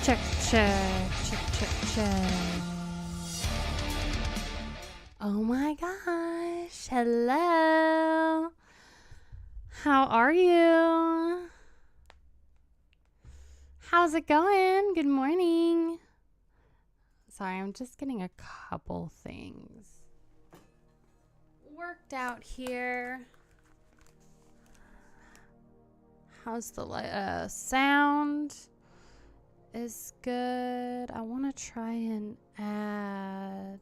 Check, check, check, check, check. Oh my gosh. Hello. How are you? How's it going? Good morning. Sorry, I'm just getting a couple things worked out here. How's the sound? Is good. I want to try and add.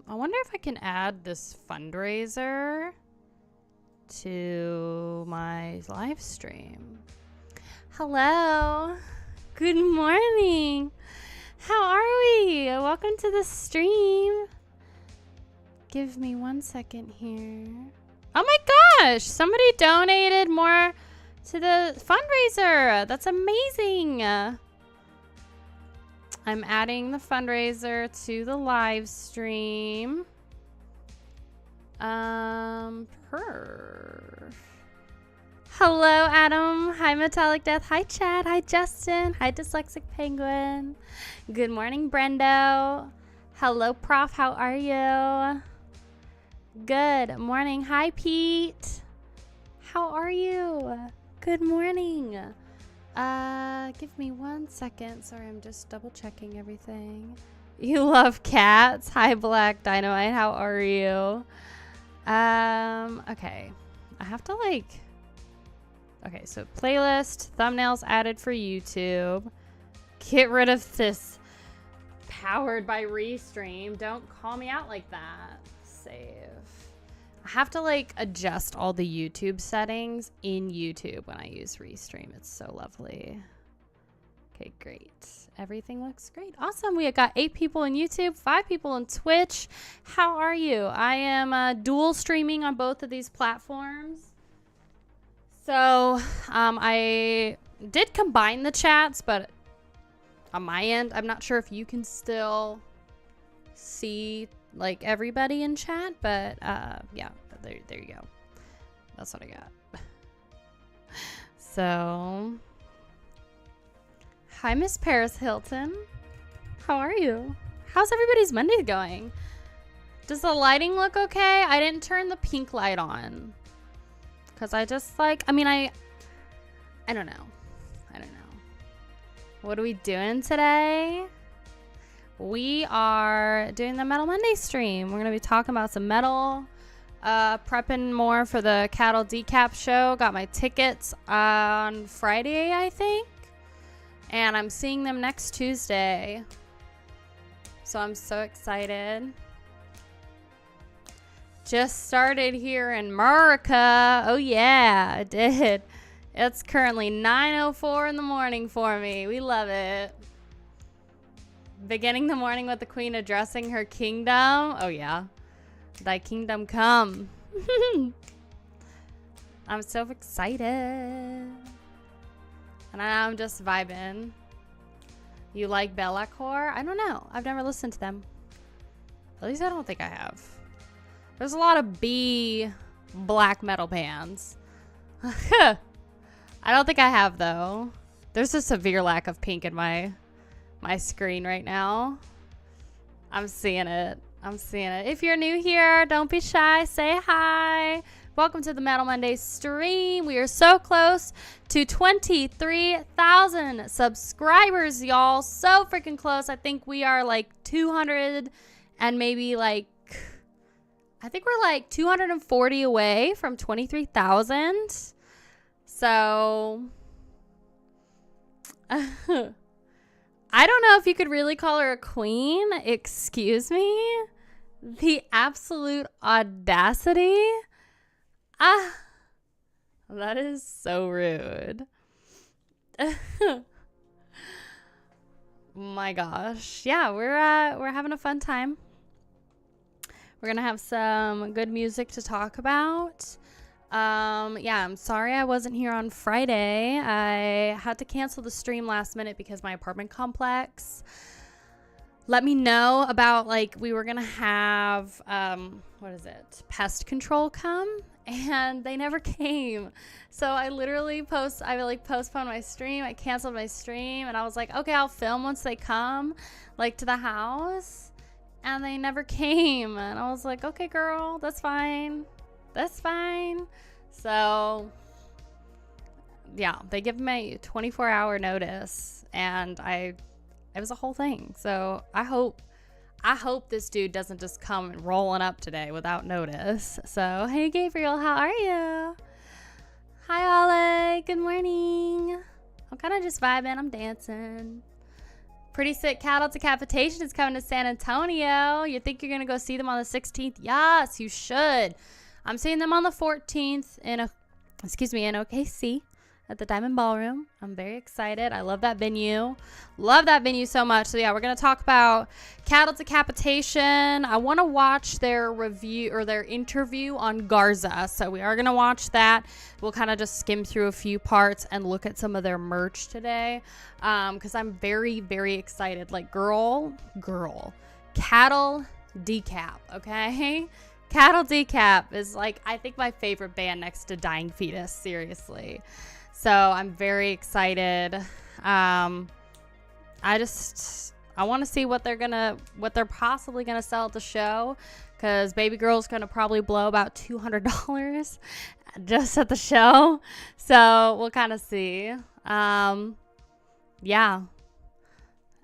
I wonder if I can add this fundraiser to my live stream. Hello. Good morning. How are we? Welcome to the stream. Give me 1 second here. Oh my gosh, somebody donated more to the fundraiser. That's amazing. I'm adding the fundraiser to the live stream. Hello, Adam. Hi, Metallic Death. Hi, Chad. Hi, Justin. Hi, Dyslexic Penguin. Good morning, Brendo. Hello, Prof. How are you? Good morning. Hi, Pete. How are you? Good morning. Give me 1 second. Sorry, I'm just double checking everything. You love cats. Hi, Black Dynamite. How are you? Okay. I have to okay, so playlist, thumbnails added for YouTube. Get rid of this powered by Restream. Don't call me out like that. Save. I have to adjust all the YouTube settings in YouTube when I use Restream. It's so lovely. Okay, great. Everything looks great. Awesome. We got 8 people in YouTube, 5 people on Twitch. How are you? I am dual streaming on both of these platforms. So I did combine the chats, but on my end, I'm not sure if you can still see everybody in chat, but yeah, there you go. That's what I got. So, hi, Miss Paris Hilton. How are you? How's everybody's Monday going? Does the lighting look okay? I didn't turn the pink light on because I just I don't know. I don't know. What are we doing today? We are doing the Metal Monday stream. We're going to be talking about some metal, prepping more for the Cattle Decap show. Got my tickets on Friday, I think. And I'm seeing them next Tuesday. So I'm so excited. Just started here in America. Oh yeah, I did. It's currently 9:04 in the morning for me. We love it. Beginning the morning with the queen addressing her kingdom. Oh yeah. Thy kingdom come. I'm so excited. And I'm just vibing. You like Bellacore? I don't know. I've never listened to them. At least I don't think I have. There's a lot of B black metal bands. I don't think I have though. There's a severe lack of pink in my screen right now. I'm seeing it. If you're new here, don't be shy. Say hi. Welcome to the Metal Monday stream. We are so close to 23,000 subscribers, y'all. So freaking close. I think we are 200 and maybe I think we're 240 away from 23,000. So I don't know if you could really call her a queen. Excuse me? The absolute audacity. That is so rude. My gosh. Yeah, we're having a fun time. We're gonna have some good music to talk about. Yeah, I'm sorry I wasn't here on Friday. I had to cancel the stream last minute because my apartment complex let me know about we were gonna have pest control come, and they never came. So I literally postponed my stream. I canceled my stream, and I was like, okay, I'll film once they come, like, to the house. And they never came. And I was like, okay, girl, that's fine. That's fine. So, yeah, they give me 24-hour notice, and it was a whole thing. So I hope this dude doesn't just come rolling up today without notice. So, hey, Gabriel, how are you? Hi, Ollie. Good morning. I'm kind of just vibing. I'm dancing. Pretty sick cattle decapitation is coming to San Antonio. You think you're going to go see them on the 16th? Yes, you should. I'm seeing them on the 14th in OKC. At the Diamond Ballroom. I'm very excited. I love that venue. Love that venue so much. So yeah, we're going to talk about cattle decapitation. I want to watch their review or their interview on Garza. So we are going to watch that. We'll kind of just skim through a few parts and look at some of their merch today. Because I'm very, very excited. Like, girl, cattle decap, okay? Cattle Decap is, like, I think my favorite band next to Dying Fetus, seriously. So I'm very excited. I want to see what they're possibly gonna sell at the show, because Baby Girl's gonna probably blow about $200 just at the show. So we'll kind of see. Yeah.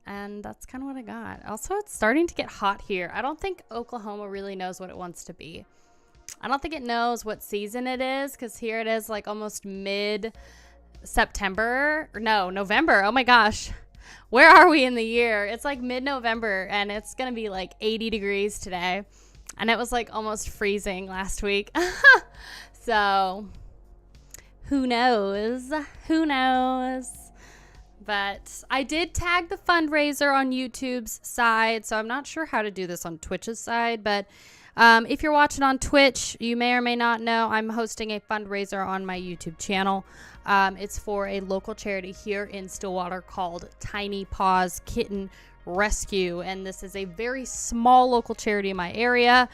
And that's kind of what I got. Also, it's starting to get hot here. I don't think Oklahoma really knows what it wants to be. I don't think it knows what season it is, because here it is like almost mid-September. No, November. Oh my gosh. Where are we in the year? It's like mid-November, and it's going to be like 80 degrees today. And it was like almost freezing last week. So, who knows? Who knows? But I did tag the fundraiser on YouTube's side, so I'm not sure how to do this on Twitch's side. But if you're watching on Twitch, you may or may not know I'm hosting a fundraiser on my YouTube channel. It's for a local charity here in Stillwater called Tiny Paws Kitten Rescue, and this is a very small local charity in my area.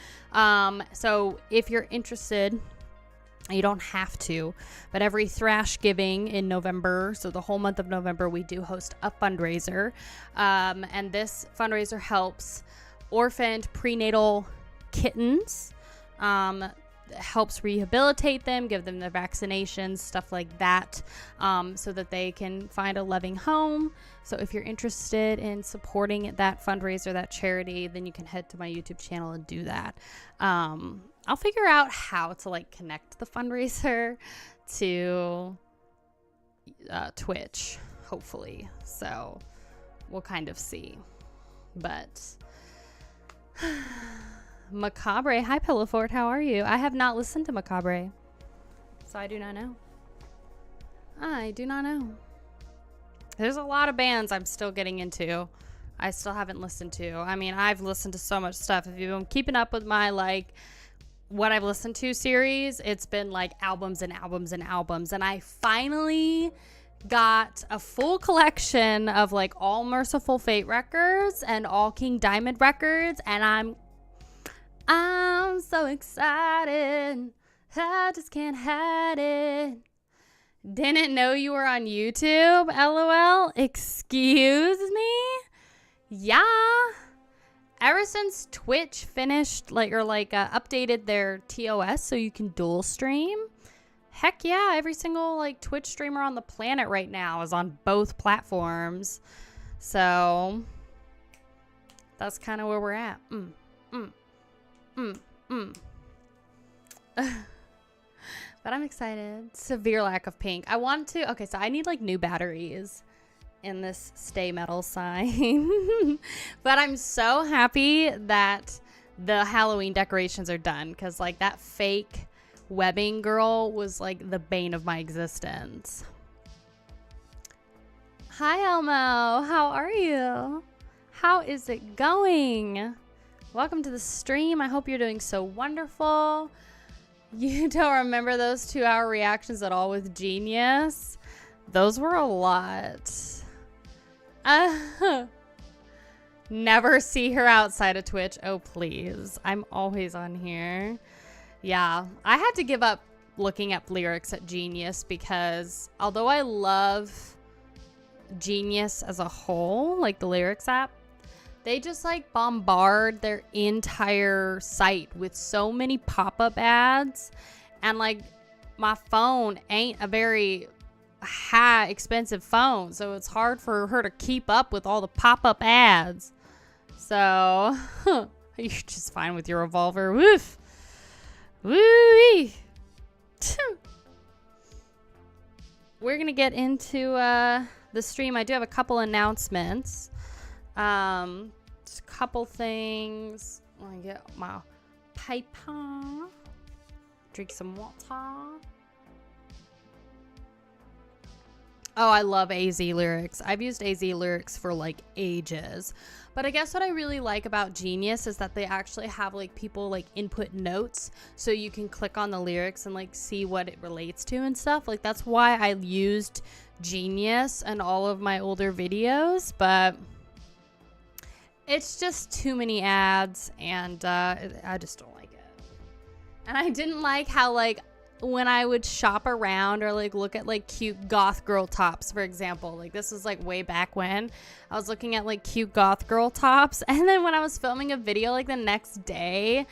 So if you're interested, you don't have to, but every Thrash Giving in November, so the whole month of November, we do host a fundraiser. And this fundraiser helps orphaned prenatal kittens, helps rehabilitate them, give them their vaccinations, stuff like that, so that they can find a loving home. So if you're interested in supporting that fundraiser, that charity, then you can head to my YouTube channel and do that. I'll figure out how to like connect the fundraiser to Twitch, hopefully. So we'll kind of see. But Macabre, hi Pillowfort, how are you? I have not listened to Macabre, so I do not know. I do not know. There's a lot of bands I'm still getting into. I still haven't listened to. I mean, I've listened to so much stuff. If you've been keeping up with my like what I've listened to series, it's been like albums and albums and albums, and I finally got a full collection of like all Merciful Fate records and all King Diamond records, and I'm so excited. I just can't hide it. Didn't know you were on YouTube, LOL. Excuse me? Yeah. Ever since Twitch finished updated their TOS so you can dual stream, heck yeah, every single like Twitch streamer on the planet right now is on both platforms. So that's kind of where we're at. But I'm excited. Severe lack of pink. Okay, so I need like new batteries in this stay metal sign. But I'm so happy that the Halloween decorations are done, because like that fake webbing girl was like the bane of my existence. Hi Elmo, how are you? How is it going? Welcome to the stream. I hope you're doing so wonderful. You don't remember those 2-hour reactions at all with Genius? Those were a lot. Never see her outside of Twitch. Oh, please. I'm always on here. Yeah, I had to give up looking up lyrics at Genius because although I love Genius as a whole, like the lyrics app, they just like bombard their entire site with so many pop-up ads, and like my phone ain't a very high expensive phone, so it's hard for her to keep up with all the pop-up ads. So you're just fine with your revolver. Woof. Woo-wee. We're gonna get into the stream. I do have a couple announcements. Just a couple things. Let me get my paper. Drink some water. Oh, I love AZ lyrics. I've used AZ lyrics for like ages. But I guess what I really like about Genius is that they actually have like people like input notes, so you can click on the lyrics and like see what it relates to and stuff. Like that's why I used Genius in all of my older videos, but it's just too many ads, and I just don't like it. And I didn't like how like when I would shop around or like look at like cute goth girl tops, for example, like this was like way back when I was looking at like cute goth girl tops, and then when I was filming a video like the next day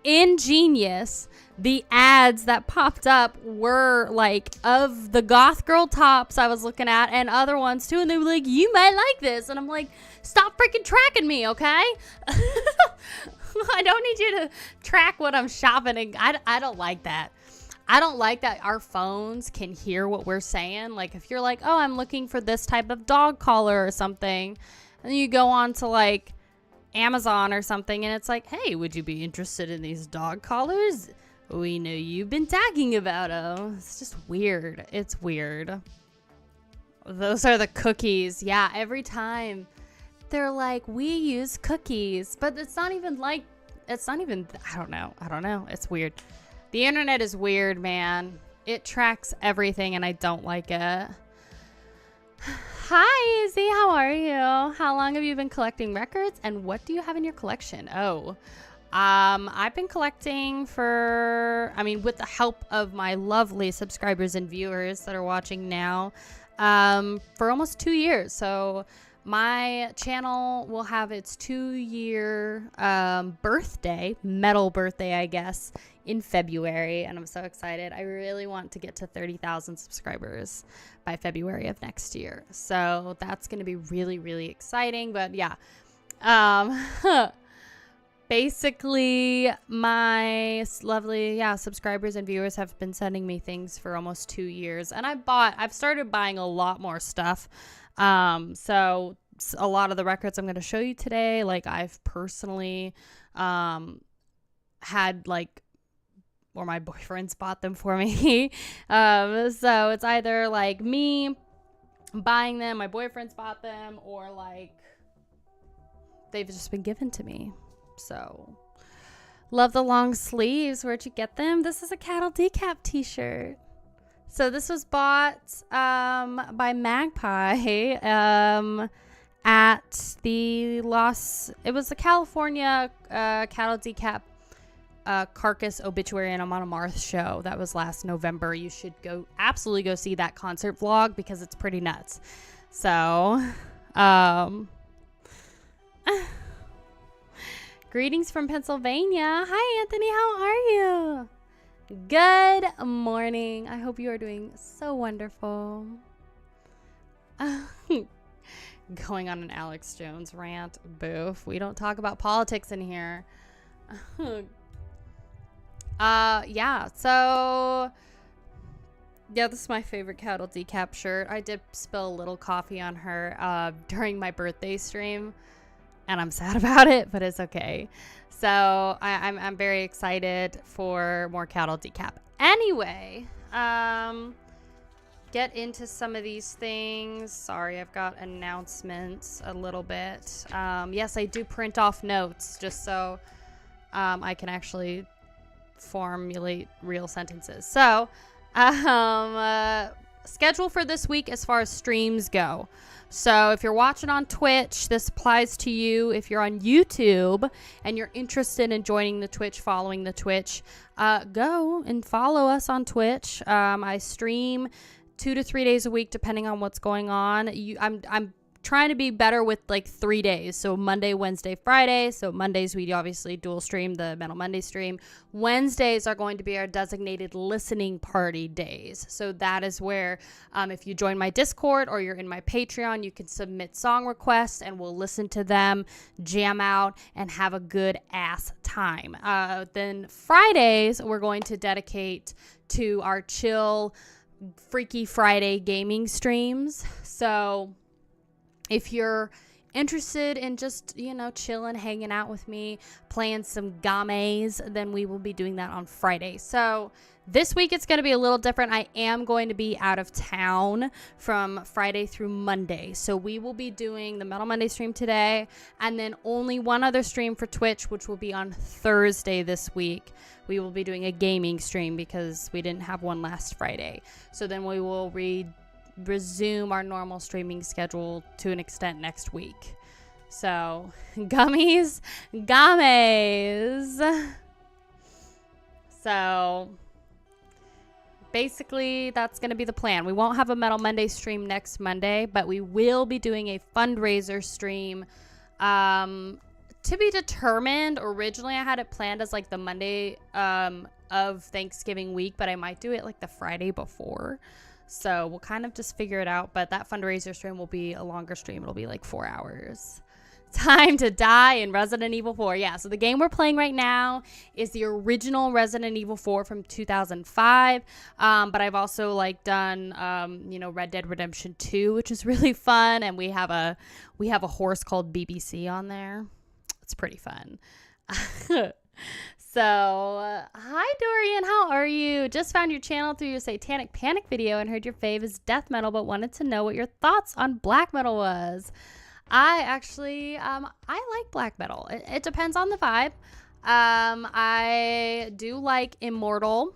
in Genius, the ads that popped up were like of the goth girl tops I was looking at and other ones too, and they were like, you might like this, and I'm like, stop freaking tracking me, okay? I don't need you to track what I'm shopping. I don't like that. I don't like that our phones can hear what we're saying. Like if you're like, oh, I'm looking for this type of dog collar or something, and you go on to like Amazon or something, and it's like, hey, would you be interested in these dog collars? We know you've been talking about them. It's just weird. It's weird. Those are the cookies. Yeah, every time they're like, we use cookies, but it's not even like, it's not even, I don't know. It's weird. The internet is weird, man. It tracks everything, and I don't like it. Hi, Izzy. How are you? How long have you been collecting records, and what do you have in your collection? Oh, I've been collecting for, with the help of my lovely subscribers and viewers that are watching now, for almost 2 years. So my channel will have its 2-year birthday, metal birthday, I guess, in February, and I'm so excited. I really want to get to 30,000 subscribers by February of next year. So that's going to be really, really exciting. But yeah, basically my lovely subscribers and viewers have been sending me things for almost 2 years, and I've started buying a lot more stuff. So a lot of the records I'm going to show you today, like I've personally had like, or my boyfriend's bought them for me. So it's either like me buying them, my boyfriend's bought them, or like they've just been given to me. So love the long sleeves. Where'd you get them? This is a Cattle Decap t-shirt. So this was bought by Magpie at the it was the California Cattle Decap Carcass Obituary and Amon Amarth show. That was last November. You should absolutely go see that concert vlog because it's pretty nuts. So greetings from Pennsylvania. Hi Anthony, how are you? Good morning. I hope you are doing so wonderful. Going on an Alex Jones rant. Boof. We don't talk about politics in here. So yeah, this is my favorite Cattle Decap shirt. I did spill a little coffee on her during my birthday stream, and I'm sad about it, but it's okay. So I'm very excited for more Cattle Decap. Anyway, get into some of these things. Sorry, I've got announcements a little bit. Yes, I do print off notes just so I can actually formulate real sentences. So schedule for this week as far as streams go. So if you're watching on Twitch, this applies to you. If you're on YouTube and you're interested in joining the Twitch, following the Twitch, go and follow us on Twitch. I stream 2 to 3 days a week, depending on what's going on. I'm trying to be better with like 3 days. So Monday, Wednesday, Friday. So Mondays, we obviously dual stream the Metal Monday stream. Wednesdays are going to be our designated listening party days. So that is where if you join my Discord or you're in my Patreon, you can submit song requests and we'll listen to them, jam out, and have a good ass time. Then Fridays, we're going to dedicate to our chill, Freaky Friday gaming streams. So if you're interested in just, chilling, hanging out with me, playing some games, then we will be doing that on Friday. So this week it's going to be a little different. I am going to be out of town from Friday through Monday. So we will be doing the Metal Monday stream today and then only one other stream for Twitch, which will be on Thursday this week. We will be doing a gaming stream because we didn't have one last Friday. So then we will resume our normal streaming schedule to an extent next week. So gummies. So basically that's going to be the plan. We won't have a Metal Monday stream next Monday, but we will be doing a fundraiser stream to be determined. Originally I had it planned as like the Monday of Thanksgiving week, but I might do it like the Friday before. So we'll kind of just figure it out. But that fundraiser stream will be a longer stream. It'll be like 4 hours. Time to die in Resident Evil 4. Yeah, so the game we're playing right now is the original Resident Evil 4 from 2005. But I've also done Red Dead Redemption 2, which is really fun. And we have a horse called BBC on there. It's pretty fun. So, hi Dorian, how are you? Just found your channel through your Satanic Panic video and heard your fave is death metal, but wanted to know what your thoughts on black metal was. I actually, I like black metal. It depends on the vibe. I do like Immortal.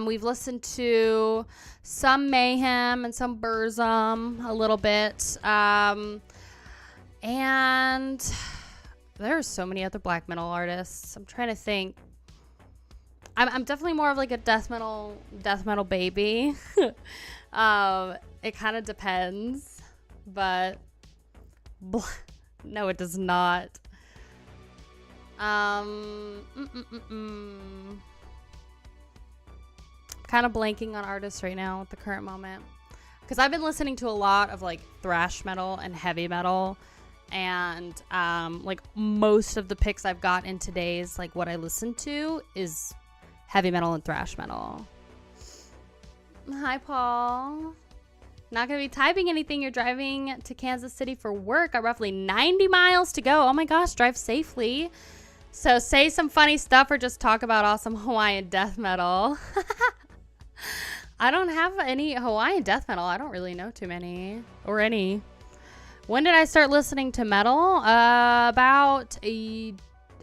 We've listened to some Mayhem and some Burzum a little bit. And there are so many other black metal artists. I'm trying to think. I'm definitely more of like a death metal baby. It kind of depends, but no, it does not. Kind of blanking on artists right now at the current moment because I've been listening to a lot of like thrash metal and heavy metal. And most of the picks I've got in today's what I listen to is heavy metal and thrash metal. Hi Paul. Not gonna be typing anything. You're driving to Kansas City for work. Got roughly 90 miles to go. Oh my gosh, drive safely. So say some funny stuff or just talk about awesome Hawaiian death metal. I don't have any Hawaiian death metal. I don't really know too many or any. When did I start listening to metal? About a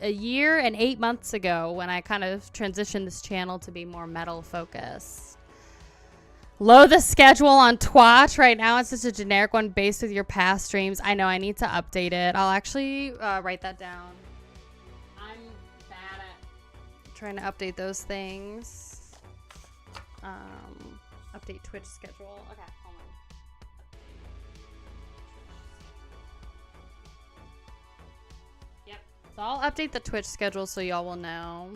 year and 8 months ago when I kind of transitioned this channel to be more metal focused. Load the schedule on Twitch. Right now it's just a generic one based with your past streams. I know I need to update it. I'll actually write that down. I'm bad at trying to update those things. Update Twitch schedule. Okay. So I'll update the Twitch schedule so y'all will know.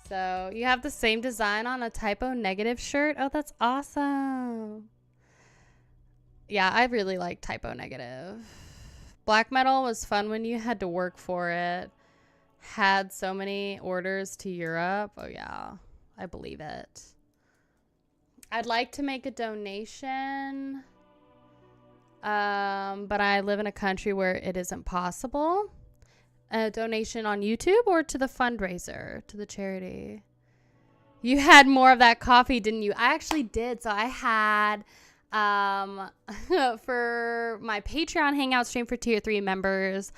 So you have the same design on a Typo Negative shirt. Oh, that's awesome. Yeah, I really like Typo Negative. Black metal was fun when you had to work for it. Had so many orders to Europe. Oh yeah, I believe it. I'd like to make a donation. But I live in a country where it isn't possible. A donation on YouTube or to the fundraiser, to the charity. You had more of that coffee, didn't you? I actually did. So I had For my Patreon hangout stream for tier 3 members,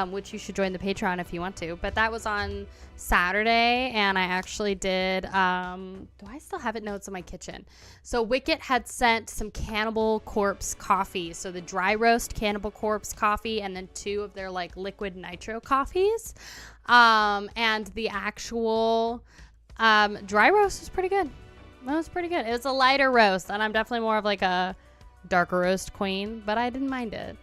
which you should join the Patreon if you want to, but that was on Saturday, and I actually did, do I still have it? No, it's in my kitchen. So Wicket had sent some Cannibal Corpse coffee, so the dry roast Cannibal Corpse coffee, and then 2 of their like liquid nitro coffees, and the actual dry roast was pretty good. That was pretty good. It was a lighter roast, and I'm definitely more of like a darker roast queen, but I didn't mind it.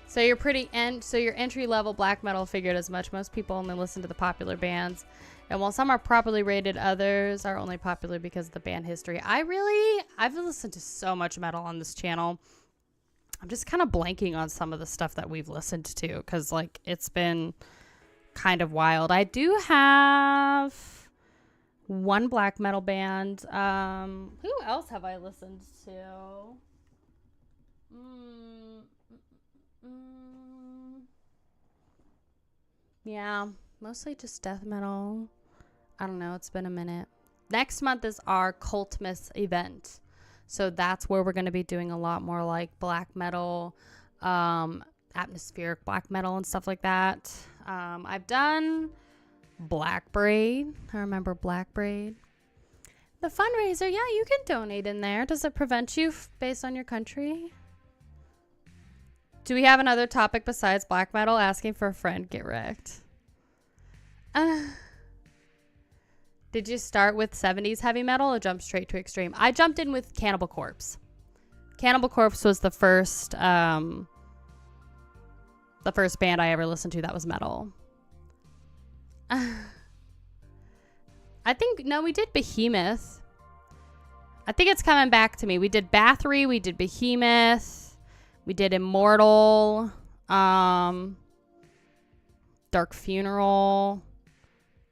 So you're your entry level black metal figured as much. Most people only listen to the popular bands, and while some are properly rated, others are only popular because of the band history. I've listened to so much metal on this channel. I'm just kind of blanking on some of the stuff that we've listened to because like it's been kind of wild. I do have one black metal band. Who else have I listened to? Yeah, mostly just death metal. I don't know. It's been a minute. Next month is our Cultmas event. So that's where we're going to be doing a lot more like black metal, atmospheric black metal and stuff like that. I've done Black Braid. I remember Black Braid. The fundraiser, yeah, you can donate in there. Does it prevent you based on your country? Do we have another topic besides black metal? Asking for a friend, get wrecked. Did you start with 70s heavy metal or jump straight to extreme? I jumped in with Cannibal Corpse. Cannibal Corpse was the first band I ever listened to that was metal. We did Behemoth. I think it's coming back to me. We did Bathory, we did Behemoth, we did Immortal, Dark Funeral,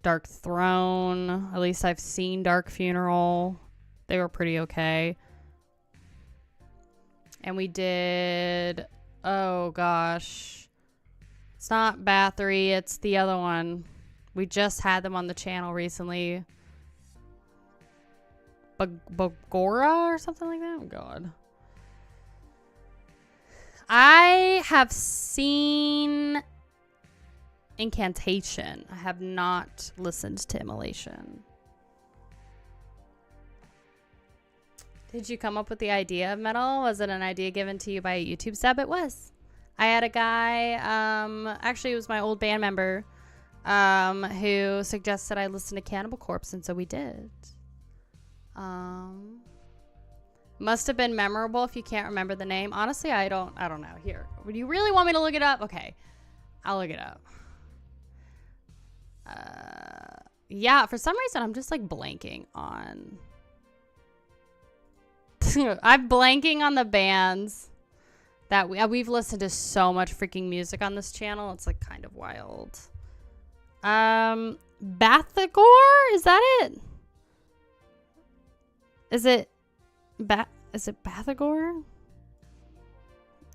Dark Throne. At least I've seen Dark Funeral. They were pretty okay. And we did, oh gosh, it's not Bathory, it's the other one. We just had them on the channel recently. Bagora or something like that? Oh god. I have seen Incantation. I have not listened to Immolation. Did you come up with the idea of metal? Was it an idea given to you by a YouTube sub? It was. I had a guy, actually it was my old band member, who suggested I listen to Cannibal Corpse, and so we did. Must have been memorable if you can't remember the name. Honestly, I don't know. Here, would you really want me to look it up? Okay, I'll look it up. Yeah, for some reason I'm just like blanking on I'm blanking on the bands that we've listened to so much freaking music on this channel. It's like kind of wild. Bathagor? Is that it? Is it Bathagor?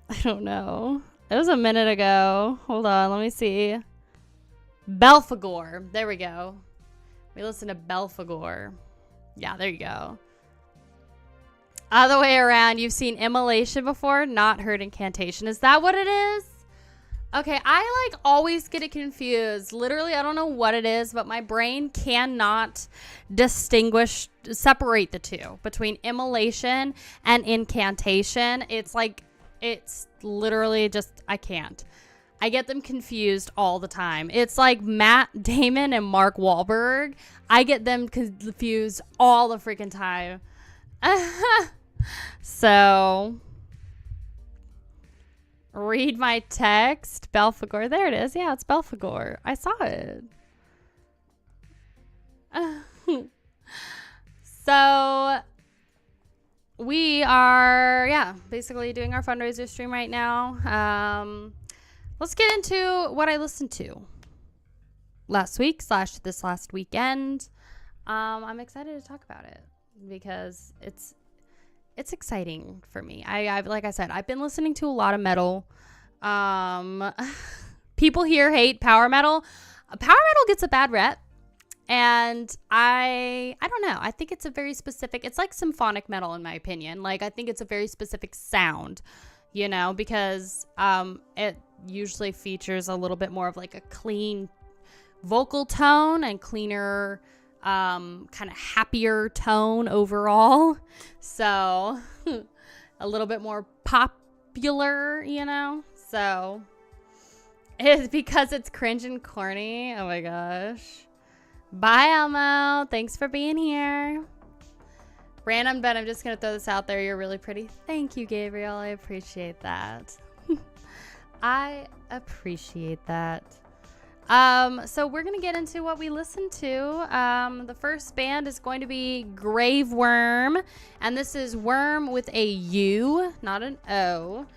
I don't know. It was a minute ago. Hold on, let me see. Belphegor. There we go. We listened to Belphegor. Yeah, there you go. Other way around, you've seen Immolation before, not heard Incantation. Is that what it is? Okay, I like always get it confused. Literally, I don't know what it is, but my brain cannot separate the two between Immolation and Incantation. It's like, it's literally just, I can't. I get them confused all the time. It's like Matt Damon and Mark Wahlberg. I get them confused all the freaking time. So, read my text. Belphegor. There it is. Yeah, it's Belphegor. I saw it. So, we are, basically doing our fundraiser stream right now. Let's get into what I listened to last week / this last weekend. I'm excited to talk about it because it's exciting for me. I've like I said, I've been listening to a lot of metal. People here hate power metal. Power metal gets a bad rep, And I don't know. I think it's a very specific, it's like symphonic metal in my opinion. Like, I think it's a very specific sound, you know, because it usually features a little bit more of like a clean vocal tone and cleaner, kind of happier tone overall. So a little bit more popular, you know? So it's because it's cringe and corny. Oh my gosh. Bye, Elmo. Thanks for being here. Random, but I'm just going to throw this out there. You're really pretty. Thank you, Gabriel. I appreciate that. I appreciate that. So we're going to get into what we listened to. The first band is going to be Graveworm. And this is worm with a U, not an O.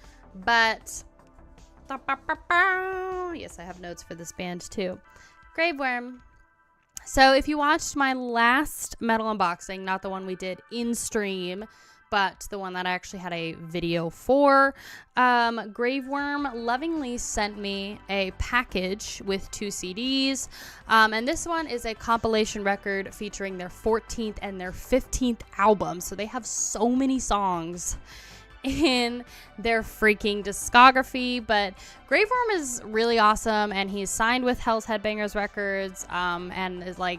But yes, I have notes for this band too. Graveworm. So if you watched my last metal unboxing, not the one we did in stream, but the one that I actually had a video for, Graveworm lovingly sent me a package with 2 CDs. And this one is a compilation record featuring their 14th and their 15th album. So they have so many songs in their freaking discography. But Graveworm is really awesome, and he's signed with Hell's Headbangers Records, and is like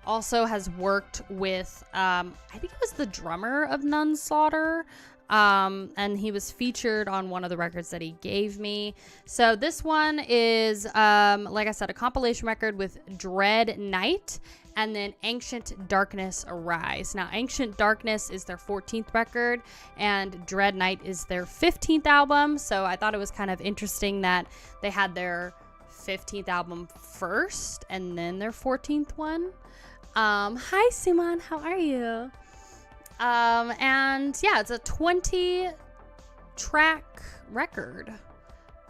also has worked with I think it was the drummer of Nunslaughter, and he was featured on one of the records that he gave me. So this one is like I said, a compilation record with Dread Night and then Ancient Darkness Arise. Now, Ancient Darkness is their 14th record, and Dread Night is their 15th album. So I thought it was kind of interesting that they had their 15th album first and then their 14th one. Hi, Suman. How are you? And yeah, it's a 20-track record.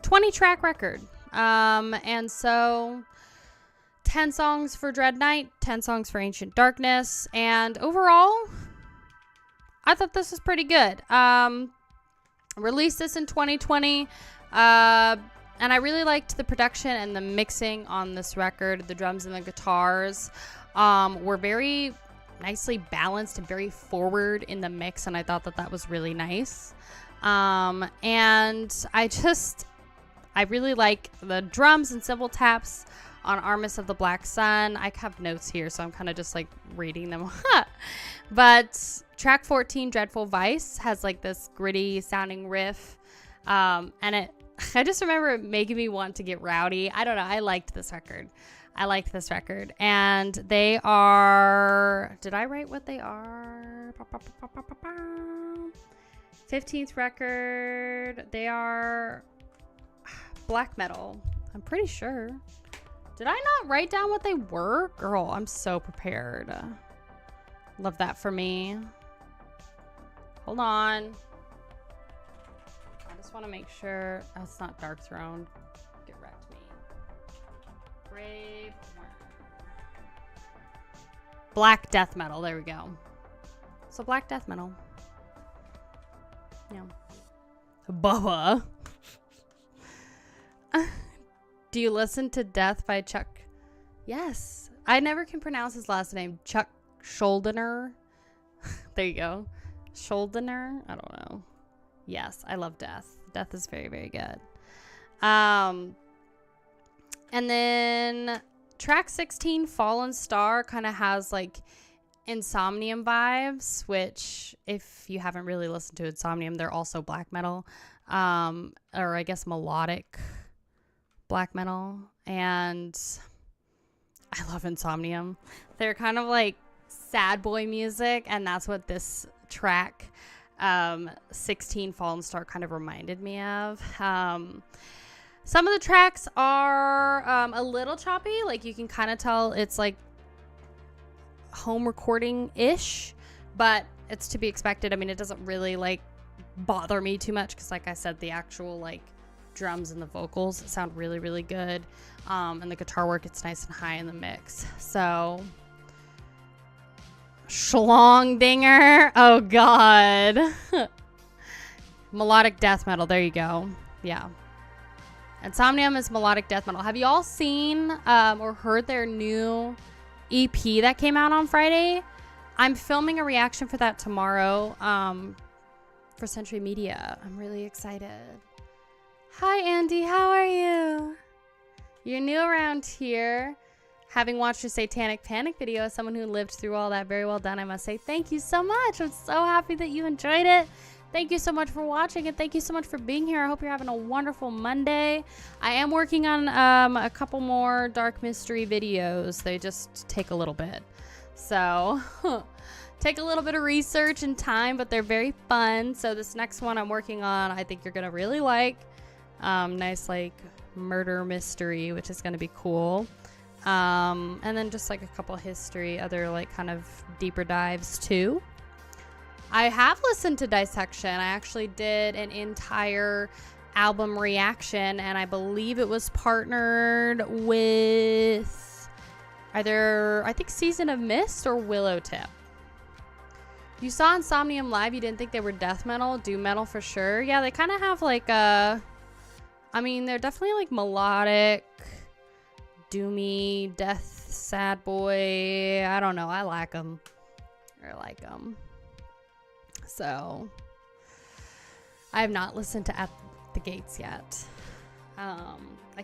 20-track record. And so 10 songs for Dread Night, 10 songs for Ancient Darkness, and overall, I thought this was pretty good. Released this in 2020, and I really liked the production and the mixing on this record. The drums and the guitars were very nicely balanced and very forward in the mix, and I thought that that was really nice. And I really like the drums and cymbal taps on Armis of the Black Sun. I have notes here, so I'm kind of just like reading them. But track 14, Dreadful Vice, has like this gritty sounding riff. And I just remember it making me want to get rowdy. I don't know. I liked this record. And they are, did I write what they are? 15th record. They are black metal. I'm pretty sure. Did I not write down what they were? Girl, I'm so prepared. Love that for me. Hold on. I just want to make sure. Oh, it's not Dark Throne. Get wrecked me. Brave Black death metal. There we go. So black death metal. Yeah. Bubba. Do you listen to Death by Chuck? Yes. I never can pronounce his last name. Chuck Schuldiner. There you go. Schuldiner? I don't know. Yes, I love Death. Death is very, very good. And then track 16, Fallen Star, kind of has like Insomnium vibes, which if you haven't really listened to Insomnium, they're also black metal. Or I guess melodic black metal. And I love Insomnium. They're kind of like sad boy music, and that's what this track 16, Fallen Star, kind of reminded me of. Some of the tracks are a little choppy. Like you can kind of tell it's like home recording ish, but it's to be expected. I mean, it doesn't really like bother me too much because, like I said, the actual like drums and the vocals sound really, really good. And the guitar work, it's nice and high in the mix. So Schlong Dinger. Oh god. Melodic death metal. There you go. Yeah. Insomnium is melodic death metal. Have you all seen or heard their new EP that came out on Friday. I'm filming a reaction for that tomorrow for Century Media. I'm really excited. Hi, Andy. How are you? You're new around here. Having watched your Satanic Panic video as someone who lived through all that, very well done, I must say. Thank you so much. I'm so happy that you enjoyed it. Thank you so much for watching, and thank you so much for being here. I hope you're having a wonderful Monday. I am working on a couple more Dark Mystery videos. They just take a little bit. So, take a little bit of research and time, but they're very fun. So this next one I'm working on, I think you're going to really like. Nice, like, murder mystery, which is going to be cool. And then just like a couple history, other like kind of deeper dives too. I have listened to Dissection. I actually did an entire album reaction, and I believe it was partnered with either, I think, Season of Mist or Willowtip. You saw Insomnium live, you didn't think they were death metal, doom metal for sure. Yeah, they kind of have like a, I mean, they're definitely like melodic, doomy, death, sad boy. I don't know. I like them. I like them. So, I have not listened to At the Gates yet. I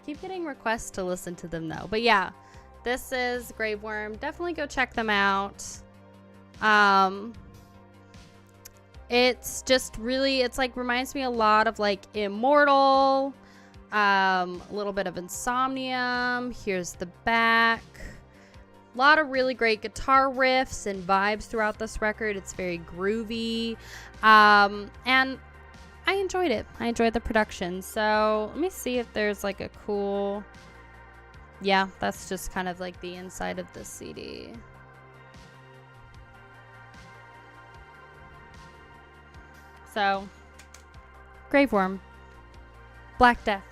keep getting requests to listen to them though. But yeah, this is Graveworm. Definitely go check them out. It's just really, it's like reminds me a lot of like Immortal. A little bit of Insomnium. Here's the back. A lot of really great guitar riffs and vibes throughout this record. It's very groovy. And I enjoyed it. I enjoyed the production. So let me see if there's like a cool... Yeah, that's just kind of like the inside of the CD. So, Graveworm. Black Death.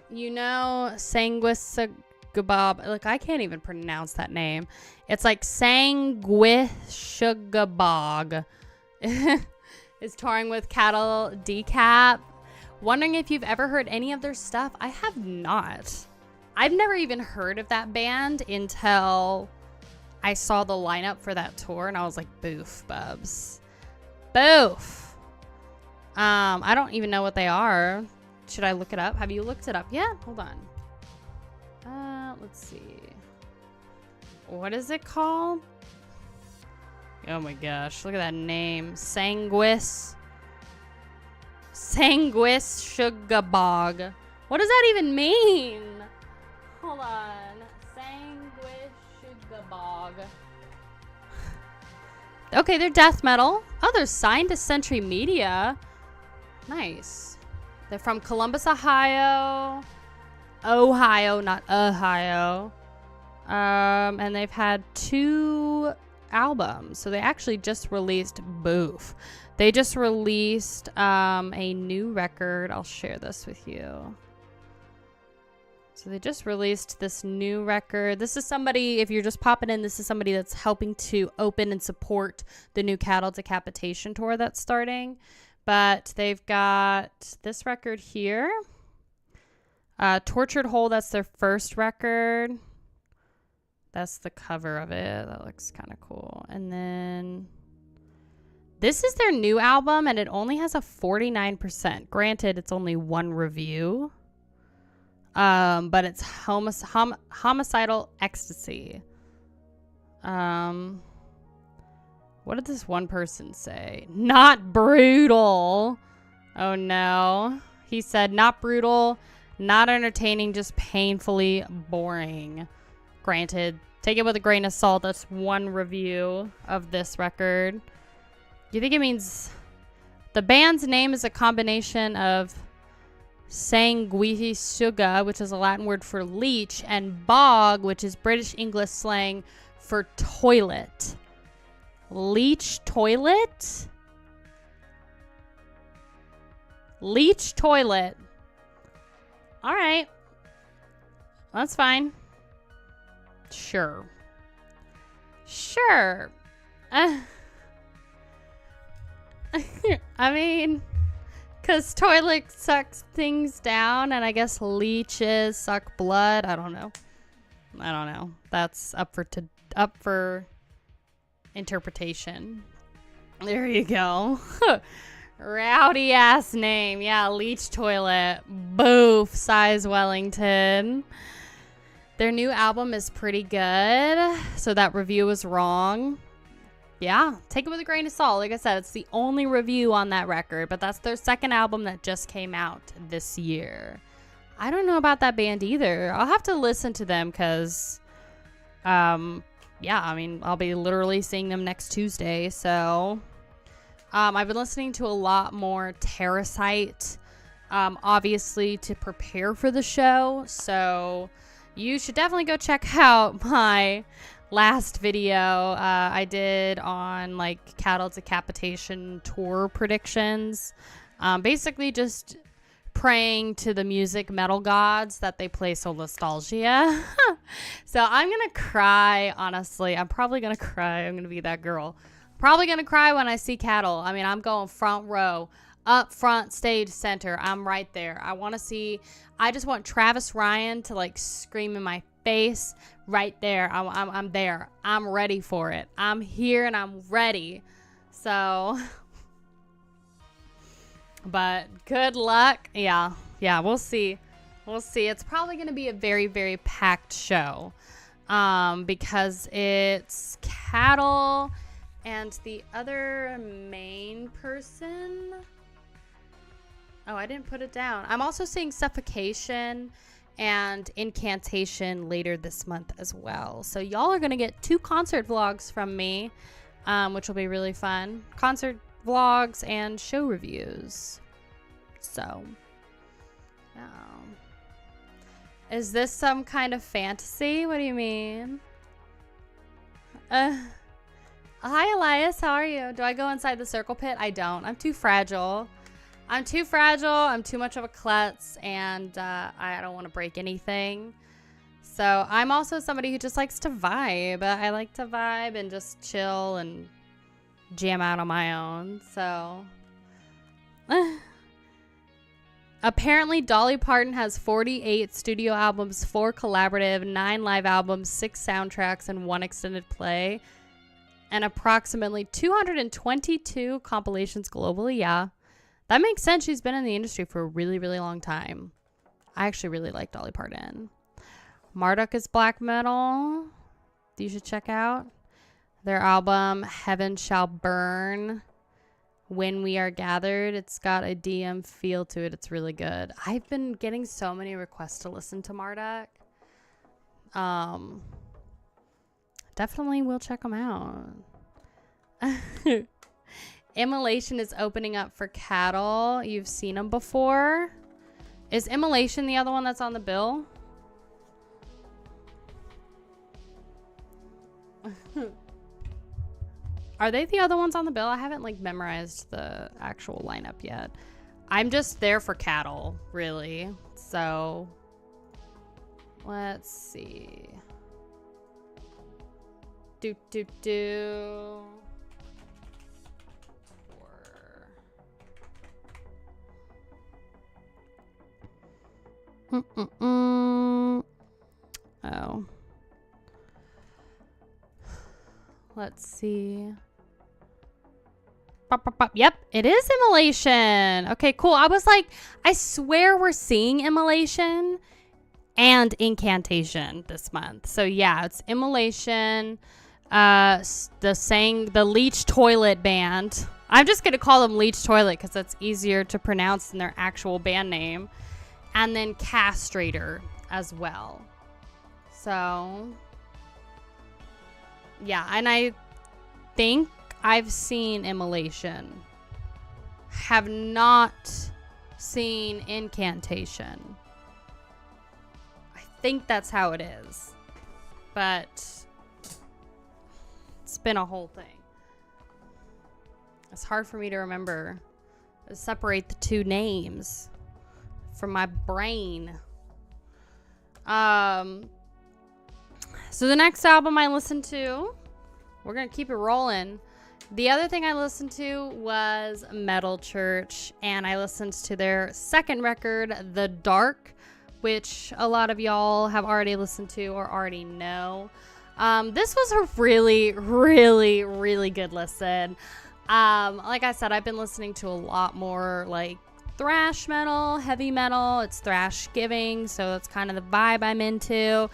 You know, Sanguisugabab. Look, I can't even pronounce that name. It's like Sanguisugabog. Is touring with Cattle Decap. Wondering if you've ever heard any of their stuff. I have not. I've never even heard of that band until I saw the lineup for that tour, and I was like, boof, bubs. Boof. I don't even know what they are. Should I look it up? Have you looked it up yet? Hold on. Let's see. What is it called? Oh my gosh, look at that name. Sanguis Sugabog. What does that even mean? Hold on. Sugabog. Okay, they're death metal. Oh, they're signed to Century Media. Nice. They're from Columbus, Ohio. Ohio, not Ohio. And they've had 2 albums. So they actually just released Boof. They just released a new record. I'll share this with you. So they just released this new record. This is somebody, if you're just popping in, this is somebody that's helping to open and support the new Cattle Decapitation tour that's starting. But they've got this record here. Tortured Whole, that's their first record. That's the cover of it. That looks kind of cool. And then this is their new album, and it only has a 49%. Granted, it's only 1 review. But it's Homicidal Ecstasy. What did this one person say? Not brutal. Oh no. He said, not brutal, not entertaining, just painfully boring. Granted, take it with a grain of salt. That's 1 review of this record. Do you think it means... The band's name is a combination of sanguisuga, which is a Latin word for leech, and bog, which is British English slang for toilet. Leech toilet? Leech toilet. Alright. That's fine. Sure. Sure. I mean, Because toilet sucks things down, and I guess leeches suck blood. I don't know. That's up for interpretation. There you go. Rowdy ass name. Yeah, leech toilet. Boof. Size Wellington. Their new album is pretty good, so that review was wrong. Yeah, take it with a grain of salt. Like I said, it's the only review on that record, but that's their second album that just came out this year. I don't know about that band either. I'll have to listen to them because, yeah, I mean, I'll be literally seeing them next Tuesday. So, I've been listening to a lot more Terracite, obviously, to prepare for the show. So, you should definitely go check out my last video I did on like Cattle Decapitation tour predictions. Basically just praying to the music metal gods that they play Solastalgia. So I'm gonna cry, honestly. I'm probably gonna cry. I'm gonna be that girl. Probably gonna cry when I see Cattle. I mean, I'm going front row, up front, stage center. I'm right there. I just want Travis Ryan to like scream in my face right there. I'm there. I'm ready for it. I'm here and I'm ready. So, but good luck. Yeah, we'll see. It's probably going to be a very, very packed show, because it's Cattle and the other main person. Oh, I didn't put it down. I'm also seeing Suffocation and Incantation later this month as well. So y'all are going to get 2 concert vlogs from me, which will be really fun. Concert vlogs and show reviews. So, is this some kind of fantasy? What do you mean? Hi, Elias. How are you? Do I go inside the circle pit? I don't. I'm too fragile. I'm too much of a klutz, and I don't want to break anything. So I'm also somebody who just likes to vibe. I like to vibe and just chill and jam out on my own. So apparently Dolly Parton has 48 studio albums, 4 collaborative, 9 live albums, 6 soundtracks, and 1 extended play, and approximately 222 compilations globally. Yeah. That makes sense. She's been in the industry for a really, really long time. I actually really like Dolly Parton. Marduk is black metal. You should check out their album, Heaven Shall Burn, When We Are Gathered. It's got a DM feel to it. It's really good. I've been getting so many requests to listen to Marduk. Definitely will check them out. Immolation is opening up for Cattle. You've seen them before. Is Immolation the other one that's on the bill? Are they the other ones on the bill? I haven't like memorized the actual lineup yet. I'm just there for Cattle, really. So let's see. Oh. Let's see. Yep, it is Immolation. Okay, cool. I was like, I swear we're seeing Immolation and Incantation this month. So yeah, it's Immolation, the Leech Toilet Band. I'm just gonna call them Leech Toilet because that's easier to pronounce than their actual band name. And then Castrator as well. So, yeah, and I think I've seen Immolation. Have not seen Incantation. I think that's how it is. But it's been a whole thing. It's hard for me to remember. To separate the two names from my brain. So the next album I listened to, we're gonna keep it rolling, The other thing I listened to was Metal Church, and I listened to their second record, The Dark, which a lot of y'all have already listened to or already know. This was a really, really, really good listen. Like I said, I've been listening to a lot more like thrash metal, heavy metal. It's thrash giving, so that's kind of the vibe I'm into.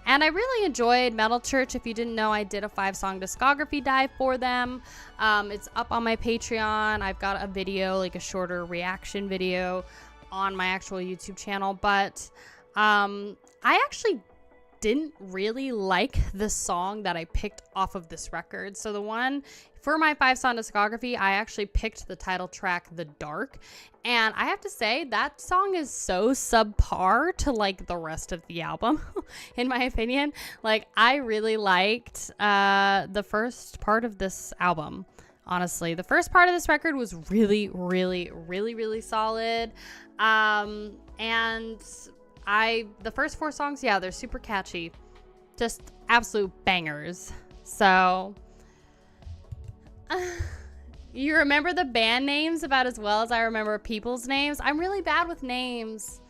And I really enjoyed Metal Church. If you didn't know, I did a 5-song discography dive for them. It's up on my Patreon. I've got a video, like a shorter reaction video on my actual YouTube channel. But I actually didn't really like the song that I picked off of this record. So the one for my 5-song discography, I actually picked the title track, The Dark. And I have to say, that song is so subpar to like the rest of the album, in my opinion. Like, I really liked the first part of this album. Honestly, the first part of this record was really, really, really, really solid. And the first 4 songs, yeah, they're super catchy. Just absolute bangers. So, you remember the band names about as well as I remember people's names? I'm really bad with names.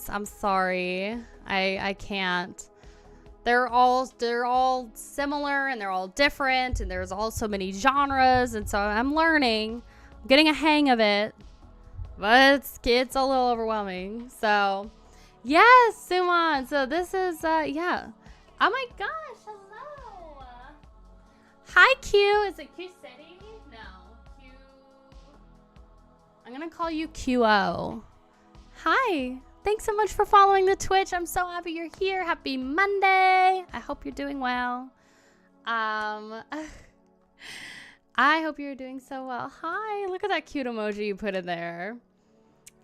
I'm sorry. I can't. They're all similar and they're all different, and there's all so many genres, and so I'm learning. I'm getting a hang of it. But it's a little overwhelming. So, yes, Suman. So this is, yeah. Oh my gosh, hello. Hi, Q. Is it Q City? No. Q. I'm going to call you QO. Hi. Thanks so much for following the Twitch. I'm so happy you're here. Happy Monday. I hope you're doing well. I hope you're doing so well. Hi, look at that cute emoji you put in there.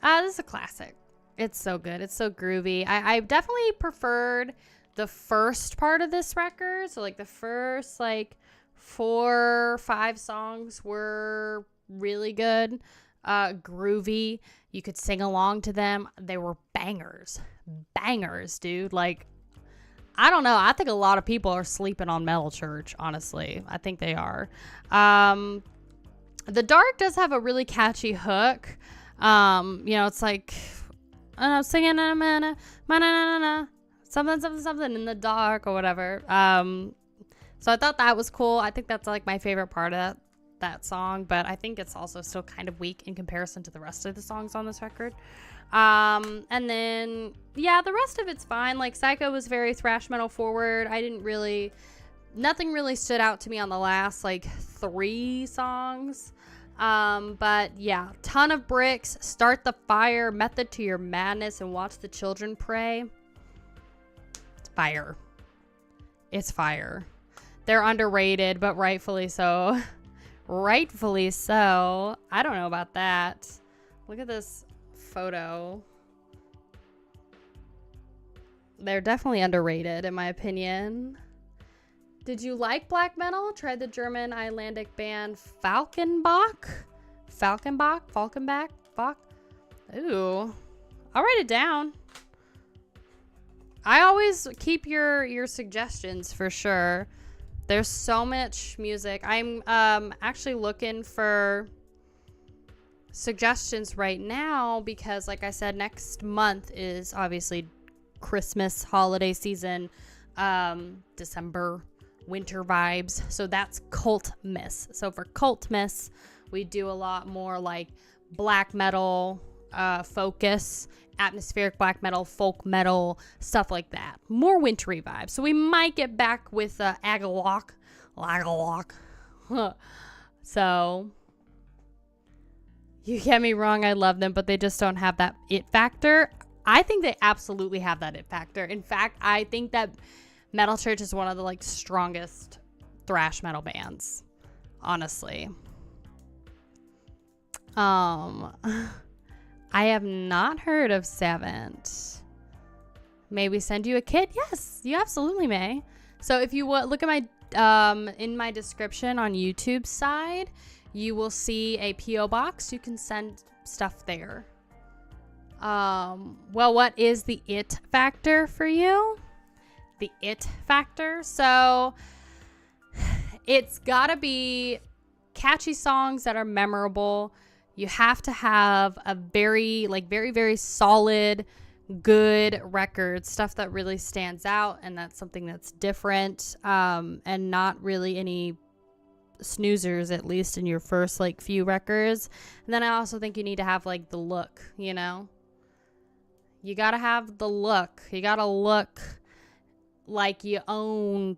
This is a classic. It's so good. It's so groovy. I definitely preferred the first part of this record. So like the first like 4 or 5 songs were really good, groovy. You could sing along to them. They were bangers, dude. Like, I don't know. I think a lot of people are sleeping on Metal Church, honestly. I think they are. The Dark does have a really catchy hook. You know, it's like, I don't know, singing something in the dark or whatever. So I thought that was cool. I think that's like my favorite part of that song, but I think it's also still kind of weak in comparison to the rest of the songs on this record. And then, yeah, the rest of it's fine. Like, Psycho was very thrash metal forward. Nothing really stood out to me on the last, like, 3 songs. But, yeah, ton of bricks, Start the Fire, Method to Your Madness, and Watch the Children Pray. It's fire. It's fire. They're underrated, but rightfully so. Rightfully so. I don't know about that. Look at this photo. They're definitely underrated in my opinion. Did you like black metal? Tried the German Icelandic band Falkenbach? Ooh. I'll write it down. I always keep your suggestions for sure. There's so much music. I'm actually looking for suggestions right now because, like I said, next month is obviously Christmas holiday season, December winter vibes. So that's Cultmas. So for Cultmas, we do a lot more like black metal focus, atmospheric black metal, folk metal, stuff like that. More wintry vibes. So we might get back with Agalok. So you get me wrong, I love them, but they just don't have that it factor. I think they absolutely have that it factor. In fact, I think that Metal Church is one of the like strongest thrash metal bands, honestly. I have not heard of Savant. Maybe send you a kit? Yes, you absolutely may. So if you look at my in my description on YouTube side, you will see a PO box. You can send stuff there. Well, what is the it factor for you? The it factor. So it's gotta be catchy songs that are memorable. You have to have a very, very solid, good record, stuff that really stands out, and that's something that's different, and not really any snoozers, at least in your first few records. And then I also think you need to have the look, you gotta have the look. You gotta look like you own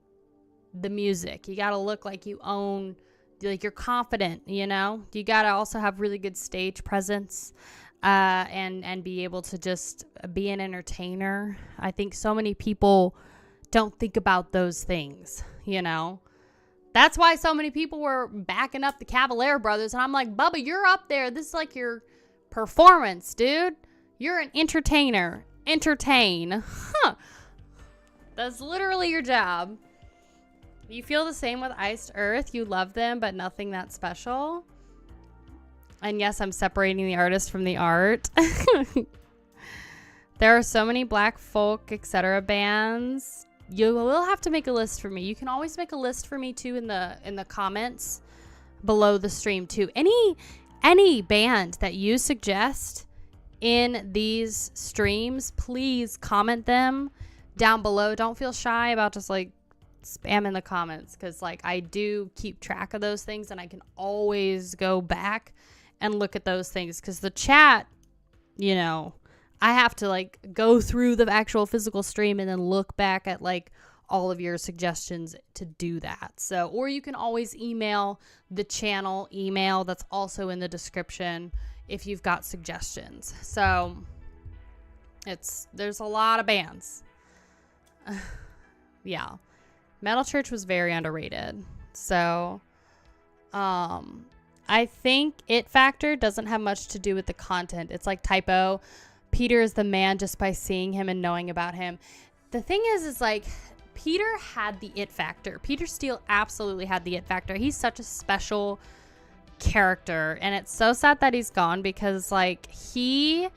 the music. You gotta look like you own, you're confident, you gotta also have really good stage presence, and be able to just be an entertainer. I think so many people don't think about those things, That's why so many people were backing up the Cavalier Brothers. And I'm like, Bubba, you're up there. This is your performance, dude. You're an entertainer. Entertain. Huh. That's literally your job. You feel the same with Iced Earth. You love them, but nothing that special. And yes, I'm separating the artist from the art. There are so many black folk, etc. bands. You will have to make a list for me. You can always make a list for me too in the comments below the stream too. Any band that you suggest in these streams, please comment them down below. Don't feel shy about just spam in the comments, because I do keep track of those things, and I can always go back and look at those things, because the chat, I have to go through the actual physical stream and then look back at all of your suggestions to do that. So, or you can always email the channel email that's also in the description if you've got suggestions. So there's a lot of bands. Yeah. Metal Church was very underrated. So, I think It Factor doesn't have much to do with the content. It's like Typo. Peter is the man just by seeing him and knowing about him. The thing is Peter had the It Factor. Peter Steele absolutely had the It Factor. He's such a special character, and it's so sad that he's gone, because he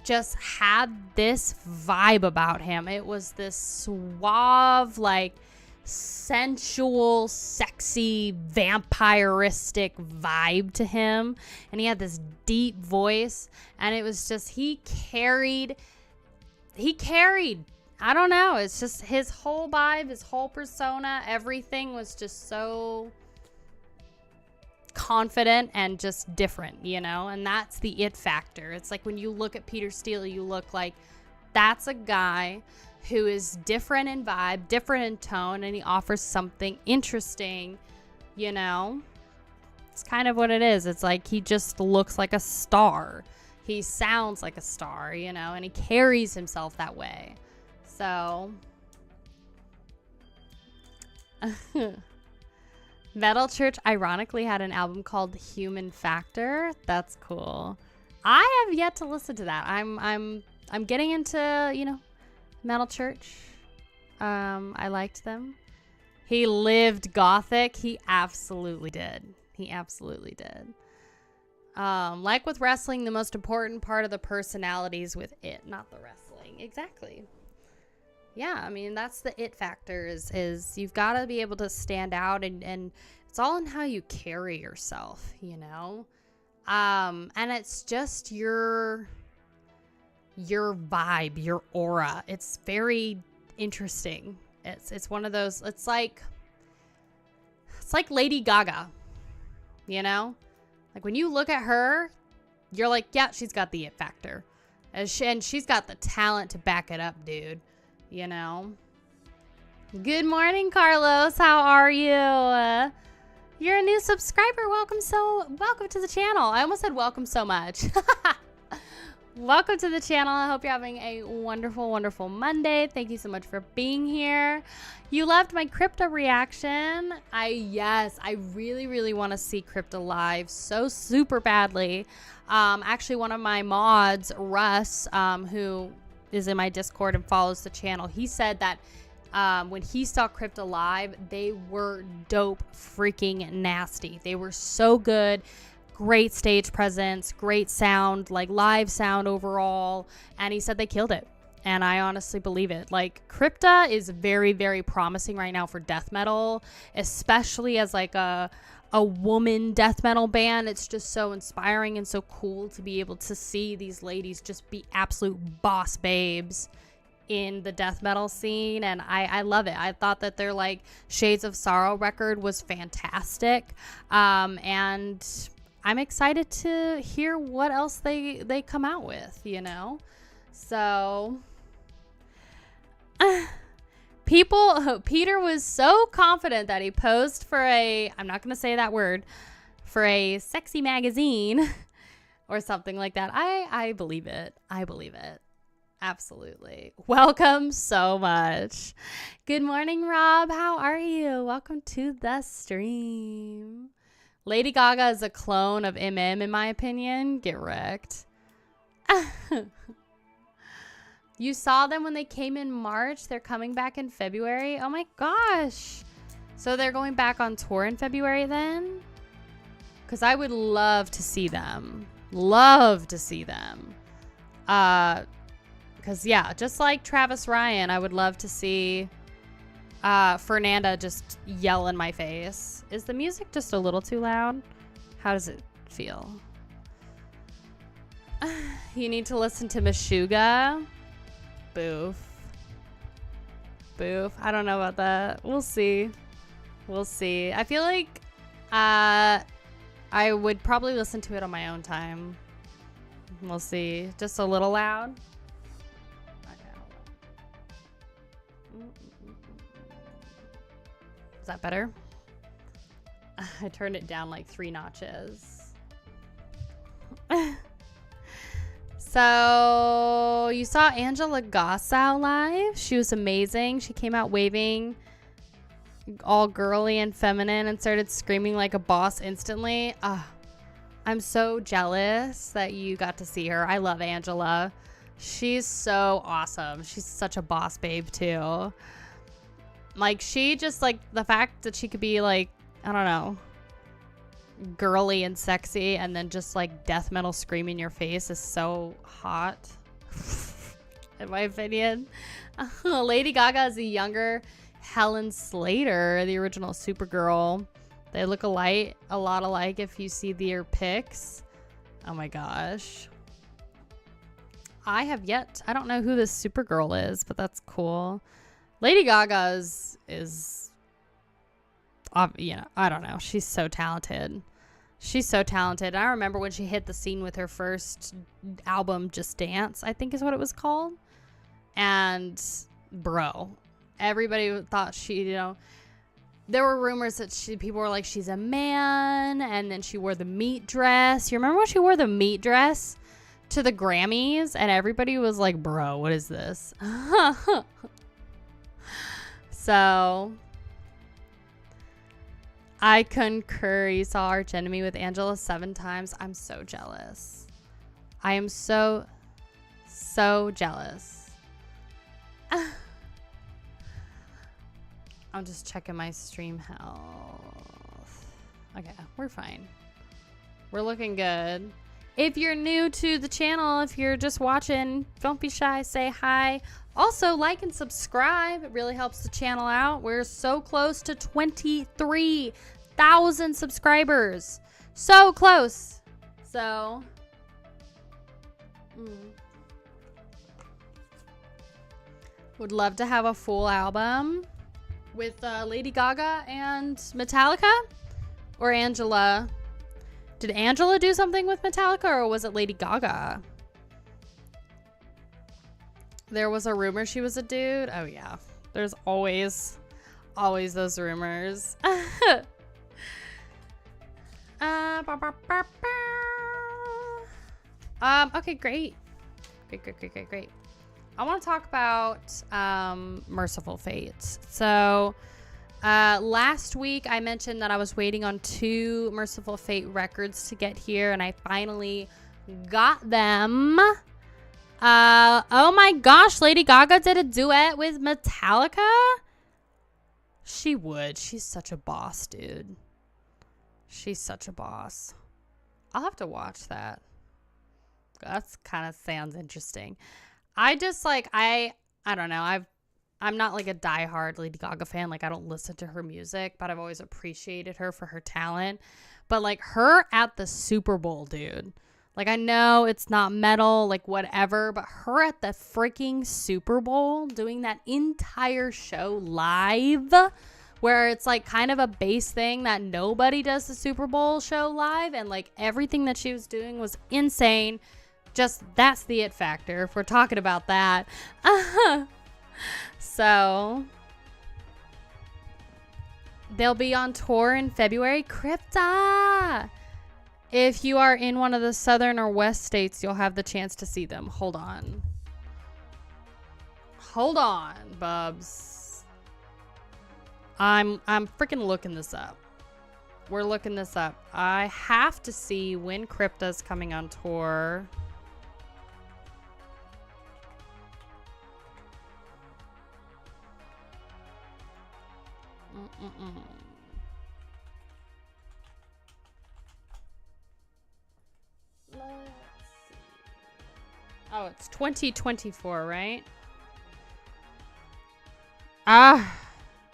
just had this vibe about him. It was this suave, sensual, sexy, vampiristic vibe to him, and he had this deep voice, and it was just he carried I don't know, it's just his whole vibe, his whole persona, everything was just so confident and just different, and that's the It Factor. It's when you look at Peter Steele, you look that's a guy who is different in vibe, different in tone, and he offers something interesting, It's kind of what it is. It's he just looks like a star. He sounds like a star, and he carries himself that way. So, Metal Church ironically had an album called Human Factor. That's cool. I have yet to listen to that. I'm getting into, Metal Church. I liked them. He lived gothic. He absolutely did. Like with wrestling, the most important part of the personality is with it, not the wrestling. Exactly. Yeah, I mean, that's the It Factor is you've got to be able to stand out, and it's all in how you carry yourself, and it's just your vibe, your aura. It's very interesting. It's one of those, it's like Lady Gaga, when you look at her, you're yeah, she's got the It Factor, and she's got the talent to back it up, dude. Good morning, Carlos. How are you? You're a new subscriber. Welcome to the channel. I almost said welcome so much. Welcome to the channel. I hope you're having a wonderful, wonderful Monday. Thank you so much for being here. You loved my crypto reaction. I really, really want to see crypto live so super badly. Actually, one of my mods, Russ, who is in my Discord and follows the channel, he said that when he saw crypto live, they were dope freaking nasty. They were so good. Great stage presence, great sound, live sound overall, and he said they killed it. And I honestly believe it. Like, Crypta is very, very promising right now for death metal, especially as like a woman death metal band. It's just so inspiring and so cool to be able to see these ladies just be absolute boss babes in the death metal scene. And I love it. I thought that their like Shades of Sorrow record was fantastic. And I'm excited to hear what else they come out with, you know? So Peter was so confident that he posed for I'm not going to say that word, for a sexy magazine or something like that. I believe it. I believe it. Absolutely. Welcome so much. Good morning, Rob. How are you? Welcome to the stream. Lady Gaga is a clone of MM, in my opinion. Get wrecked. You saw them when they came in March. They're coming back in February. Oh my gosh. So they're going back on tour in February then? Because I would love to see them. Love to see them. Because, yeah, just like Travis Ryan, I would love to see Fernanda just yell in my face. Is the music just a little too loud? How does it feel? You need to listen to Meshuggah. Boof. Boof. I don't know about that. We'll see. We'll see. I feel like I would probably listen to it on my own time. We'll see. Just a little loud. Is that better? I turned it down like 3 notches. So you saw Angela Gossow live. She was amazing. She came out waving all girly and feminine and started screaming like a boss instantly. I'm so jealous that you got to see her. I love Angela. She's so awesome. She's such a boss babe too. Like, she just, like, the fact that she could be like, I don't know, girly and sexy and then just like death metal scream in your face is so hot. In my opinion. Lady Gaga is a younger Helen Slater, the original Supergirl. They look a lot alike if you see their pics. Oh my gosh. I don't know who this Supergirl is, but that's cool. Lady Gaga is you know, I don't know. She's so talented. She's so talented. I remember when she hit the scene with her first album, Just Dance, I think is what it was called. And bro, everybody thought she, you know, there were rumors that people were like, she's a man. And then she wore the meat dress. You remember when she wore the meat dress to the Grammys? And everybody was like, bro, what is this? So I concur. You saw Arch Enemy with Angela 7 times. I'm so jealous. I am so jealous. I'm just checking my stream health. Okay, we're fine. We're looking good. If you're new to the channel, if you're just watching, don't be shy, say hi. Also, like and subscribe. It really helps the channel out. We're so close to 23,000 subscribers. So close. So, would love to have a full album with Lady Gaga and Metallica or Angela. Did Angela do something with Metallica or was it Lady Gaga? There was a rumor she was a dude. Oh yeah. There's always those rumors. Okay, great. Great. I want to talk about Merciful Fate. So last week I mentioned that I was waiting on 2 Merciful Fate records to get here, and I finally got them. Oh my gosh, Lady Gaga did a duet with Metallica? She would. She's such a boss, dude. She's such a boss. I'll have to watch that. That's kind of sounds interesting. I just like, I don't know. I'm not like a diehard Lady Gaga fan. Like, I don't listen to her music, but I've always appreciated her for her talent. But like her at the Super Bowl, dude. Like, I know it's not metal, like whatever, but her at the freaking Super Bowl doing that entire show live, where it's like kind of a base thing that nobody does the Super Bowl show live, and like everything that she was doing was insane. Just, that's the it factor if we're talking about that. So they'll be on tour in February. Crypta! If you are in one of the southern or west states, you'll have the chance to see them. Hold on. Hold on, bubs. I'm freaking looking this up. We're looking this up. I have to see when Crypta's coming on tour. Let's see. Oh, it's 2024, right?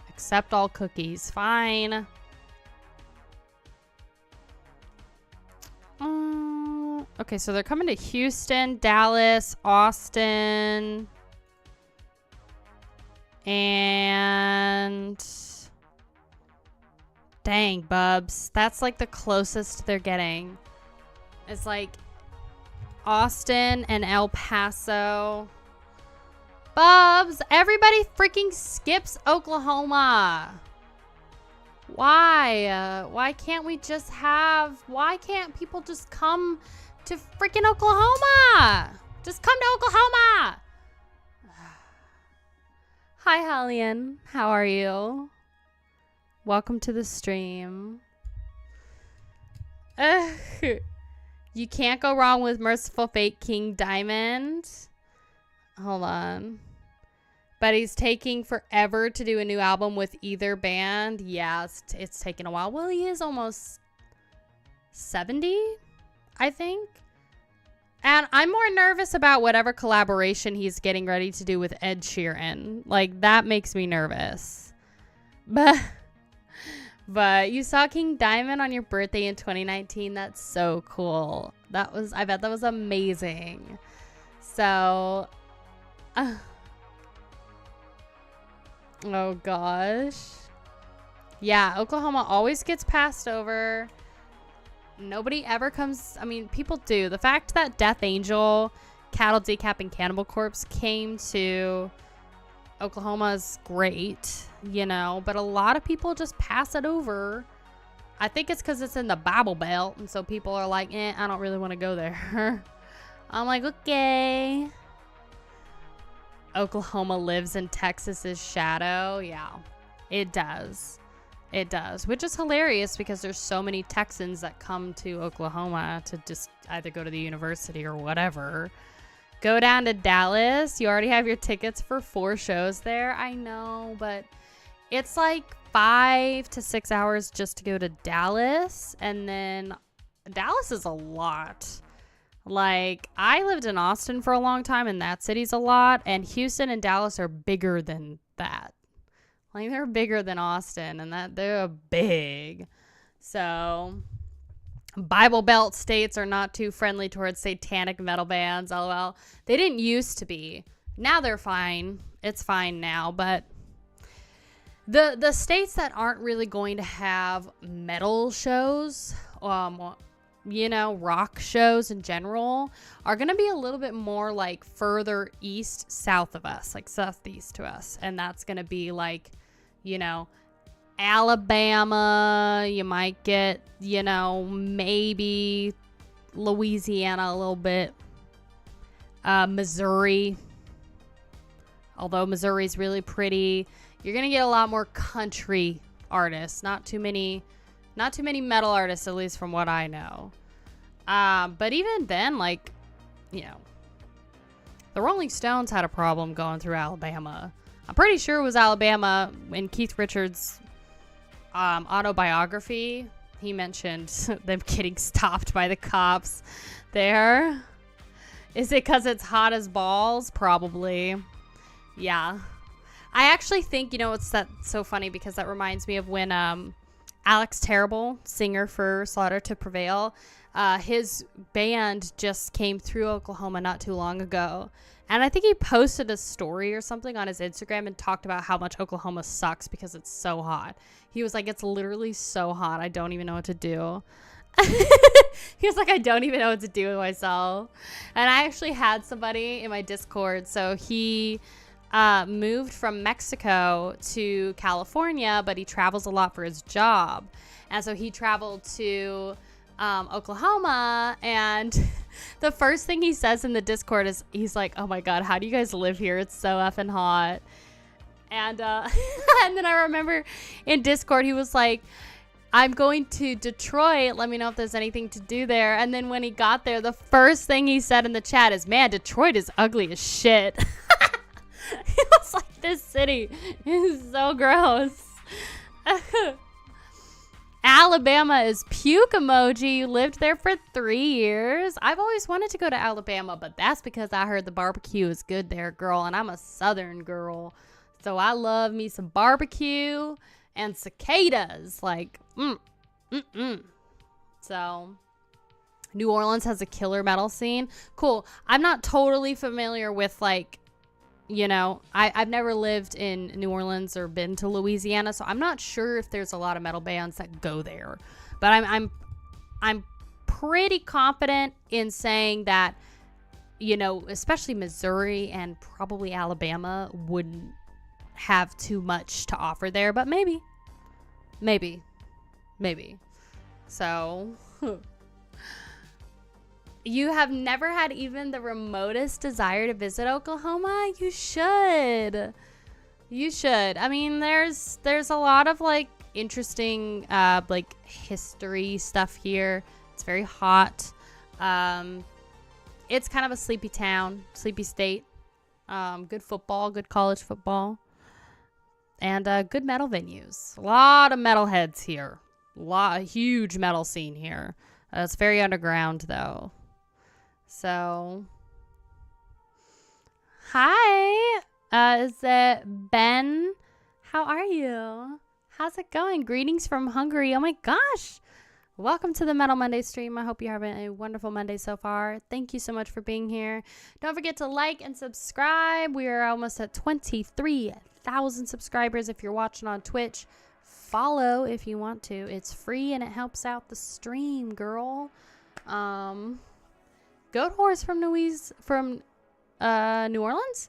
Accept all cookies. Fine. Okay, so they're coming to Houston, Dallas, Austin, and dang, bubs. That's like the closest they're getting. It's like Austin and El Paso. Bubs, everybody freaking skips Oklahoma. Why? Why can't we just have... Why can't people just come to freaking Oklahoma? Just come to Oklahoma. Hi, Hallian. How are you? Welcome to the stream. You can't go wrong with Merciful Fate King Diamond. Hold on. But he's taking forever to do a new album with either band. Yeah, it's taken a while. Well, he is almost 70, I think. And I'm more nervous about whatever collaboration he's getting ready to do with Ed Sheeran. Like, that makes me nervous. But you saw King Diamond on your birthday in 2019. That's so cool. I bet that was amazing. So, oh gosh. Yeah, Oklahoma always gets passed over. Nobody ever comes. I mean, people do. The fact that Death Angel, Cattle Decap, and Cannibal Corpse came to Oklahoma is great, you know, but a lot of people just pass it over. I think it's because it's in the Bible Belt, and so people are like, I don't really want to go there. I'm like, okay. Oklahoma lives in Texas's shadow. Yeah, it does. It does, which is hilarious because there's so many Texans that come to Oklahoma to just either go to the university or whatever. Go down to Dallas. You already have your tickets for 4 shows there. I know, but it's like 5 to 6 hours just to go to Dallas. And then Dallas is a lot. Like, I lived in Austin for a long time, and that city's a lot. And Houston and Dallas are bigger than that. Like, they're bigger than Austin, and that they're big. So, Bible Belt states are not too friendly towards satanic metal bands. LOL. They didn't used to be. Now they're fine. It's fine now, but the states that aren't really going to have metal shows, you know, rock shows in general, are going to be a little bit more like further east, south of us, like southeast to us. And that's going to be like, you know, Alabama. You might get, you know, maybe Louisiana a little bit. Missouri. Although Missouri's really pretty. You're going to get a lot more country artists. Not too many metal artists, at least from what I know. But even then, like, you know, the Rolling Stones had a problem going through Alabama. I'm pretty sure it was Alabama in Keith Richards' autobiography. He mentioned them getting stopped by the cops there. Is it because it's hot as balls? Probably. Yeah. I actually think, you know, it's so funny because that reminds me of when Alex Terrible, singer for Slaughter to Prevail, his band just came through Oklahoma not too long ago. And I think he posted a story or something on his Instagram and talked about how much Oklahoma sucks because it's so hot. He was like, it's literally so hot. I don't even know what to do. He was like, I don't even know what to do with myself. And I actually had somebody in my Discord. So he moved from Mexico to California, but he travels a lot for his job. And so he traveled to Oklahoma, and the first thing he says in the Discord is, he's like, oh my God, how do you guys live here? It's so effing hot. And and then I remember in Discord, he was like, I'm going to Detroit. Let me know if there's anything to do there. And then when he got there, the first thing he said in the chat is, man, Detroit is ugly as shit. He was like, this city is so gross. Alabama is puke emoji. You lived there for 3 years. I've always wanted to go to Alabama, but that's because I heard the barbecue is good there, girl. And I'm a Southern girl. So I love me some barbecue and cicadas. Like, So, New Orleans has a killer metal scene. Cool. I'm not totally familiar with, like, you know, I've never lived in New Orleans or been to Louisiana, so I'm not sure if there's a lot of metal bands that go there. But I'm pretty confident in saying that, you know, especially Missouri and probably Alabama wouldn't have too much to offer there, but maybe. So, you have never had even the remotest desire to visit Oklahoma? You should. I mean, there's a lot of, like, interesting, like, history stuff here. It's very hot. It's kind of a sleepy town, sleepy state. Good football, good college football. And good metal venues. A lot of metalheads here. Huge metal scene here. It's very underground, though. So, hi, is it Ben? How are you? How's it going? Greetings from Hungary. Oh my gosh. Welcome to the Metal Monday stream. I hope you're having a wonderful Monday so far. Thank you so much for being here. Don't forget to like and subscribe. We are almost at 23,000 subscribers if you're watching on Twitch. Follow if you want to. It's free and it helps out the stream, girl. Goat Horse from New Orleans?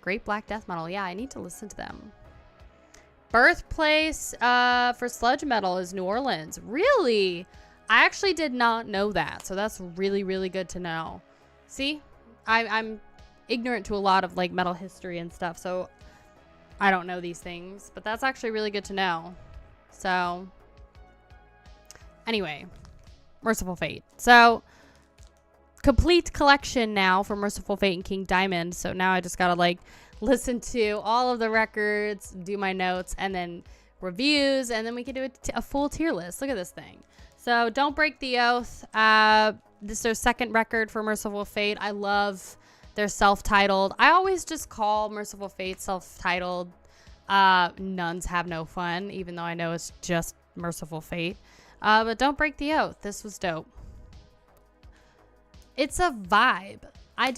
Great black death metal. Yeah, I need to listen to them. Birthplace for sludge metal is New Orleans. Really? I actually did not know that. So that's really, really good to know. See? I'm ignorant to a lot of, like, metal history and stuff. So I don't know these things. But that's actually really good to know. So anyway, Merciful Fate. So complete collection now for Merciful Fate and King Diamond. So now I just gotta, like, listen to all of the records, do my notes, and then reviews, and then we can do a full tier list. Look at this thing. So Don't Break the Oath. This is their second record for Merciful Fate. I love their self-titled. I always just call Merciful Fate self-titled Nuns Have No Fun, even though I know it's just Merciful Fate. But Don't Break the Oath. This was dope. It's a vibe. I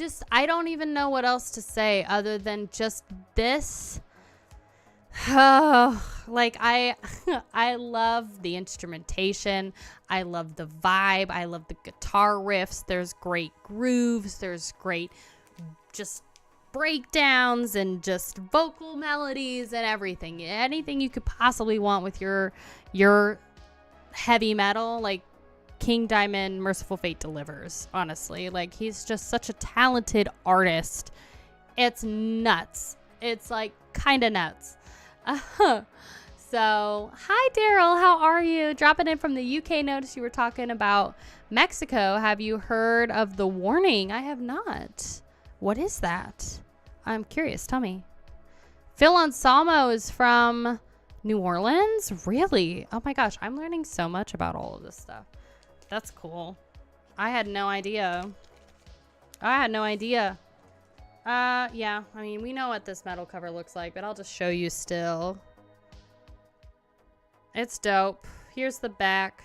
don't even know what else to say other than just this. Like, I love the instrumentation. I love the vibe. I love the guitar riffs. There's great grooves. There's great just breakdowns and just vocal melodies and everything. Anything you could possibly want with your heavy metal, like, King Diamond Merciful Fate delivers, honestly. Like, he's just such a talented artist. It's nuts. It's, like, kind of nuts. So, hi, Daryl. How are you? Dropping in from the UK. Noticed you were talking about Mexico. Have you heard of The Warning? I have not. What is that? I'm curious. Tell me. Phil Anselmo is from New Orleans? Really? Oh, my gosh. I'm learning so much about all of this stuff. That's cool. I had no idea. I had no idea. Yeah, I mean, we know what this metal cover looks like, but I'll just show you still. It's dope. Here's the back.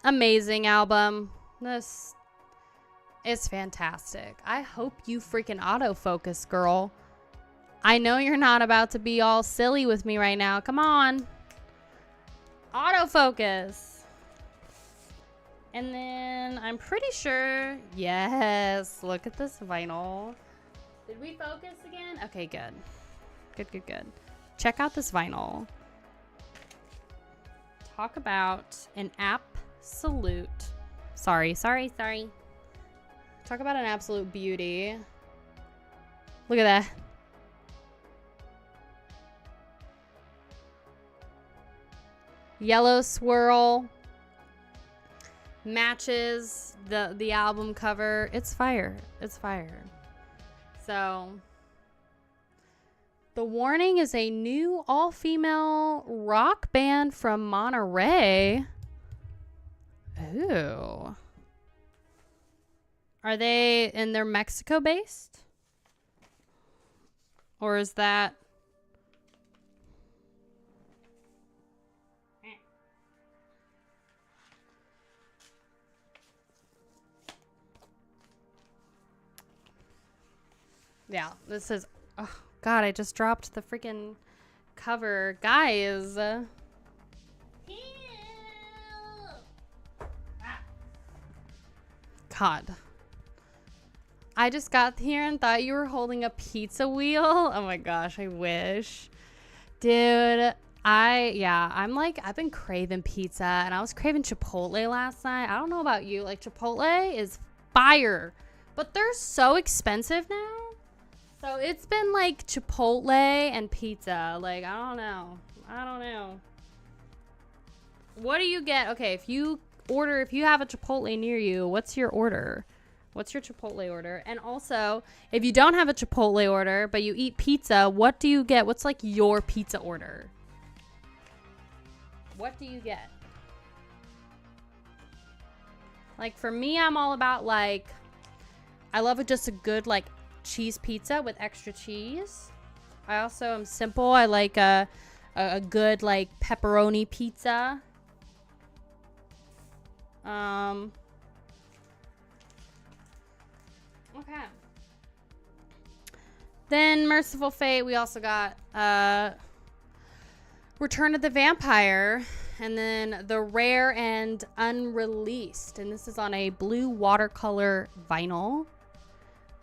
Amazing album. This is fantastic. I hope you freaking autofocus, girl. I know you're not about to be all silly with me right now. Come on. Autofocus. And then I'm pretty sure, yes, look at this vinyl. Did we focus again? Okay, good. Good. Check out this vinyl. Talk about an absolute, sorry. Talk about an absolute beauty. Look at that. Yellow swirl. Matches the album cover. It's fire. So The Warning is a new all-female rock band from Monterey. Ooh. Are they in their Mexico based? Or is that yeah, this is, oh God, I just dropped the freaking cover. Guys. God. I just got here and thought you were holding a pizza wheel. Oh my gosh, I wish. Dude, I've been craving pizza and I was craving Chipotle last night. I don't know about you. Like, Chipotle is fire, but they're so expensive now. So it's been like Chipotle and pizza. Like, I don't know. What do you get? Okay, if you have a Chipotle near you, what's your order? What's your Chipotle order? And also, if you don't have a Chipotle order, but you eat pizza, what do you get? What's like your pizza order? What do you get? Like, for me, I'm all about like, I love just a good like cheese pizza with extra cheese. I also am simple. I like a good like pepperoni pizza. Okay. Then Merciful Fate, we also got Return of the Vampire, and then the Rare and Unreleased, and this is on a blue watercolor vinyl.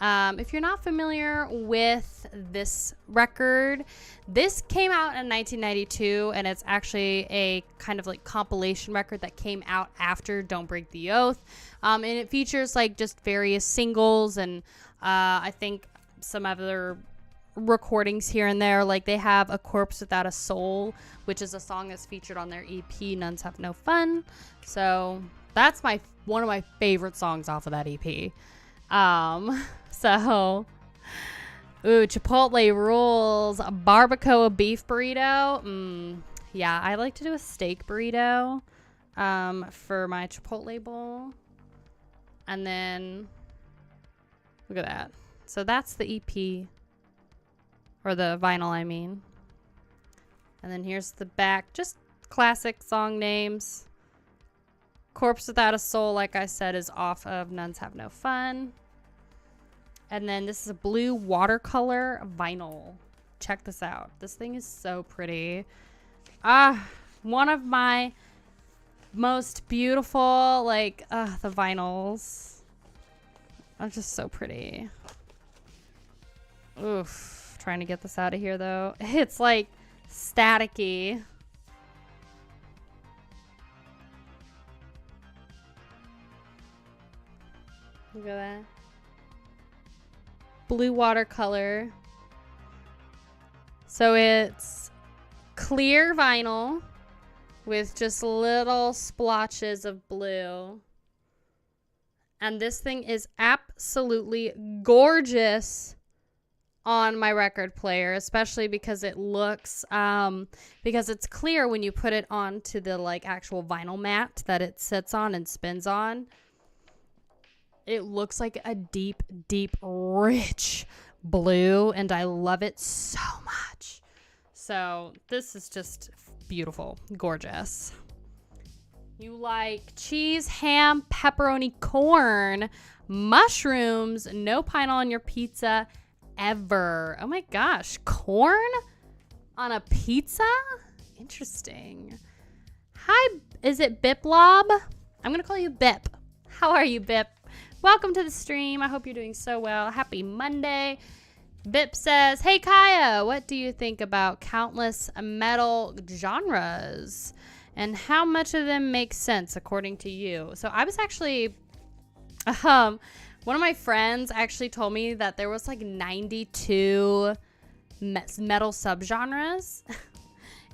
If you're not familiar with this record, this came out in 1992, and it's actually a kind of like compilation record that came out after Don't Break the Oath. And it features like just various singles and I think some other recordings here and there. Like, they have A Corpse Without a Soul, which is a song that's featured on their EP, Nuns Have No Fun. So that's one of my favorite songs off of that EP. So, ooh, Chipotle rules. Barbacoa beef burrito. Yeah, I like to do a steak burrito for my Chipotle bowl. And then, look at that. So that's the EP. Or the vinyl, I mean. And then here's the back. Just classic song names. Corpse Without a Soul, like I said, is off of Nuns Have No Fun. And then this is a blue watercolor vinyl. Check this out. This thing is so pretty. One of my most beautiful, like, the vinyls are just so pretty. Oof. Trying to get this out of here, though. It's, like, staticky. Look at that. Blue watercolor. So it's clear vinyl with just little splotches of blue. And this thing is absolutely gorgeous on my record player, especially because it looks, because it's clear when you put it onto the like actual vinyl mat that it sits on and spins on. It looks like a deep, deep, rich blue, and I love it so much. So this is just beautiful, gorgeous. You like cheese, ham, pepperoni, corn, mushrooms, no pineapple on your pizza ever. Oh my gosh, corn on a pizza? Interesting. Hi, is it Biplob? I'm gonna call you Bip. How are you, Bip? Welcome to the stream. I hope you're doing so well. Happy Monday. Bip says, hey Kaya, what do you think about countless metal genres? And how much of them make sense according to you? So I was actually, one of my friends actually told me that there was like 92 metal subgenres.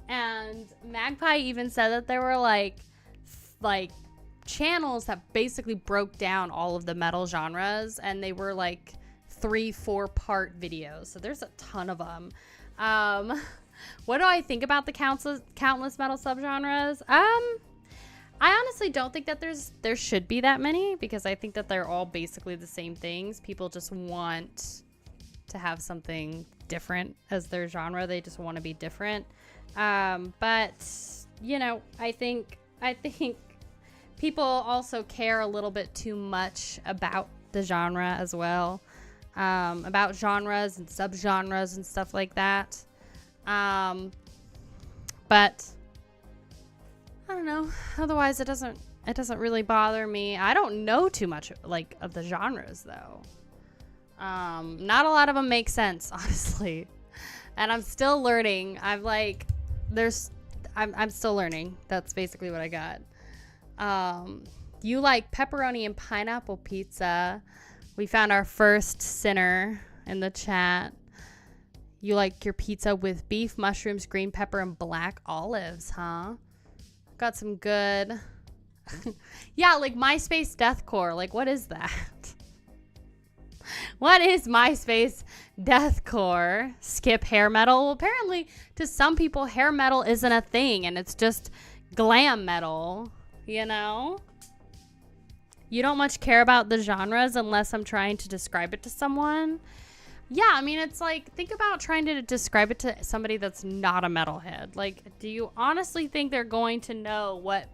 And Magpie even said that there were like channels that basically broke down all of the metal genres, and they were like 3-4 part videos. So there's a ton of them. What do I think about the countless metal subgenres? I honestly don't think that there should be that many, because I think that they're all basically the same things. People just want to have something different as their genre. They just want to be different. But you know, I think people also care a little bit too much about the genre as well. About genres and subgenres and stuff like that. But I don't know. Otherwise, it doesn't really bother me. I don't know too much like of the genres though. Not a lot of them make sense, honestly. And I'm still learning. I'm still learning. That's basically what I got. You like pepperoni and pineapple pizza. We found our first sinner in the chat. You like your pizza with beef, mushrooms, green pepper, and black olives, huh? Got some good... yeah, like MySpace deathcore. Like, what is that? What is MySpace deathcore? Skip hair metal? Well, apparently, to some people, hair metal isn't a thing, and it's just glam metal, you know? You don't much care about the genres unless I'm trying to describe it to someone. Yeah, I mean, it's like, think about trying to describe it to somebody that's not a metalhead. Like, do you honestly think they're going to know what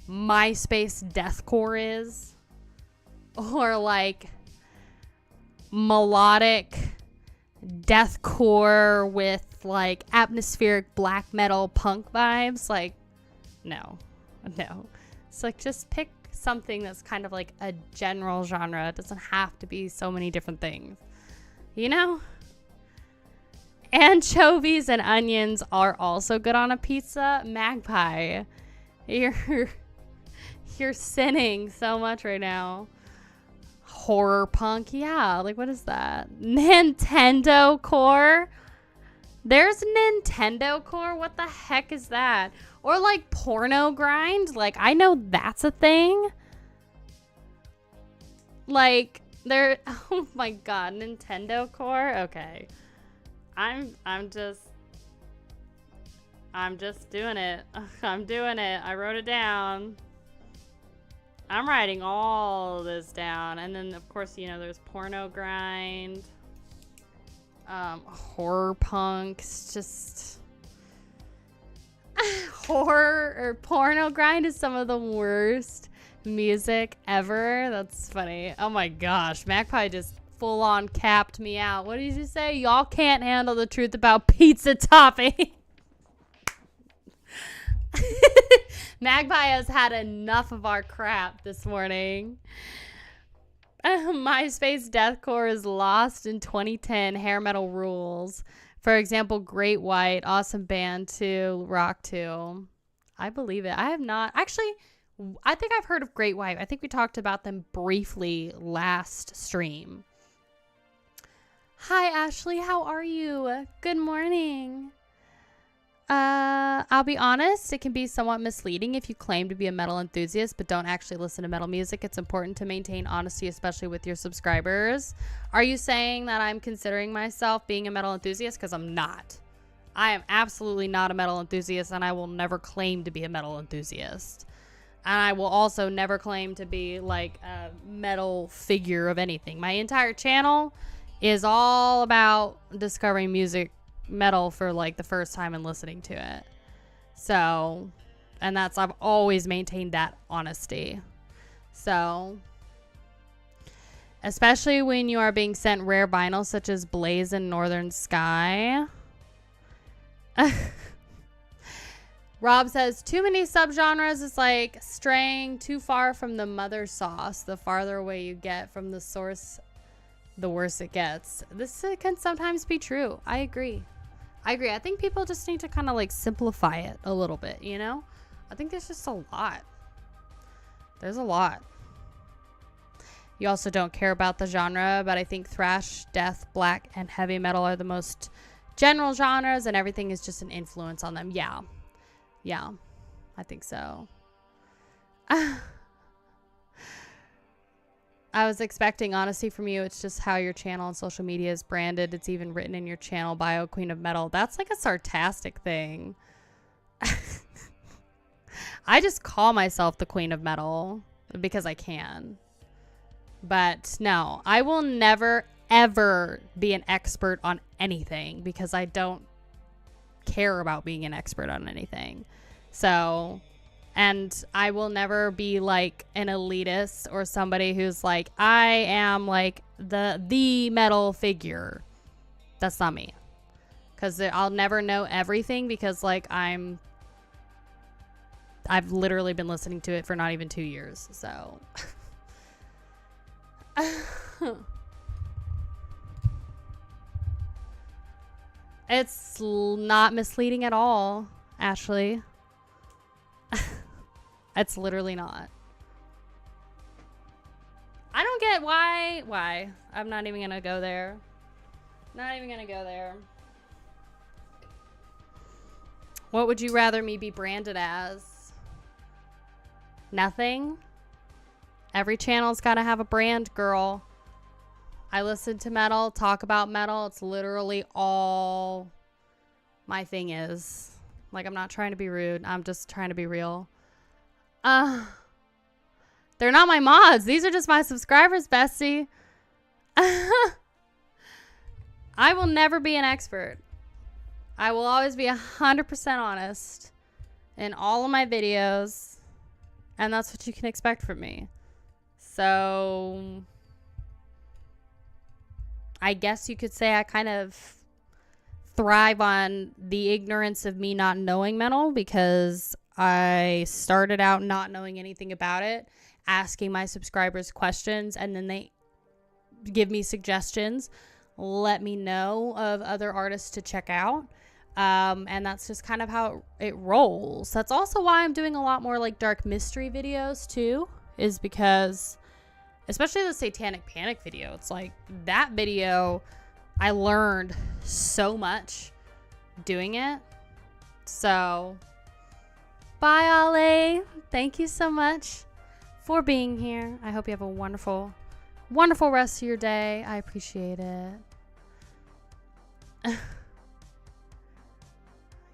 MySpace deathcore is? Or, like, melodic deathcore with, like, atmospheric black metal punk vibes? Like, no. It's like, just pick something that's kind of like a general genre. It doesn't have to be so many different things, you know? Anchovies and onions are also good on a pizza. Magpie, you're sinning so much right now. Horror punk, yeah, like what is that? Nintendo core? There's Nintendo core? What the heck is that? Or like porno grind? Like, I know that's a thing. Like, oh my god, Nintendo core? Okay. I'm just doing it. I'm doing it. I wrote it down. I'm writing all this down. And then, of course, you know, there's porno grind. Horror punks, just... horror or porno grind is some of the worst music ever. That's funny. Oh my gosh, Magpie just full on capped me out. What did you say? Y'all can't handle the truth about pizza topping. Magpie has had enough of our crap this morning. MySpace deathcore is lost in 2010. Hair metal rules. For example, Great White, awesome band too, rock too. I believe it. I have not. Actually, I think I've heard of Great White. I think we talked about them briefly last stream. Hi, Ashley. How are you? Good morning. I'll be honest, it can be somewhat misleading if you claim to be a metal enthusiast but don't actually listen to metal music. It's important to maintain honesty, especially with your subscribers. Are you saying that I'm considering myself being a metal enthusiast? Because I'm not. I am absolutely not a metal enthusiast, and I will never claim to be a metal enthusiast. And I will also never claim to be like a metal figure of anything. My entire channel is all about discovering music, metal for like the first time and listening to it. So, and I've always maintained that honesty. So, especially when you are being sent rare vinyls such as Blaze and Northern Sky. Rob says, too many subgenres is like straying too far from the mother sauce. The farther away you get from the source, the worse it gets. This can sometimes be true. I agree. I think people just need to kind of like simplify it a little bit, you know? I think there's just a lot. There's a lot. You also don't care about the genre, but I think thrash, death, black, and heavy metal are the most general genres, and everything is just an influence on them. Yeah. Yeah, I think so. I was expecting honesty from you. It's just how your channel and social media is branded. It's even written in your channel bio, Queen of Metal. That's like a sarcastic thing. I just call myself the Queen of Metal because I can. But no, I will never, ever be an expert on anything because I don't care about being an expert on anything. So, and I will never be like an elitist or somebody who's like, I am like the metal figure. That's not me. Because I'll never know everything because like I've literally been listening to it for not even 2 years. So it's not misleading at all, Ashley. It's literally not. I don't get why. I'm not even gonna go there. Not even gonna go there. What would you rather me be branded as? Nothing? Every channel's gotta have a brand, girl. I listen to metal, talk about metal. It's literally all my thing is. Like, I'm not trying to be rude. I'm just trying to be real. They're not my mods. These are just my subscribers, bestie. I will never be an expert. I will always be 100% honest in all of my videos. And that's what you can expect from me. So I guess you could say I kind of thrive on the ignorance of me not knowing metal because I started out not knowing anything about it, asking my subscribers questions, and then they give me suggestions, let me know of other artists to check out. And that's just kind of how it rolls. That's also why I'm doing a lot more like dark mystery videos too, is because especially the Satanic Panic video, it's like that video, I learned so much doing it. So bye, Ollie. Thank you so much for being here. I hope you have a wonderful, wonderful rest of your day. I appreciate it.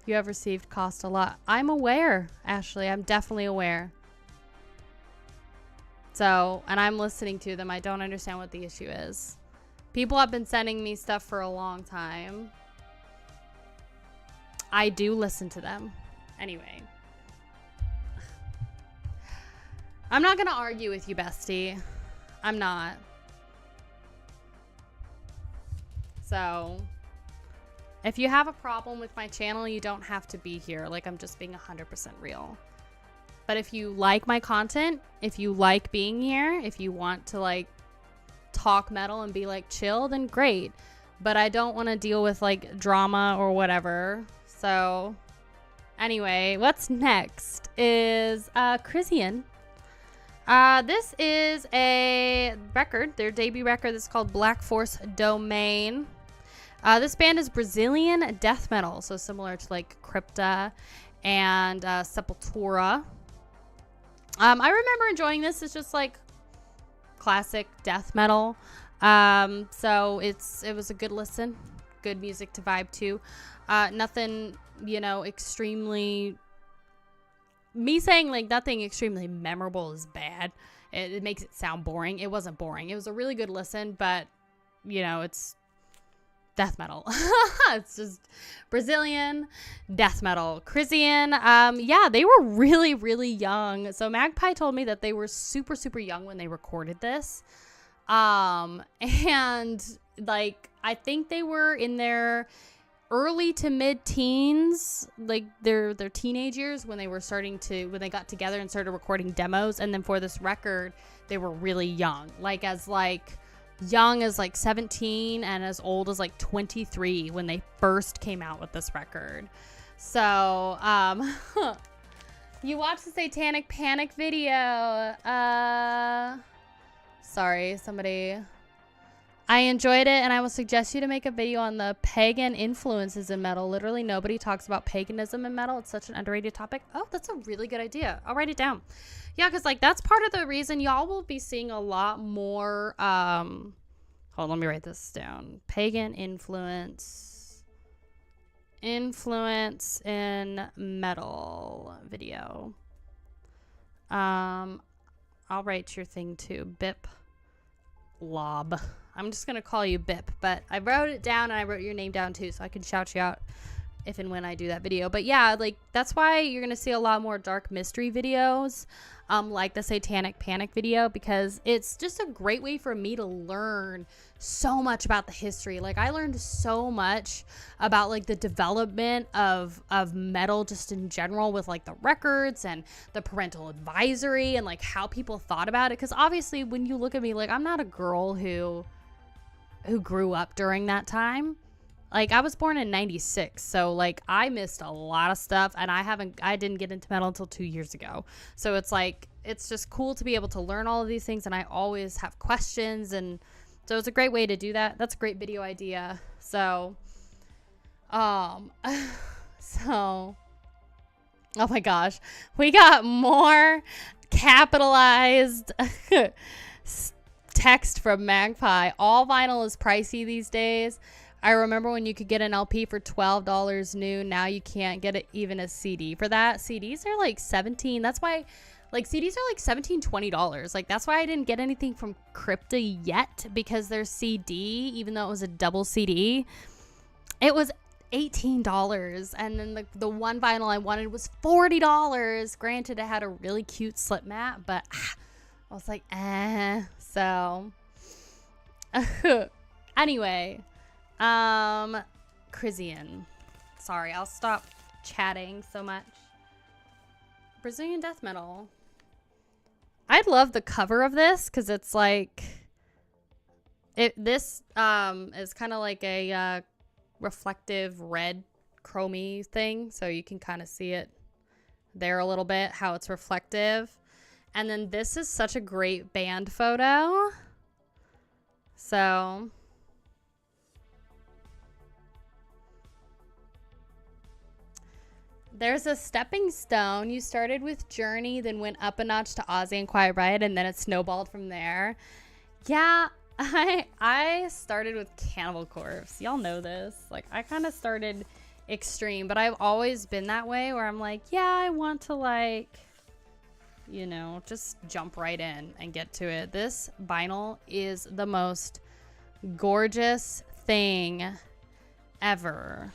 You have received cost a lot. I'm aware, Ashley. I'm definitely aware. So, and I'm listening to them. I don't understand what the issue is. People have been sending me stuff for a long time. I do listen to them. Anyway. I'm not going to argue with you, bestie. I'm not. So, if you have a problem with my channel, you don't have to be here. Like, I'm just being 100% real. But if you like my content, if you like being here, if you want to, like, talk metal and be, like, chill, then great. But I don't want to deal with, like, drama or whatever. So, anyway, what's next is Krisiun. This is a record, their debut record that's called Black Force Domain. This band is Brazilian death metal, so similar to like Crypta and Sepultura. I remember enjoying this. It's just like classic death metal. So it was a good listen, good music to vibe to. Nothing, you know, extremely me saying like nothing extremely memorable is bad. It makes it sound boring. It wasn't boring. It was a really good listen, but you know, it's death metal. It's just Brazilian death metal. Krisiun, yeah, they were really, really young. So Magpie told me that they were super, super young when they recorded this. And like, I think they were in their early to mid-teens, like their teenage years when they were when they got together and started recording demos. And then for this record, they were really young, like young as like 17 and as old as like 23 when they first came out with this record. So you watched the Satanic Panic video. Sorry, somebody. I enjoyed it, and I will suggest you to make a video on the pagan influences in metal. Literally nobody talks about paganism in metal. It's such an underrated topic. Oh, that's a really good idea. I'll write it down. Yeah, because like that's part of the reason y'all will be seeing a lot more hold on, let me write this down. Pagan influence in metal video. I'll write your thing too. Bip Lob. I'm just gonna call you Bip, but I wrote it down and I wrote your name down too, so I can shout you out if and when I do that video. But yeah, like that's why you're gonna see a lot more dark mystery videos, like the Satanic Panic video, because it's just a great way for me to learn so much about the history. Like I learned so much about like the development of metal just in general, with like the records and the parental advisory and like how people thought about it. Because obviously when you look at me, like I'm not a girl who grew up during that time. Like I was born in 96, so like I missed a lot of stuff, and I didn't get into metal until 2 years ago. So it's like, it's just cool to be able to learn all of these things, and I always have questions, and so it's a great way to do that. That's a great video idea. So oh my gosh, we got more capitalized text from Magpie. All vinyl is pricey these days. I remember when you could get an LP for $12 new. Now you can't get it, even a CD for that. CDs are like $17. That's why, like, CDs are like $17, $20. Like, that's why I didn't get anything from Crypta yet, because their CD, even though it was a double CD, it was $18. And then the one vinyl I wanted was $40. Granted, it had a really cute slip mat, but I was like, So anyway, Krisiun. Sorry, I'll stop chatting so much. Brazilian death metal. I love the cover of this because it's like this is kind of like a reflective red chromey thing, so you can kind of see it there a little bit, how it's reflective. And then this is such a great band photo. So there's a stepping stone. You started with Journey, then went up a notch to Ozzy and Quiet Riot, and then it snowballed from there. Yeah, I started with Cannibal Corpse. Y'all know this. Like, I kind of started extreme, but I've always been that way where I'm like, yeah, I want to, like, you know, just jump right in and get to it. This vinyl is the most gorgeous thing ever.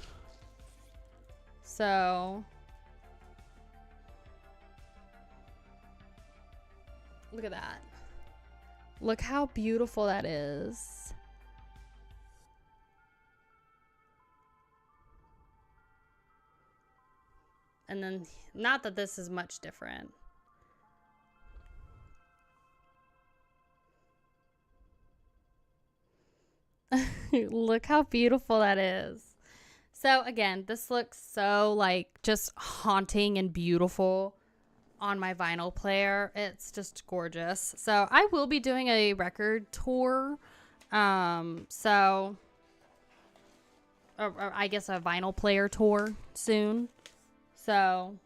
So look at that. Look how beautiful that is. And then, not that this is much different. Look how beautiful that is. So again, this looks so like just haunting and beautiful on my vinyl player. It's just gorgeous. So I will be doing a record tour. So or I guess a vinyl player tour soon. So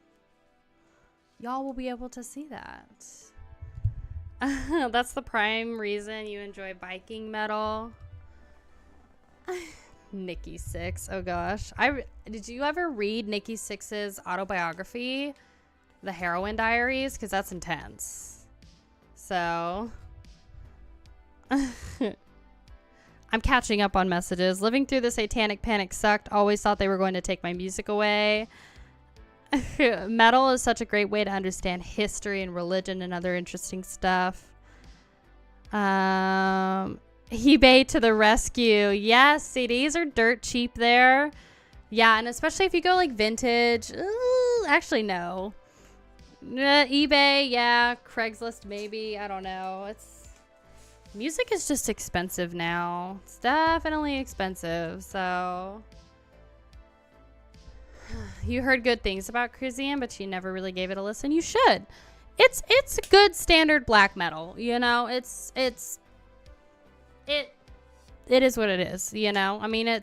y'all will be able to see that. That's the prime reason you enjoy Viking metal. Nikki Sixx. Oh gosh. Did you ever read Nikki Sixx's autobiography? the Heroine Diaries, because that's intense. So I'm catching up on messages. Living through the Satanic Panic sucked. Always thought they were going to take my music away. Metal is such a great way to understand history and religion and other interesting stuff. eBay to the rescue. Yes, CDs are dirt cheap there. Yeah, and especially if you go like vintage. Ooh, actually, no. eBay, yeah. Craigslist, maybe. I don't know. Music is just expensive now. It's definitely expensive. So you heard good things about Krisiun, but you never really gave it a listen. You should. It's good standard black metal. You know, it is what it is. You know, I mean,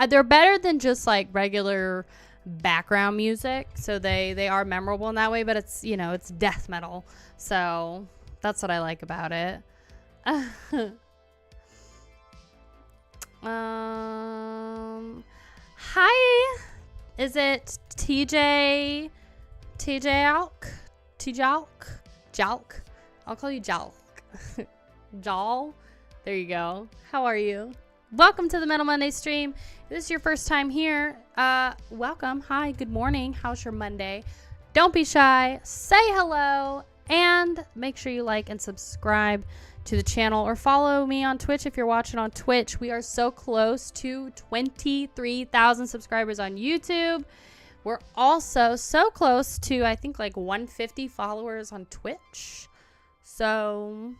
they're better than just like regular background music. So they are memorable in that way. But it's, you know, it's death metal. So that's what I like about it. Hi, is it TJ Alk? Jalk? I'll call you Jalk. Jal? There you go. How are you? Welcome to the Metal Monday stream. If this is your first time here, welcome. Hi, good morning. How's your Monday? Don't be shy. Say hello. And make sure you like and subscribe to the channel, or follow me on Twitch if you're watching on Twitch. We are so close to 23,000 subscribers on YouTube. We're also so close to, I think, like 150 followers on Twitch. So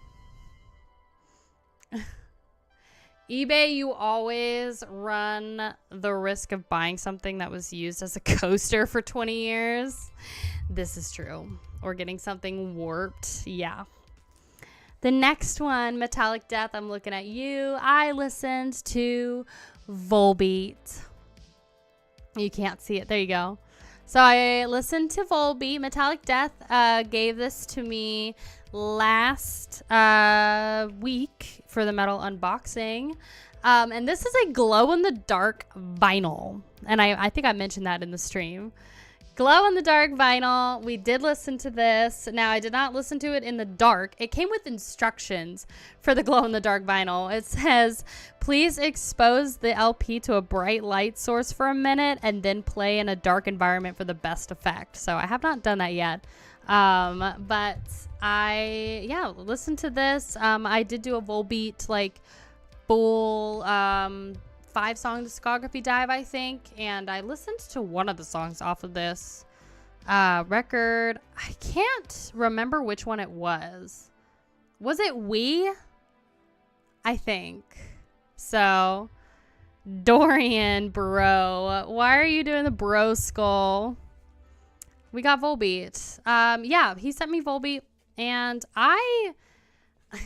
eBay, you always run the risk of buying something that was used as a coaster for 20 years. This is true. Or getting something warped. Yeah. The next one, Metallic Death, I'm looking at you. I listened to Volbeat. You can't see it. There you go. So I listened to Volbeat. Metallic Death gave this to me last week for the metal unboxing. And this is a glow-in-the-dark vinyl. And I think I mentioned that in the stream. Glow-in-the-dark vinyl. We did listen to this. Now, I did not listen to it in the dark. It came with instructions for the glow-in-the-dark vinyl. It says, please expose the LP to a bright light source for a minute and then play in a dark environment for the best effect. So I have not done that yet. But I listened to this. I did do a Volbeat, like, full 5-song discography dive, I think, and I listened to one of the songs off of this record. I can't remember which one it was. Was it We? I think. So, Dorian, bro. Why are you doing the bro skull? We got Volbeat. Yeah, he sent me Volbeat, and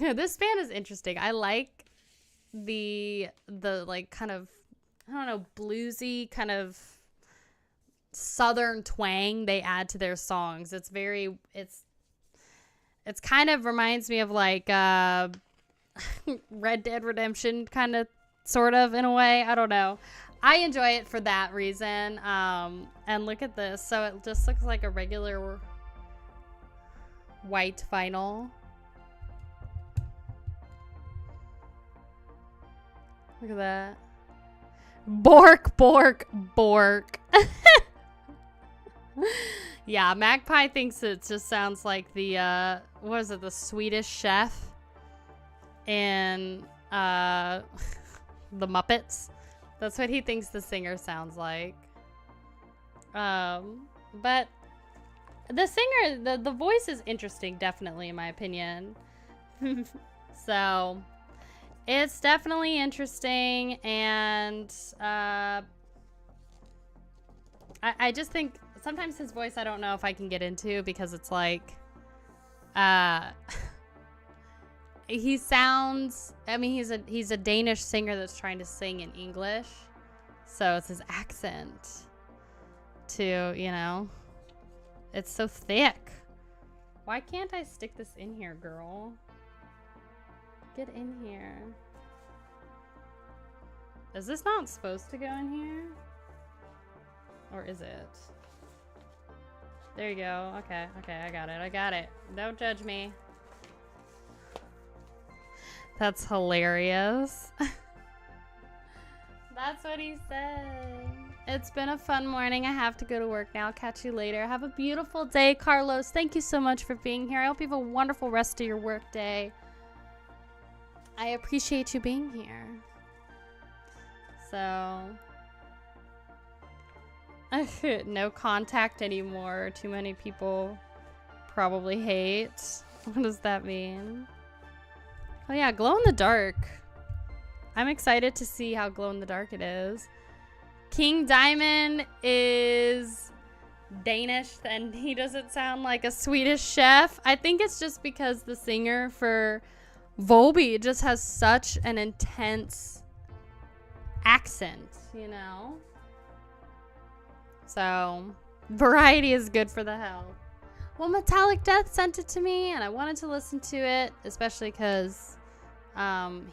this band is interesting. I like the like kind of, I don't know, bluesy kind of southern twang they add to their songs. It's kind of reminds me of like Red Dead Redemption, kind of, sort of, in a way. I don't know. I enjoy it for that reason. And look at this. So it just looks like a regular white vinyl. Look at that. Bork, bork, bork. Yeah, Magpie thinks it just sounds like the, what is it, the Swedish Chef in the Muppets. That's what he thinks the singer sounds like. But the singer, the voice is interesting, definitely, in my opinion. So it's definitely interesting, and I just think sometimes his voice, I don't know if I can get into, because it's like he sounds, I mean, he's a Danish singer that's trying to sing in English, so it's his accent to, you know, it's so thick. Why can't I stick this in here, girl? Get in here. Is this not supposed to go in here? Or is it? There you go. Okay, okay, I got it. I got it. Don't judge me. That's hilarious. That's what he said. It's been a fun morning. I have to go to work now. I'll catch you later. Have a beautiful day, Carlos. Thank you so much for being here. I hope you have a wonderful rest of your work day. I appreciate you being here. So, no contact anymore. Too many people probably hate. What does that mean? Oh yeah, glow in the dark. I'm excited to see how glow in the dark it is. King Diamond is Danish and he doesn't sound like a Swedish chef. I think it's just because the singer for Volbeat just has such an intense accent, you know? So, variety is good for the health. Well, Metallic Death sent it to me and I wanted to listen to it, especially because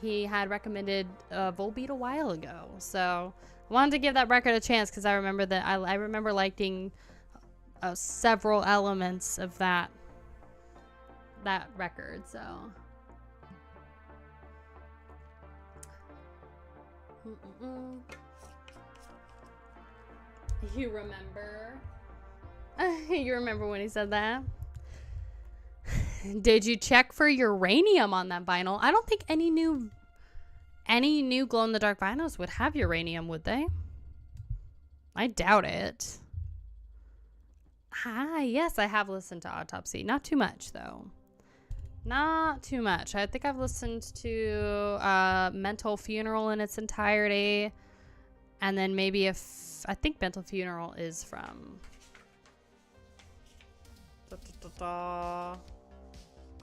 he had recommended Volbeat a while ago. So, I wanted to give that record a chance because I remember that I remember liking several elements of that record. So, you remember? You remember when he said that? Did you check for uranium on that vinyl? I don't think any new glow-in-the-dark vinyls would have uranium, would they? I doubt it. Yes, I have listened to Autopsy. Not too much, though. Not too much. I think I've listened to Mental Funeral in its entirety. And then maybe I think Mental Funeral is from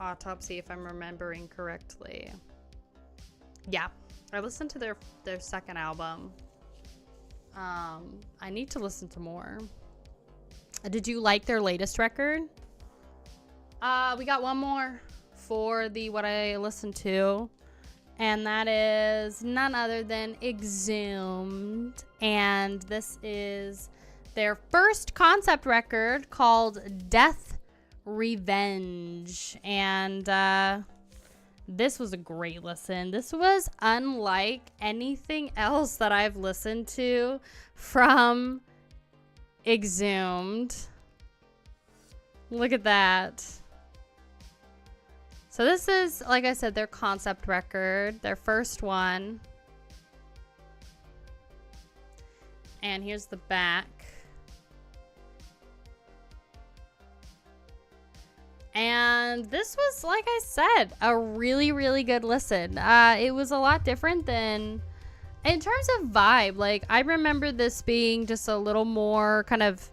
Autopsy, if I'm remembering correctly. Yeah, I listened to their second album. I need to listen to more. Did you like their latest record? We got one more for what I listened to, and that is none other than Exhumed, and this is their first concept record called Death Revenge, and this was a great listen. This was unlike anything else that I've listened to from Exhumed. Look at that. So this is, like I said, their concept record, their first one. And here's the back. And this was, like I said, a really, really good listen. It was a lot different than, in terms of vibe, like, I remember this being just a little more kind of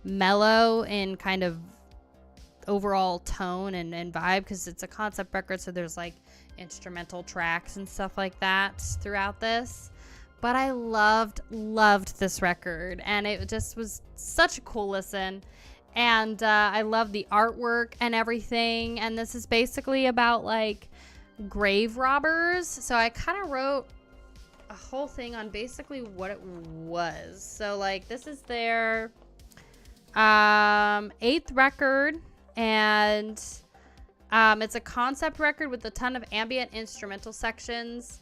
mellow in kind of overall tone and vibe, because it's a concept record, so there's like instrumental tracks and stuff like that throughout this. But I loved this record, and it just was such a cool listen. And I love the artwork and everything. And this is basically about like grave robbers. So I kind of wrote a whole thing on basically what it was. So like this is their 8th record, and it's a concept record with a ton of ambient instrumental sections.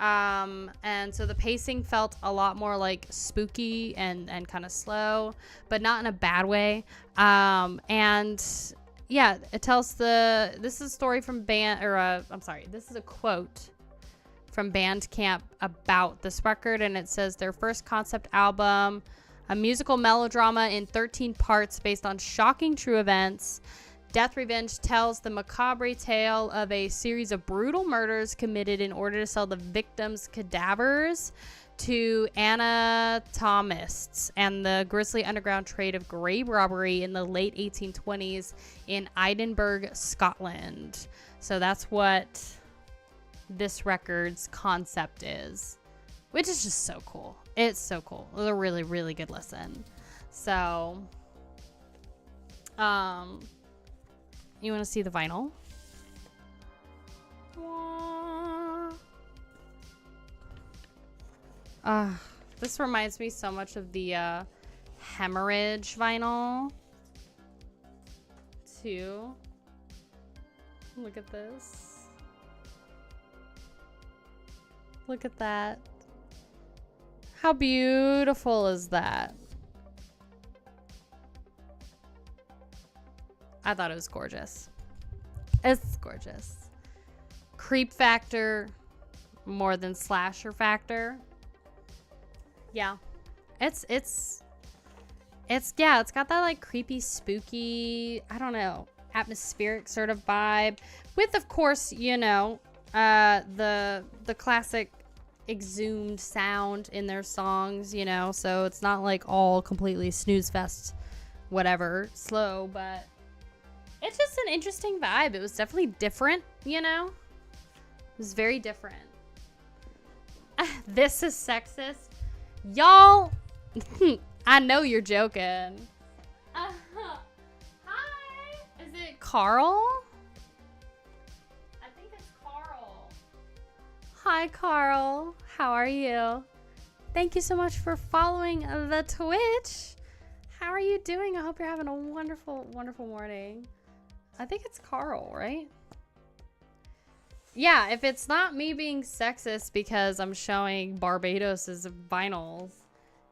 And so the pacing felt a lot more like spooky and kind of slow, but not in a bad way. And yeah, it tells this is a story from this is a quote from Bandcamp about this record, and it says their first concept album, a musical melodrama in 13 parts based on shocking true events. Death Revenge tells the macabre tale of a series of brutal murders committed in order to sell the victims' cadavers to anatomists and the grisly underground trade of grave robbery in the late 1820s in Edinburgh, Scotland. So that's what this record's concept is, which is just so cool. It's so cool. It was a really, really good listen. So, you want to see the vinyl? This reminds me so much of the Hemorrhage vinyl. too. Look at this. Look at that. How beautiful is that? I thought it was gorgeous. It's gorgeous. Creep factor more than slasher factor. Yeah. It's got that like creepy, spooky, I don't know, atmospheric sort of vibe with, of course, you know, the classic Exhumed sound in their songs, you know, so it's not like all completely snooze fest, whatever, slow, but it's just an interesting vibe. It was definitely different, you know, it was very different. This is sexist. Y'all, I know you're joking. Hi, is it Carl? I think it's Carl. Hi, Carl. How are you? Thank you so much for following the Twitch. How are you doing? I hope you're having a wonderful, wonderful morning. I think it's Carl, right? Yeah, if it's not me being sexist because I'm showing Barbados's vinyls,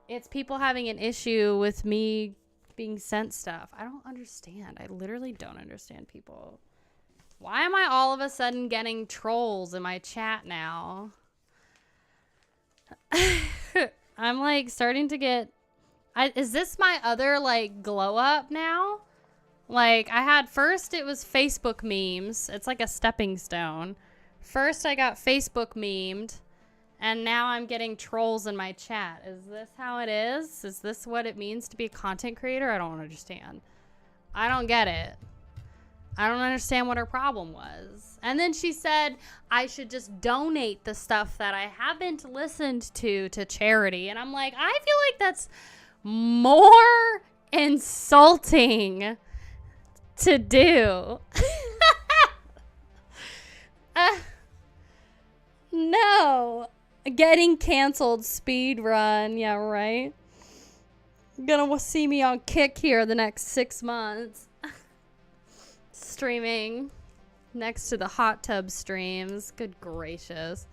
it's people having an issue with me being sent stuff. I don't understand. I literally don't understand people. Why am I all of a sudden getting trolls in my chat now? I'm like starting to get... is this my other like glow up now? Like I had first it was Facebook memes. It's like a stepping stone. First I got Facebook memed. And now I'm getting trolls in my chat. Is this how it is? Is this what it means to be a content creator? I don't understand. I don't get it. I don't understand what her problem was. And then she said I should just donate the stuff that I haven't listened to charity. And I'm like, I feel like that's more insulting to do. No. Getting canceled speed run. Yeah, right. Gonna see me on Kick here the next 6 months. Streaming next to the hot tub streams. Good gracious.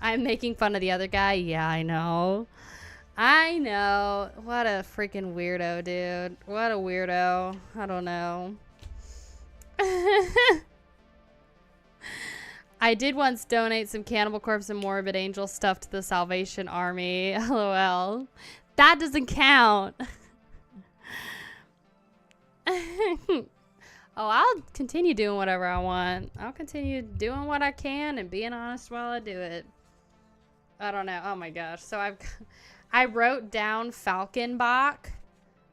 I'm making fun of the other guy. Yeah, I know. I know. What a freaking weirdo, dude. What a weirdo. I don't know. I did once donate some Cannibal Corpse and Morbid Angel stuff to the Salvation Army. LOL. That doesn't count. Oh, I'll continue doing whatever I want. I'll continue doing what I can and being honest while I do it. I don't know. Oh my gosh. So I wrote down Falconbach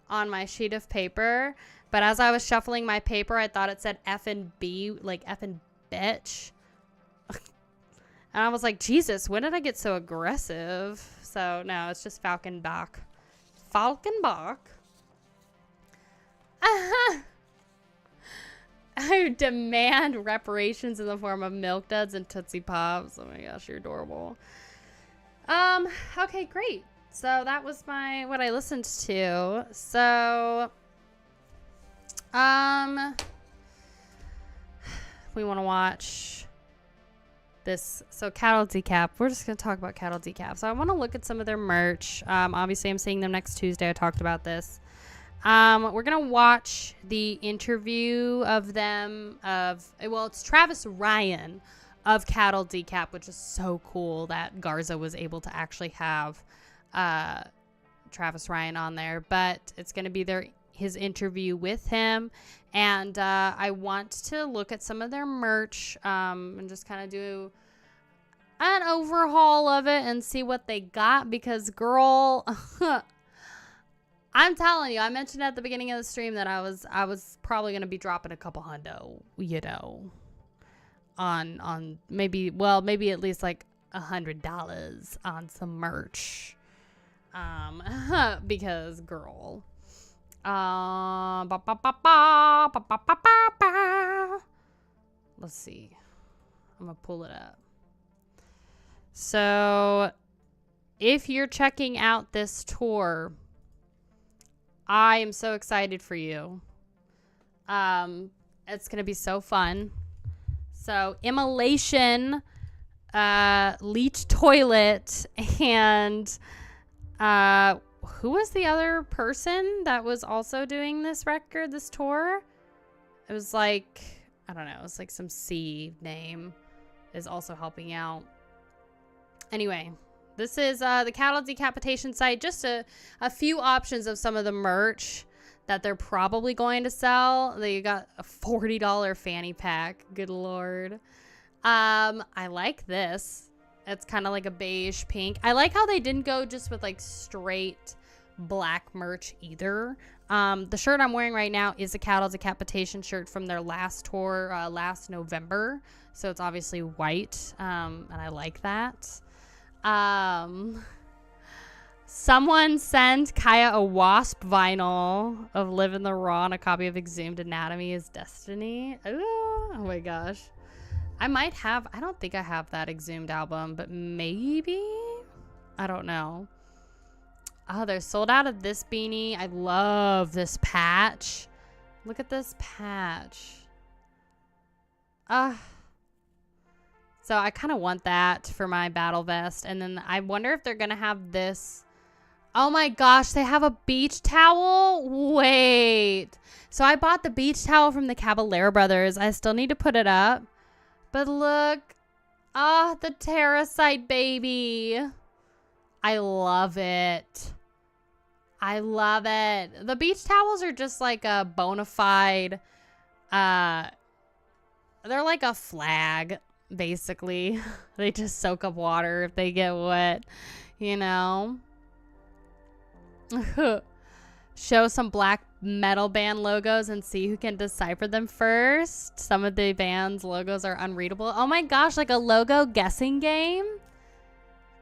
on my sheet of paper, but as I was shuffling my paper, I thought it said F and B, like F and bitch. And I was like, Jesus, when did I get so aggressive? So, no, it's just Falconbach. Falconbach. I demand reparations in the form of Milk Duds and Tootsie Pops. Oh my gosh, you're adorable. Okay, great. So that was what I listened to. So, we want to watch this. So Cattle Decap. We're just going to talk about Cattle Decap. So I want to look at some of their merch. Obviously, I'm seeing them next Tuesday. I talked about this. We're going to watch the interview of them well, it's Travis Ryan of Cattle Decap, which is so cool that Garza was able to actually have Travis Ryan on there. But it's going to be his interview with him. And I want to look at some of their merch and just kind of do an overhaul of it and see what they got. Because, girl, I'm telling you, I mentioned at the beginning of the stream that I was probably going to be dropping a couple hundo, you know, on maybe at least like $100 on some merch. Because, girl. Let's see. I'm gonna pull it up. So, if you're checking out this tour, I am so excited for you. It's going to be so fun. So Immolation, Leech Toilet, and who was the other person that was also doing this record, this tour? It was like, I don't know, it was like some C name is also helping out. Anyway, this is the Cattle Decapitation site. Just a few options of some of the merch that they're probably going to sell. They got a $40 fanny pack. Good Lord. I like this. It's kind of like a beige pink. I like how they didn't go just with like straight black merch either. The shirt I'm wearing right now is a Cattle Decapitation shirt from their last tour last November. So it's obviously white. And I like that. Someone sent Kaya a Wasp vinyl of Live in the Raw and a copy of Exhumed Anatomy is Destiny. Ooh, oh my gosh. I don't think I have that Exhumed album, but maybe? I don't know. Oh, they're sold out of this beanie. I love this patch. Look at this patch. So I kind of want that for my battle vest. And then I wonder if they're going to have this. Oh my gosh, they have a beach towel? Wait. So I bought the beach towel from the Caballero Brothers. I still need to put it up. But look. Ah, the Terracite baby. I love it. I love it. The beach towels are just like a bona fide, they're like a flag, basically. They just soak up water if they get wet, you know? Show some black metal band logos and see who can decipher them first. Some of the band's logos are unreadable. Oh my gosh, like a logo guessing game?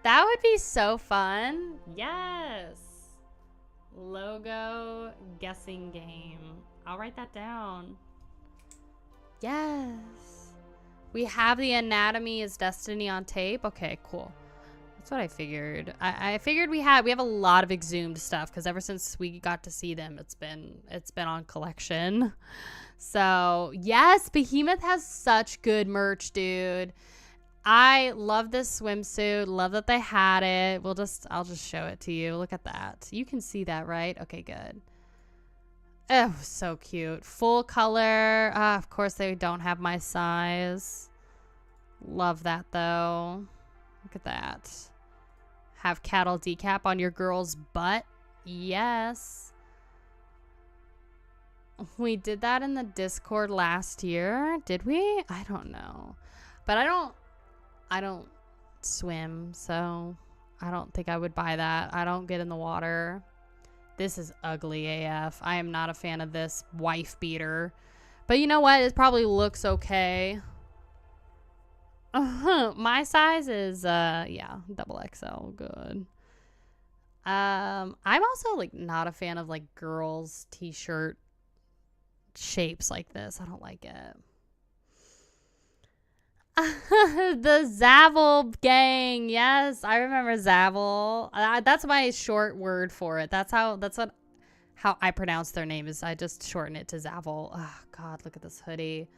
That would be so fun. Yes. Logo guessing game. I'll write that down. Yes. We have the Anatomy is Destiny on tape. Okay, cool. That's what I figured. I figured we have a lot of Exhumed stuff because ever since we got to see them, it's been on collection. So yes, Behemoth has such good merch, dude. I love this swimsuit. Love that they had it. I'll just show it to you. Look at that. You can see that, right? Okay, good. Oh, so cute. Full color. Of course, they don't have my size. Love that, though. Look at that. Have cattle decap on your girl's butt. Yes. We did that in the Discord last year. Did we? I don't know. But I don't swim, so I don't think I would buy that. I don't get in the water. This is ugly AF. I am not a fan of this wife beater. But you know what? It probably looks okay. My size is, yeah, double XL. Good. I'm also, like, not a fan of, like, girls' t-shirt shapes like this. I don't like it. The Zavel gang. Yes, I remember Zavel. That's my short word for it. That's how I pronounce their name is I just shorten it to Zavel. Oh god, look at this hoodie.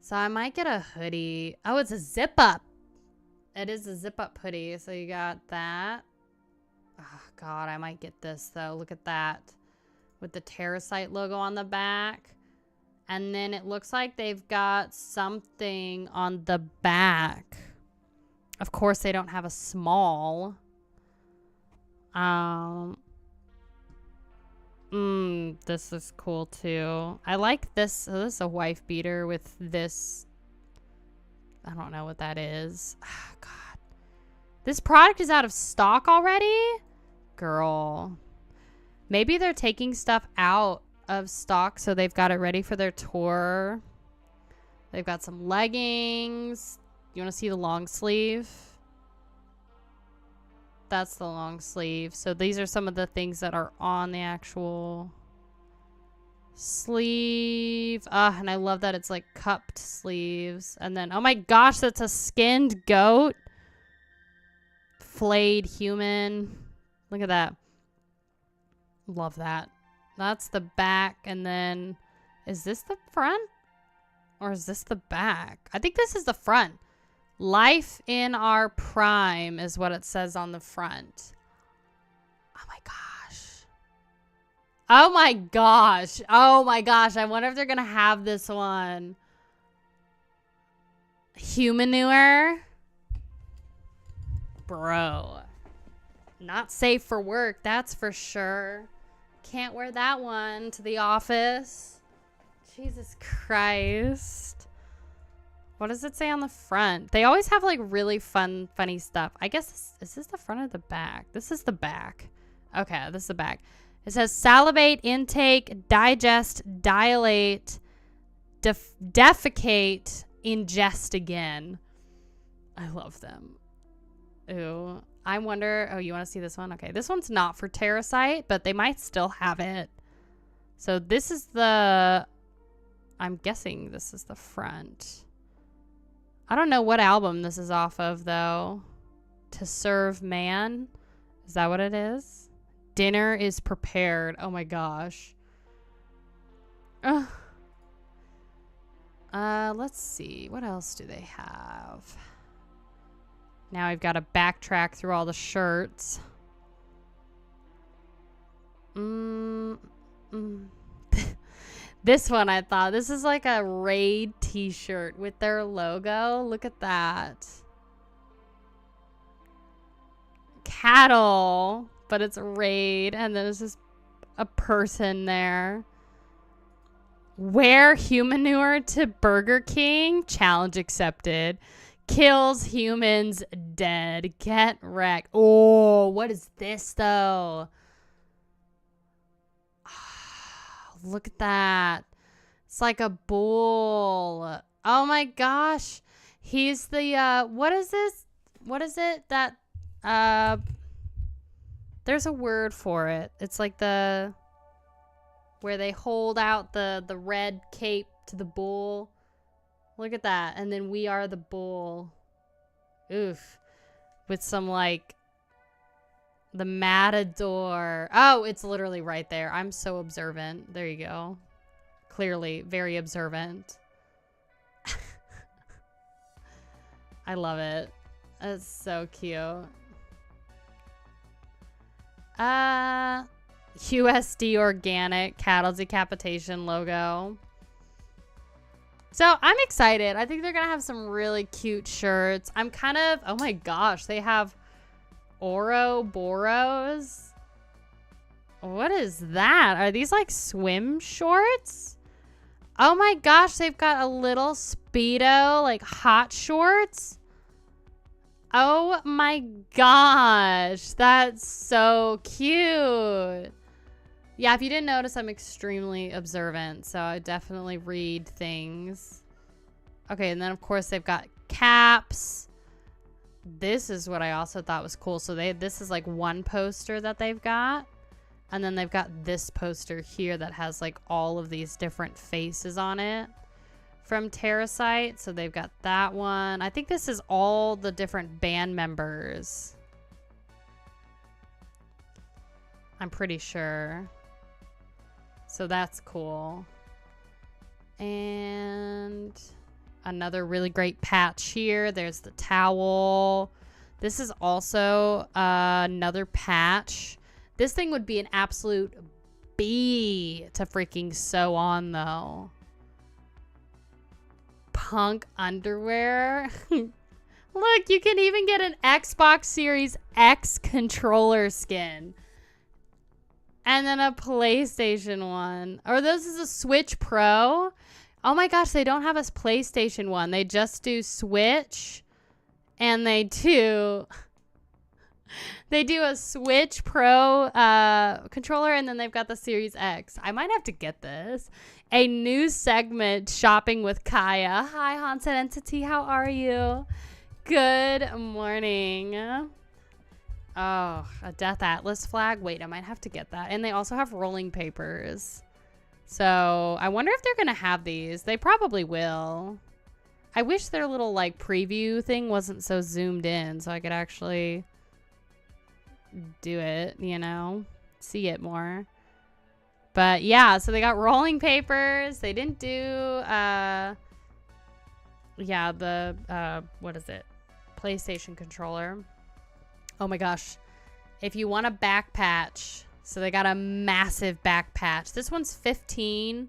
So I might get a hoodie. Oh, it's a zip up. It is a zip up hoodie. So you got that. Oh god, I might get this though. Look at that. With the Terracite logo on the back. And then it looks like they've got something on the back. Of course, they don't have a small. This is cool too. I like this. So this is a wife beater with this. I don't know what that is. Oh, God. This product is out of stock already? Girl. Maybe they're taking stuff out of stock so they've got it ready for their tour. They've got some leggings. You want to see the long sleeve? That's the long sleeve. So these are some of the things that are on the actual sleeve. And I love that it's like cupped sleeves. And then, oh my gosh, that's a skinned goat. Flayed human. Look at that. Love that. That's the back, and then Is this the front? Or is this the back? I think this is the front. Life in our prime is what it says on the front. Oh my gosh. Oh my gosh. Oh my gosh. I wonder if they're going to have this one. Humanure. Bro. Not safe for work, that's for sure. Can't wear that one to the office. Jesus Christ. What does it say on the front? They always have like really funny stuff. I guess, is this the front or the back? This is the back. Okay, this is the back. It says salivate, intake, digest, dilate, defecate, ingest again. I love them. Ooh. I wonder, oh, you want to see this one? Okay, this one's not for Terracite, but they might still have it. So this is the, I'm guessing this is the front. I don't know what album this is off of, though. To Serve Man. Is that what it is? Dinner is prepared. Oh my gosh. Let's see. What else do they have? Now I've got to backtrack through all the shirts. This one I thought. This is like a Raid t-shirt with their logo. Look at that. Cattle, but it's Raid. And then it's just a person there. Wear humanure to Burger King. Challenge accepted. Kills humans dead. Get wrecked. Oh, what is this though? Oh, look at that. It's like a bull. Oh my gosh. He's the what is this? What is it that there's a word for it. It's like the where they hold out the red cape to the bull. Look at that. And then we are the bull. Oof. With some like the matador. Oh, it's literally right there. I'm so observant. There you go. Clearly very observant. I love it. It's so cute. USD organic cattle decapitation logo. So I'm excited. I think they're going to have some really cute shirts. I'm kind of, oh my gosh, they have Ouroboros. What is that? Are these like swim shorts? Oh my gosh, they've got a little Speedo, like hot shorts. Oh my gosh, that's so cute. Yeah, if you didn't notice, I'm extremely observant, so I definitely read things. Okay, and then of course they've got caps. This is what I also thought was cool. So this is like one poster that they've got. And then they've got this poster here that has like all of these different faces on it from Terracite. So they've got that one. I think this is all the different band members. I'm pretty sure. So that's cool. And another really great patch here. There's the towel. This is also another patch. This thing would be an absolute B to freaking sew on, though. Punk underwear. Look, you can even get an Xbox Series X controller skin. And then a PlayStation one. Or this is a Switch Pro. Oh my gosh, they don't have a PlayStation one. They just do Switch. And they do a Switch Pro controller, and then they've got the Series X. I might have to get this. A new segment, Shopping with Kaya. Hi, Haunted Entity. How are you? Good morning. Oh, a Death Atlas flag. Wait, I might have to get that. And they also have rolling papers. So I wonder if they're going to have these. They probably will. I wish their little like preview thing wasn't so zoomed in so I could actually do it, you know, see it more. But yeah, so they got rolling papers. They didn't do, yeah, the, what is it? PlayStation controller. Oh my gosh. If you want a back patch, so they got a massive back patch. This one's $15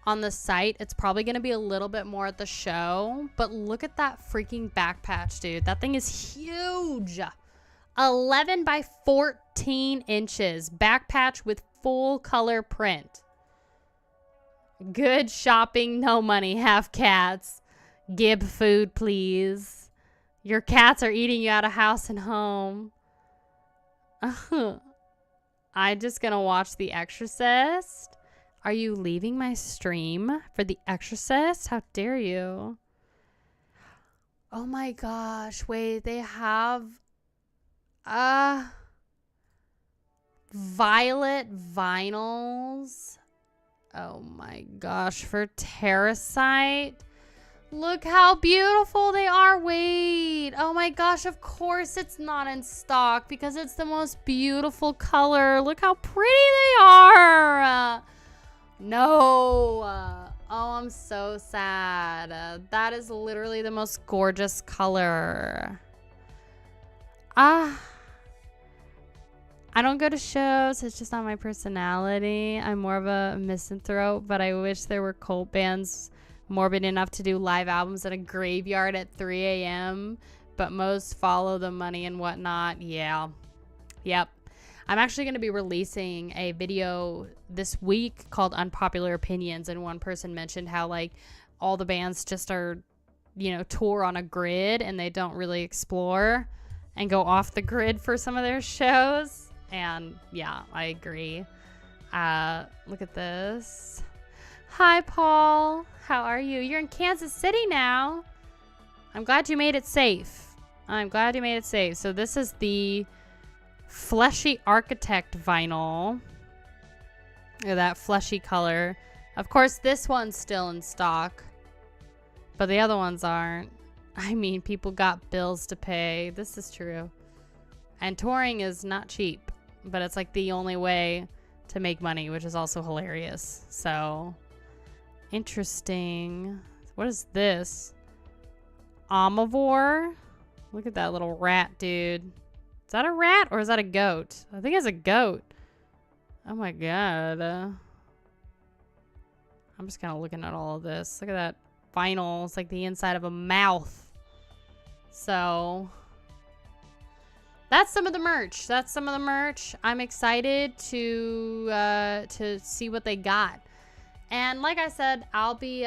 on the site. It's probably going to be a little bit more at the show, but look at that freaking back patch, dude. That thing is huge. 11 by 14 inches. Back patch with full color print. Good shopping, no money, have cats. Gib food, please. Your cats are eating you out of house and home. I'm just gonna watch The Exorcist. Are you leaving my stream for The Exorcist? How dare you? Oh my gosh. Wait, they have violet vinyls. Oh my gosh, for Terracite. Look how beautiful they are. Wait. Oh my gosh, of course it's not in stock because it's the most beautiful color. Look how pretty they are. No. Oh, I'm so sad. That is literally the most gorgeous color. I don't go to shows. It's just not my personality. I'm more of a misanthrope, but I wish there were cult bands morbid enough to do live albums at a graveyard at 3 a.m. But most follow the money and whatnot. Yeah. Yep. I'm actually going to be releasing a video this week called Unpopular Opinions. And one person mentioned how, like, all the bands just are, you know, tour on a grid and they don't really explore and go off the grid for some of their shows. And yeah, I agree. Look at this. Hi, Paul. How are you? You're in Kansas City now. I'm glad you made it safe. I'm glad you made it safe. So this is the Fleshy Architect vinyl. Look at that fleshy color. Of course, this one's still in stock, but the other ones aren't. I mean, people got bills to pay. This is true. And touring is not cheap, but it's like the only way to make money, which is also hilarious. So interesting. What is this? Omnivore? Look at that little rat, dude. Is that a rat or is that a goat? I think it's a goat. Oh my god. I'm just kind of looking at all of this. Look at that vinyl. It's like the inside of a mouth. So that's some of the merch. That's some of the merch. I'm excited to see what they got. And like I said, I'll be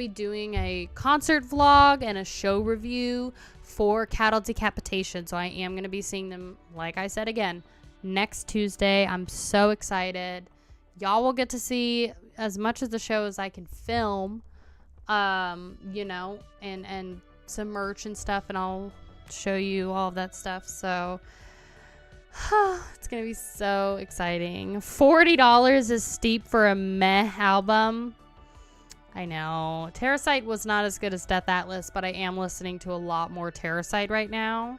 doing a concert vlog and a show review for Cattle Decapitation. So I am going to be seeing them, like I said again, next Tuesday. I'm so excited. Y'all will get to see as much of the show as I can film, you know, and some merch and stuff, and I'll show you all of that stuff. So it's gonna be so exciting. $40 is steep for a meh album. I know. Terracite was not as good as Death Atlas, but I am listening to a lot more Terracite right now,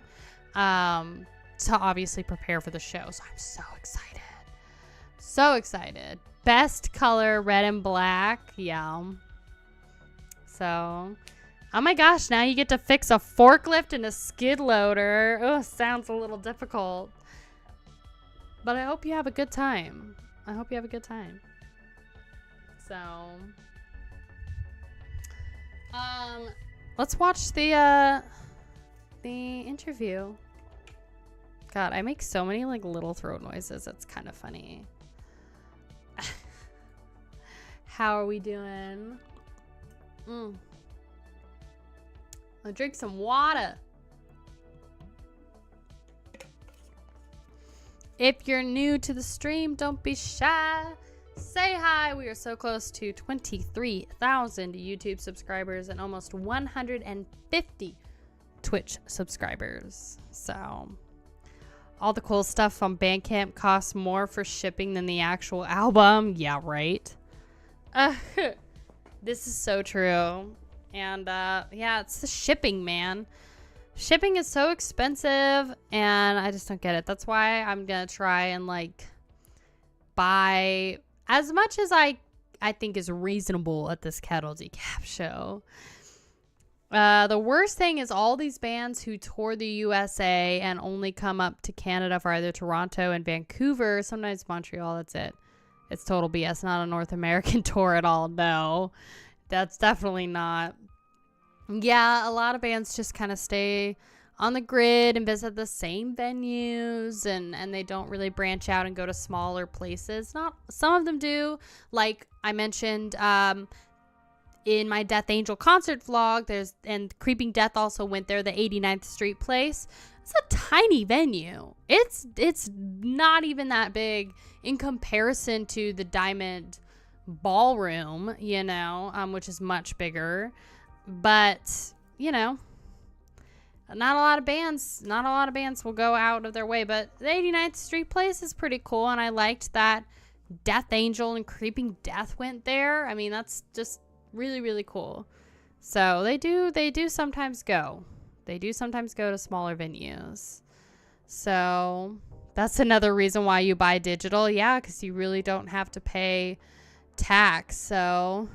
to obviously prepare for the show. So I'm so excited. So excited. Best color, red and black. Yeah. So, oh my gosh, now you get to fix a forklift and a skid loader. Oh, sounds a little difficult. But I hope you have a good time. I hope you have a good time. So, let's watch the interview. God, I make so many like little throat noises. It's kind of funny. How are we doing? I'll drink some water. If you're new to the stream, don't be shy. Say hi. We are so close to 23,000 YouTube subscribers and almost 150 Twitch subscribers. So all the cool stuff on Bandcamp costs more for shipping than the actual album. Yeah, right. This is so true. And yeah, it's the shipping, man. Shipping is so expensive and I just don't get it. That's why I'm gonna try and like buy as much as I think is reasonable at this Kettle Decap show. The worst thing is all these bands who tour the USA and only come up to Canada for either Toronto and Vancouver, sometimes Montreal, that's it. It's total BS, not a North American tour at all. No, that's definitely not. Yeah, a lot of bands just kind of stay on the grid and visit the same venues, and they don't really branch out and go to smaller places. Some of them do. Like I mentioned, in my Death Angel concert vlog, and Creeping Death also went there, the 89th Street place. It's a tiny venue. It's not even that big in comparison to the Diamond Ballroom, which is much bigger. But, not a lot of bands will go out of their way. But the 89th Street place is pretty cool, and I liked that Death Angel and Creeping Death went there. I mean, that's just really, really cool. So they do sometimes go. They do sometimes go to smaller venues. So that's another reason why you buy digital. Yeah, because you really don't have to pay tax. So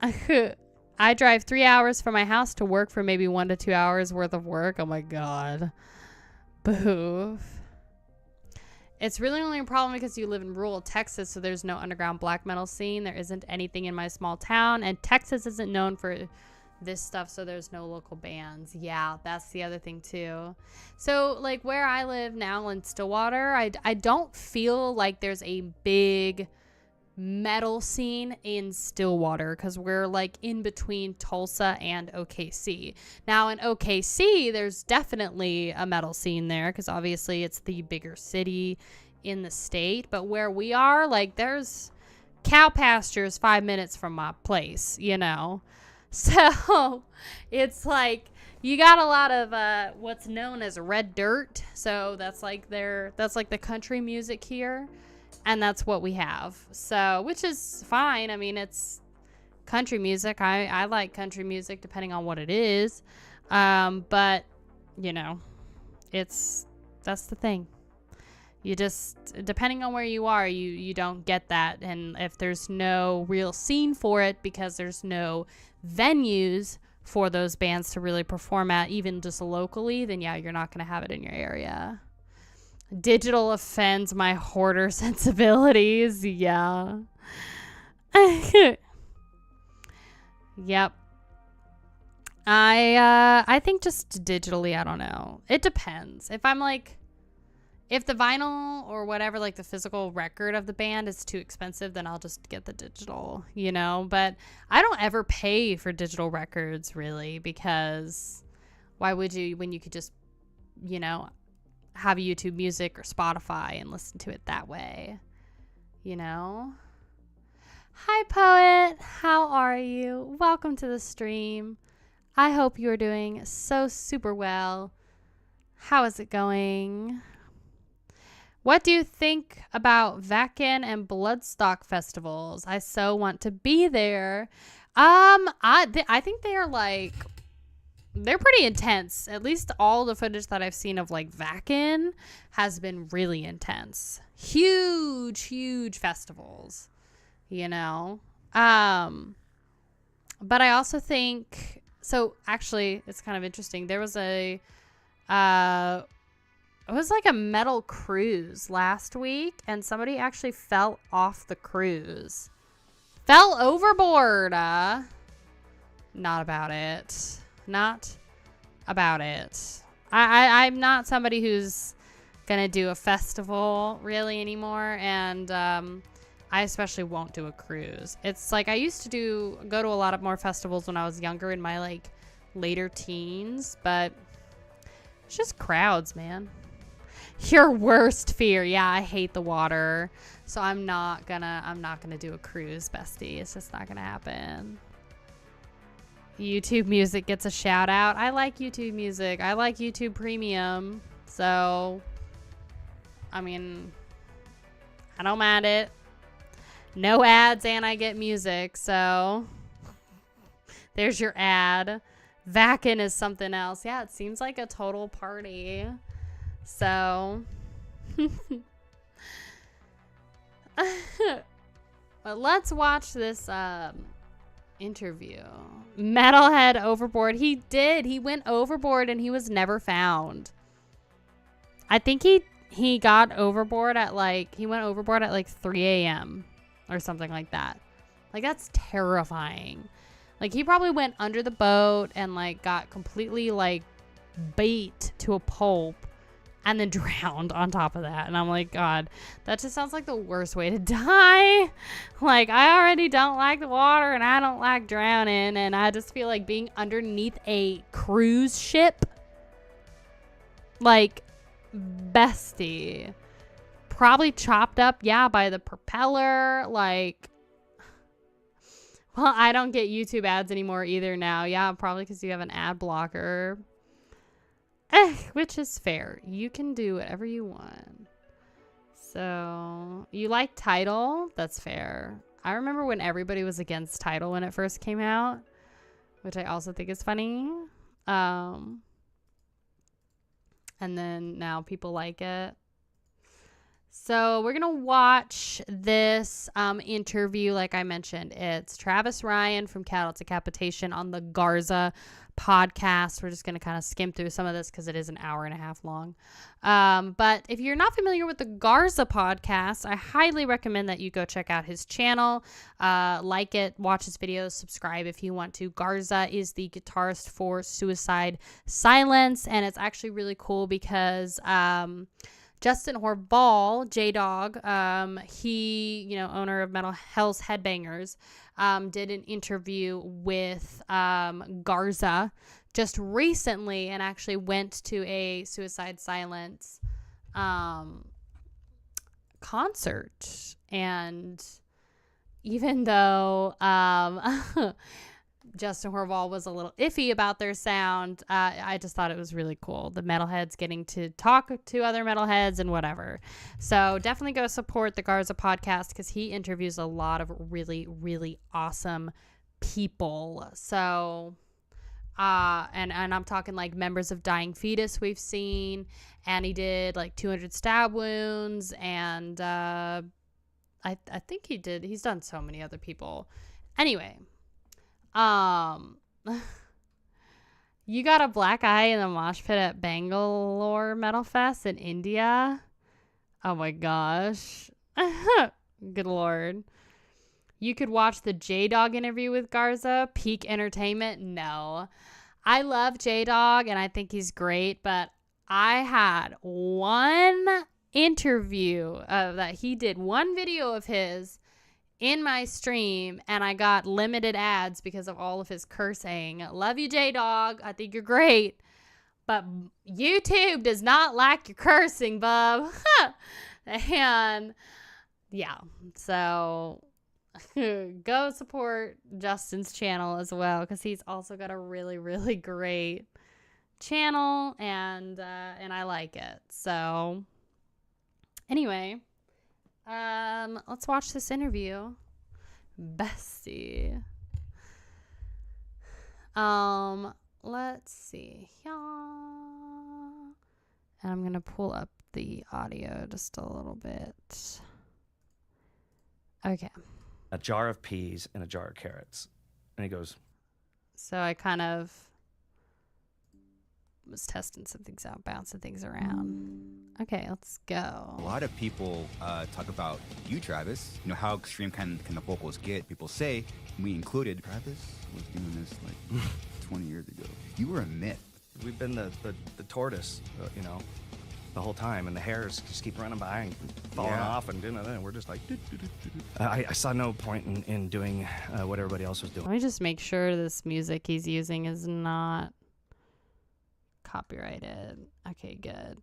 I drive 3 hours from my house to work for maybe 1 to 2 hours worth of work. Oh my God. Boof. It's really only a problem because you live in rural Texas, so there's no underground black metal scene. There isn't anything in my small town, and Texas isn't known for this stuff, so there's no local bands. Yeah, that's the other thing too. So like where I live now in Stillwater, I don't feel like there's a big metal scene in Stillwater because we're like in between Tulsa and OKC. Now in OKC, there's definitely a metal scene there because obviously it's the bigger city in the state. But where we are, like there's cow pastures 5 minutes from my place, So it's like you got a lot of what's known as red dirt. So that's like the country music here. And that's what we have. So, which is fine. I mean, it's country music. I like country music depending on what it is. But, that's the thing. You just, depending on where you are, you don't get that. And if there's no real scene for it because there's no venues for those bands to really perform at, even just locally, then yeah, you're not going to have it in your area. Digital offends my hoarder sensibilities. Yeah. Yep. I think just digitally, I don't know. It depends. If the vinyl or whatever, like the physical record of the band is too expensive, then I'll just get the digital, But I don't ever pay for digital records, really, because why would you when you could just, have YouTube Music or Spotify and listen to it that way, Hi, Poet. How are you? Welcome to the stream. I hope you're doing so super well. How is it going? What do you think about Vakin and Bloodstock festivals? I so want to be there. I think they are they're pretty intense. At least all the footage that I've seen of Vakin has been really intense. Huge festivals, But I also think, so actually it's kind of interesting. There was it was like a metal cruise last week and somebody actually fell off the cruise. Fell overboard. Not about it. Not about it. I'm not somebody who's gonna do a festival really anymore, and I especially won't do a cruise. It's like I used to go to a lot of more festivals when I was younger in my later teens, but it's just crowds, man. Your worst fear. Yeah, I hate the water, so I'm not gonna do a cruise, bestie. It's just not gonna happen. YouTube Music gets a shout out. I like YouTube Music. I like YouTube Premium. So, I mean, I don't mind it. No ads and I get music. So, there's your ad. Vakin is something else. Yeah, it seems like a total party. So, But let's watch this interview. Metalhead overboard. He did. He went overboard and he was never found. I think he got overboard at he went overboard at 3 a.m. or something like that. That's terrifying. He probably went under the boat and got completely bait to a pulp and then drowned on top of that. And I'm like, God, that just sounds like the worst way to die. I already don't like the water and I don't like drowning. And I just feel like being underneath a cruise ship, bestie, probably chopped up, yeah, by the propeller. Well, I don't get YouTube ads anymore either now. Yeah, probably because you have an ad blocker. Which is fair. You can do whatever you want. So, you like Tidal? That's fair. I remember when everybody was against Tidal when it first came out, which I also think is funny. And then now people like it. So we're going to watch this interview. Like I mentioned, it's Travis Ryan from Cattle Decapitation on the Garza podcast. We're just going to kind of skim through some of this because it is an hour and a half long. But if you're not familiar with the Garza podcast, I highly recommend that you go check out his channel. Like it, watch his videos, subscribe if you want to. Garza is the guitarist for Suicide Silence, and it's actually really cool because Justin Horval, J-Dog, he, owner of Metal Hell's Headbangers, did an interview with Garza just recently and actually went to a Suicide Silence concert. And even though Justin Horval was a little iffy about their sound, I just thought it was really cool. The metalheads getting to talk to other metalheads and whatever. So definitely go support the Garza podcast because he interviews a lot of really, really awesome people. So, and I'm talking members of Dying Fetus we've seen, and he did 200 stab wounds, and I think he's done so many other people. Anyway. You got a black eye in the mosh pit at Bangalore Metal Fest in India? Oh my gosh. Good Lord. You could watch the J-Dog interview with Garza. Peak entertainment? No. I love J-Dog and I think he's great, but I had one interview that he did, one video of his in my stream, and I got limited ads because of all of his cursing. Love you, J-Dog. I think you're great. But YouTube does not like your cursing, bub. And yeah, so go support Justin's channel as well because he's also got a really, really great channel, and I like it. So anyway, let's watch this interview, bestie. Let's see here, and I'm gonna pull up the audio just a little bit. Okay. A jar of peas and a jar of carrots, and he goes. So I kind of was testing some things out, bouncing things around. Okay, let's go. A lot of people talk about you, Travis. How extreme can the vocals get? People say, me included, Travis was doing this 20 years ago. You were a myth. We've been the tortoise, the whole time, and the hairs just keep running by and falling off, and we're just like. I saw no point in doing what everybody else was doing. Let me just make sure this music he's using is not copyrighted. Okay, good.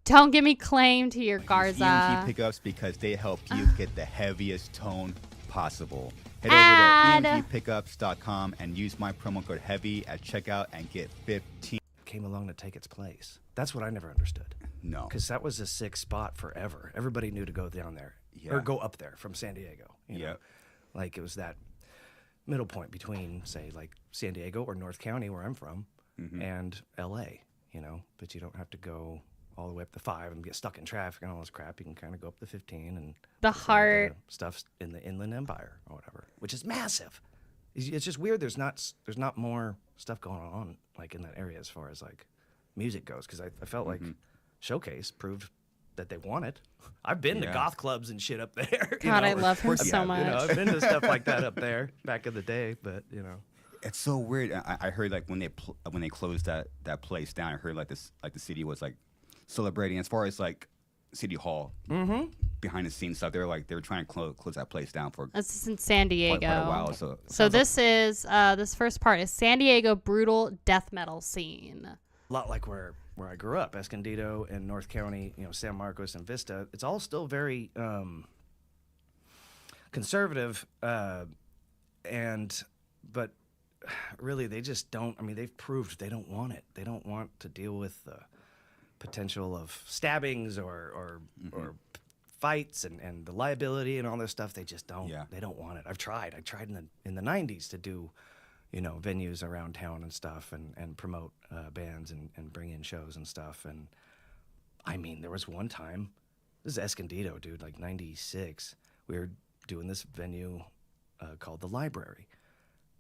Don't give me claim to your Garza. EMP pickups because they help you get the heaviest tone possible. Head over to emppickups.com and use my promo code HEAVY at checkout and get 15. Came along to take its place. That's what I never understood. No. Because that was a sick spot forever. Everybody knew to go down there. Yeah. Or go up there from San Diego. Yeah. It was that middle point between, say, San Diego or North County, where I'm from, and L.A., but you don't have to go all the way up to 5 and get stuck in traffic and all this crap, you can kind of go up to 15 and The some of heart. stuff's in the Inland Empire or whatever, which is massive. It's just weird. There's not more stuff going on like in that area as far as like music goes, because I felt like Showcase proved that they want it. I've been to goth clubs and shit up there. God, I love him so much. I've been to stuff like that up there back in the day, but It's so weird. I heard like when they closed that place down, I heard like the city was like celebrating as far as like City Hall behind the scenes stuff. They were trying to close that place down for This is in San Diego. quite a while. So this first part is San Diego brutal death metal scene. a lot like where I grew up, Escondido and North County, San Marcos and Vista. It's all still very conservative, but really they just don't. I mean, they've proved they don't want it. They don't want to deal with the potential of stabbings or fights and the liability and all this stuff. They just don't. Yeah. They don't want it. I've tried in the 90s to do venues around town and stuff and promote bands and bring in shows and stuff. And I mean, there was one time, this is Escondido, dude, like 96, we were doing this venue called The Library.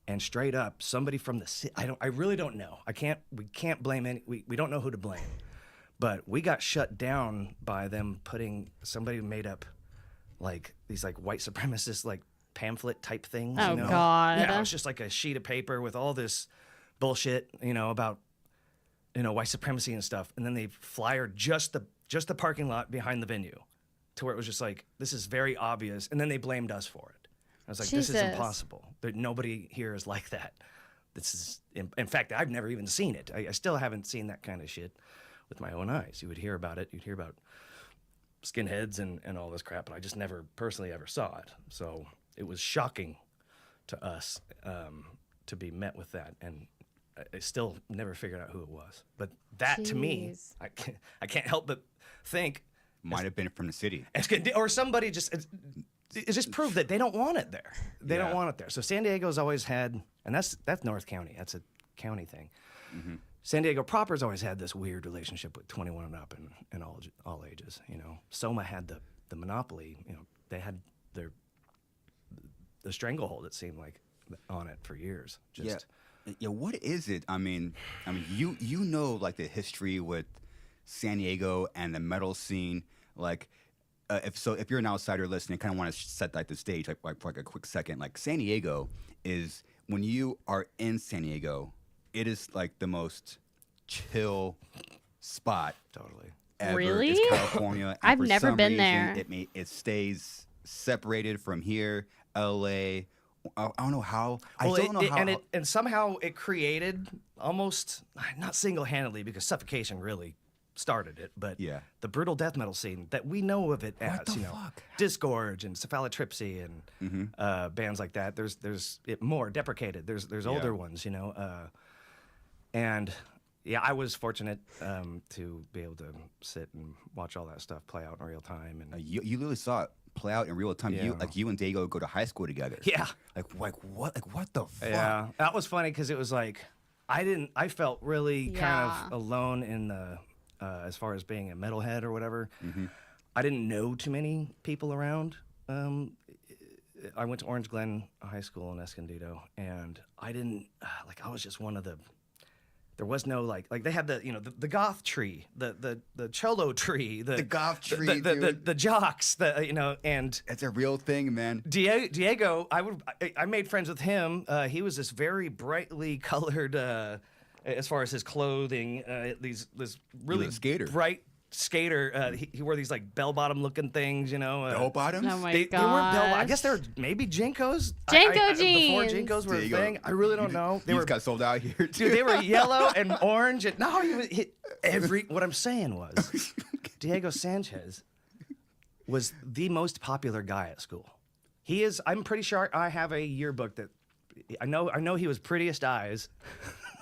And straight up, somebody from the city, I really don't know. We can't blame we don't know who to blame. But we got shut down by them somebody made up like these like white supremacist like pamphlet type things. Oh, God. Yeah, it was just like a sheet of paper with all this bullshit, about white supremacy and stuff. And then they flyered just the parking lot behind the venue to where it was just like, this is very obvious. And then they blamed us for it. I was like, this is impossible. Nobody here is like that. This is, in fact, I've never even seen it. I still haven't seen that kind of shit with my own eyes. You would hear about it. You'd hear about skinheads and all this crap, but I just never personally ever saw it. So it was shocking to us to be met with that, and I still never figured out who it was. But that to me, I can't help but think might have been from the city, or somebody just. It just proved that they don't want it there. They don't want it there. So San Diego's always had, and that's North County. That's a county thing. Mm-hmm. San Diego proper's always had this weird relationship with 21 and up and all ages. Soma had the monopoly. They had the stranglehold. It seemed like on it for years. Yeah. What is it? I mean, you like the history with San Diego and the metal scene, like. If you're an outsider listening, kind of want to set like the stage, like for like a quick second. Like San Diego is, when you are in San Diego, it is like the most chill spot. Totally. Ever. Really? It's California. And I've for never some been reason, there. It stays separated from here, LA. I don't know how. And somehow it created almost, not single-handedly, because suffocation really started it, but the brutal death metal scene that we know of it as, Disgorge and Cephalotripsy and bands like that. There's it more deprecated. There's older ones, and I was fortunate to be able to sit and watch all that stuff play out in real time. And you literally saw it play out in real time. Yeah. You and Diego go to high school together. Yeah. Like what the fuck? Yeah, that was funny because it was like I felt really kind of alone in the. As far as being a metalhead or whatever, I didn't know too many people around. I went to Orange Glen High School in Escondido, and I didn't I was just one of the. There was no like they had the goth tree, the cholo tree, the goth tree, the jocks, and it's a real thing, man. Diego, I made friends with him. He was this very brightly colored. As far as his clothing, this really bright skater. He wore these like bell-bottom looking things, Bell bottoms? Oh my They weren't bell. I guess they were maybe Jinkos. Before Jinkos were a thing. I really don't know. They got sold out here too. Dude, they were yellow and orange. And no, he hit what I'm saying was, Diego Sanchez was the most popular guy at school. He is. I'm pretty sure I have a yearbook that I know he was prettiest eyes.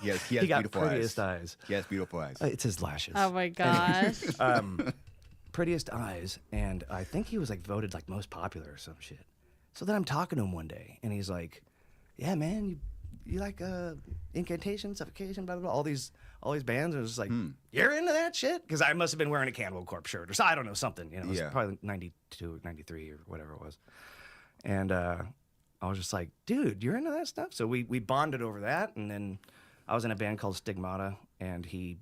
Yes, he has beautiful prettiest eyes. He has beautiful eyes. It's his lashes. Oh my gosh. Prettiest eyes, and I think he was like voted like most popular or some shit. So then I'm talking to him one day, and he's like, "Yeah, man, you like incantation, suffocation, blah, blah, blah, all these bands. And it was just like, you're into that shit? Because I must have been wearing a Cannibal Corpse shirt or so, I don't know, something. You know, it was probably 92, 93 or whatever it was. And I was just like, dude, you're into that stuff? So we bonded over that. And then I was in a band called Stigmata, and he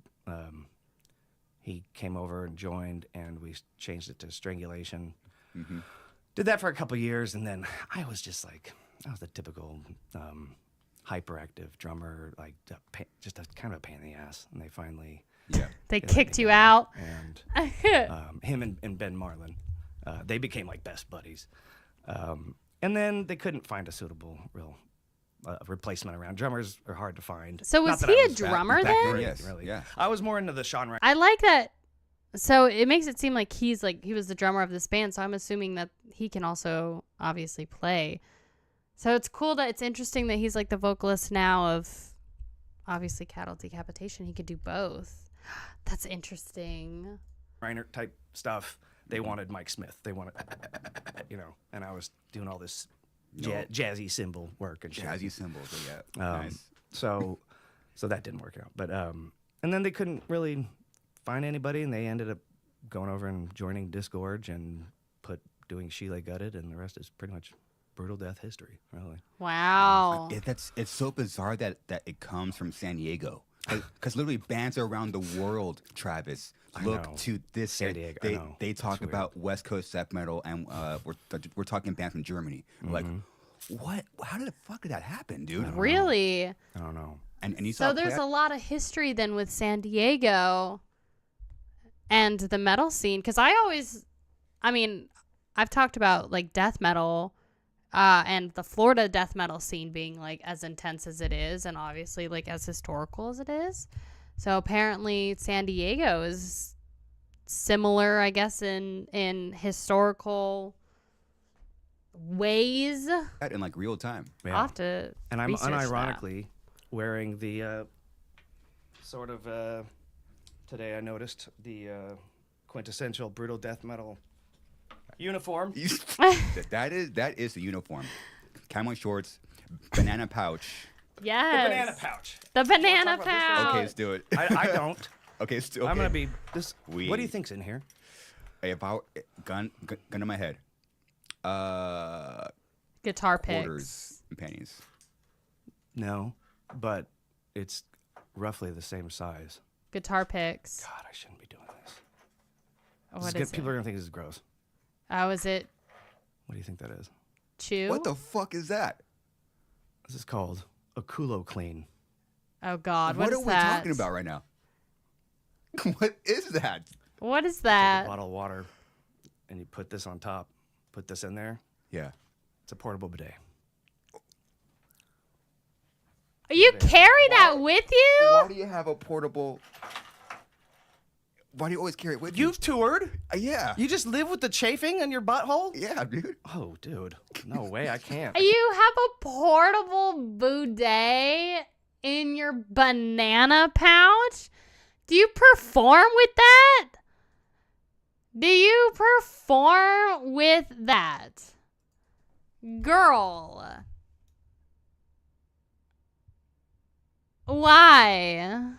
came over and joined, and we changed it to Strangulation. Mm-hmm. Did that for a couple years, and then I was just like, I was the typical hyperactive drummer, like just a kind of a pain in the ass. And they finally, they kicked you out. And him and Ben Marlin, they became like best buddies. And then they couldn't find a suitable real replacement around. Drummers are hard to find. So was he a drummer then? Yes, really. Yeah. I was more into the Sean. I like that. So it makes it seem like he was the drummer of this band. So I'm assuming that he can also obviously play. So it's cool it's interesting that he's like the vocalist now of obviously Cattle Decapitation. He could do both. That's interesting. Reiner type stuff. They wanted Mike Smith. They wanted, and I was doing all this jazzy cymbal work and shit. Jazzy cymbals, nice. So that didn't work out. But and then they couldn't really find anybody, and they ended up going over and joining Disgorge and doing Sheila Gutted, and the rest is pretty much brutal death history, really. Wow. It's so bizarre that it comes from San Diego. Because literally bands around the world, Travis, look to this. San Diego. They talk about West Coast death metal, and we're talking bands from Germany. Mm-hmm. Like, what? How the fuck did that happen, dude? Really? I don't know. And you so there's a lot of history then with San Diego and the metal scene. Because I've talked about like death metal. And the Florida death metal scene being like as intense as it is, and obviously like as historical as it is. So apparently San Diego is similar, I guess, in historical ways. In like real time. Yeah. I'll have to and I'm unironically that. Wearing the sort of today I noticed the quintessential brutal death metal uniform. that is the uniform. Camo shorts, banana pouch. Yes. The banana pouch. The banana pouch. Okay, let's do it. I don't. Okay, okay. I'm gonna be this. What do you think's in here? Hey, gun to my head. Guitar picks. Quarters and pennies. No, but it's roughly the same size. Guitar picks. God, I shouldn't be doing this. What is it? People are gonna think this is gross. Oh, is it? What do you think that is? Chew? What the fuck is that? This is called a culo clean. Oh God, what is are we that? talking about right now? What is that? What is that? It's a bottle of water, and you put this on top. Put this in there. Yeah. It's a portable bidet. You carry that with you? Why do you have a portable? Why do you always carry it with you? You've toured? Yeah. You just live with the chafing in your butthole? Yeah, dude. Oh, dude. No way, I can't. You have a portable bidet in your banana pouch? Do you perform with that? Do you perform with that? Girl. Why?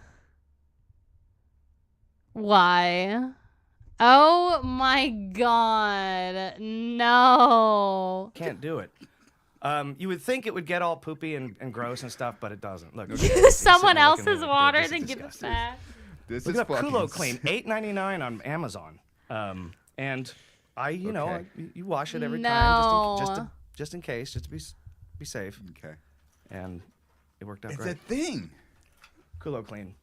Why? Oh my God. No. Can't do it. You would think it would get all poopy and gross and stuff, but it doesn't. Look. Use someone else's water, then give it back. This Look is up fucking Culo Clean, $8.99 on Amazon. And you wash it every time just in case, just to be safe. Okay. And it worked out It's great. a thing. Culo Clean.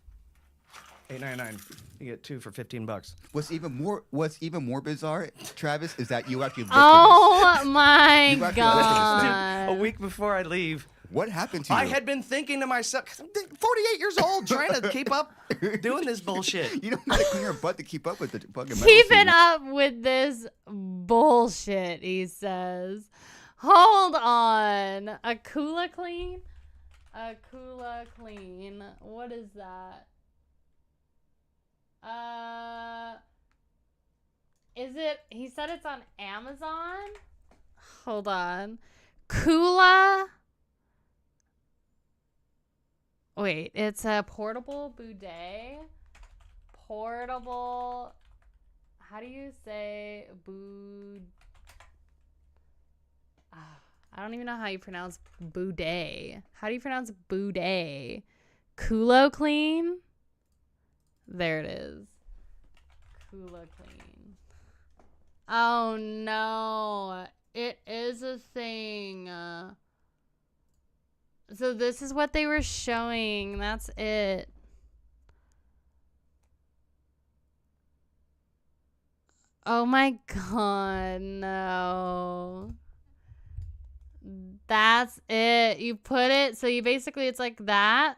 $8.99. You get 2 for $15. What's even more bizarre, Travis, is that you actually listened Oh to my You actually God. A week before I leave, what happened to you? I had been thinking to myself, 'cause I'm 48 years old, trying to keep up doing this bullshit. You don't gotta clean your butt to keep up with the fucking metal Keeping scene. up with this bullshit, he says. Hold on. A Kula Clean? A Kula Clean. What is that? Is it? He said it's on Amazon? Hold on. Kula Wait, it's a portable bidet. Portable. How do you say I don't even know how you pronounce bidet. How do you pronounce bidet? Culo clean? There it is. Culo clean. Oh no. It is a thing. So this is what they were showing. That's it. Oh my god, no. That's it. You put it, so you basically, it's like that.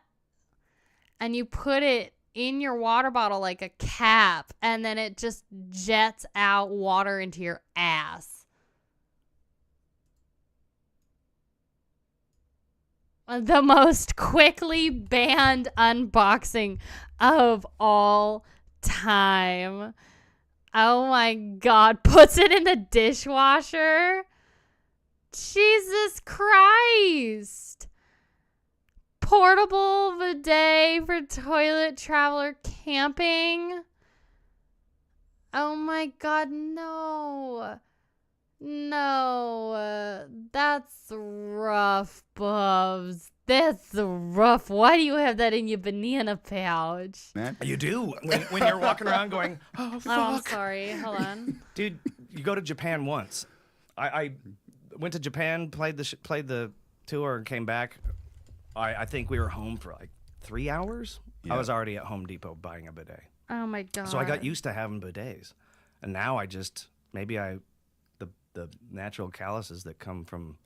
And you put it in your water bottle like a cap. And then it just jets out water into your ass. The most quickly banned unboxing of all time. Oh my god. Puts it in the dishwasher. Jesus Christ. Portable bidet for toilet traveler camping. Oh my god, no. No. That's rough, Bubs. That's rough. Why do you have that in your banana pouch? Man. You do. When you're walking around going, oh, fuck. Oh, I'm sorry. Hold on. Dude, you go to Japan once. I went to Japan, played the tour, and came back. I think we were home for like 3 hours. Yeah. I was already at Home Depot buying a bidet. Oh my god. So I got used to having bidets. And now I just, the natural calluses that come from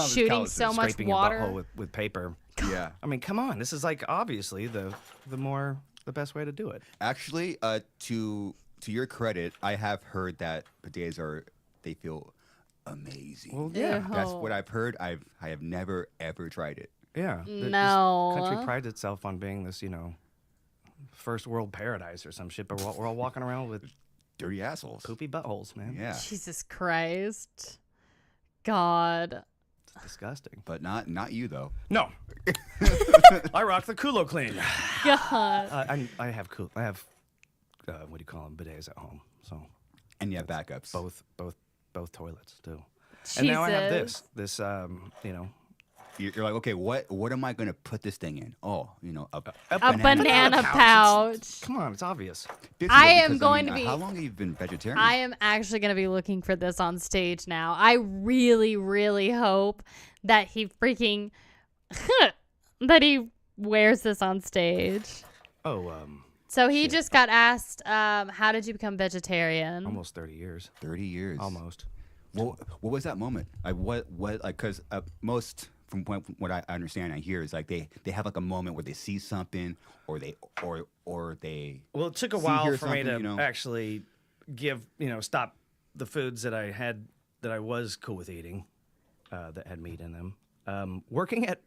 shooting so much water your butthole with paper. Yeah. I mean, come on. This is like obviously the best way to do it. Actually, to your credit, I have heard that bidets they feel amazing. Well, yeah. That's what I've heard. I have never ever tried it. Yeah. No. This country prides itself on being this, first world paradise or some shit, but we're all walking around with dirty assholes. Poopy buttholes, man. Yeah. Jesus Christ. God. It's disgusting. But not you though. No. I rock the Culo clean. God. I have what do you call them, bidets at home. So. And you have backups. Both toilets too. Jesus. And now I have this You're like, okay, what am I gonna put this thing in? Oh, a banana pouch. Come on, it's obvious. I am going to be. How long have you been vegetarian? I am actually going to be looking for this on stage now. I really, really hope that he freaking that he wears this on stage. Oh, So he just got asked, how did you become vegetarian? Almost 30 years. 30 years. Almost. What was that moment? Because most from what I understand, I hear is like they have like a moment where they see something or they. Well, it took a while for me to actually stop the foods that I was cool with eating, that had meat in them. Working at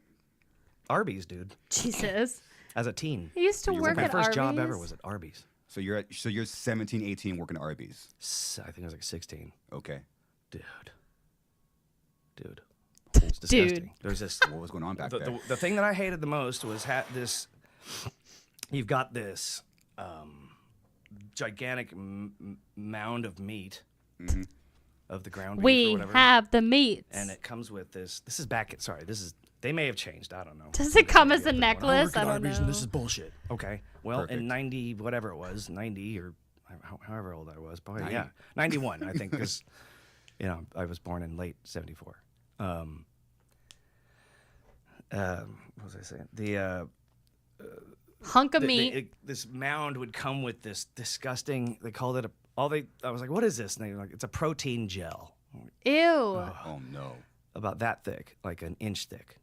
Arby's, dude. Jesus. As a teen. I used to work at Arby's. My first job ever was at Arby's. So you're 17, 18 working at Arby's. I think I was like 16. Okay. Dude. It's disgusting. Dude. There's this. What was going on back there? The thing that I hated the most was this. You've got this gigantic mound of meat, of the ground beef or whatever. We have the meats. And it comes with this. This is back. They may have changed. I don't know. Does it come as a necklace? I don't know. And this is bullshit. Okay. Well, Perfect. in 90, whatever it was, 90 or however old I was, probably, yeah, 91, I think, because, I was born in late 74. What was I saying? The hunk of meat. This mound would come with this disgusting. They called it I was like, what is this? And they were like, it's a protein gel. Ew. Oh no. About that thick, like an inch thick,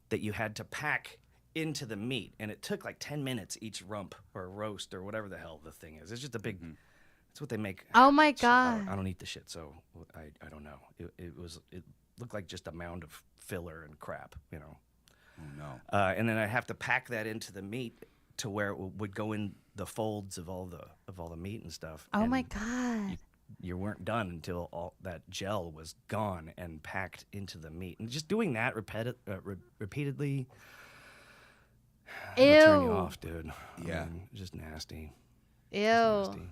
that you had to pack into the meat, and it took like 10 minutes each rump or roast or whatever the hell the thing is. It's just a big. It's what they make. Oh my god. I don't eat the shit, so I don't know. It looked like just a mound of filler and crap, Oh no. And then I have to pack that into the meat to where it would go in the folds of all the meat and stuff. Oh and my god. You weren't done until all that gel was gone and packed into the meat. And just doing that repeatedly, It'll turn you Ew. off, dude. Yeah. I mean, just nasty. Ew. Just nasty.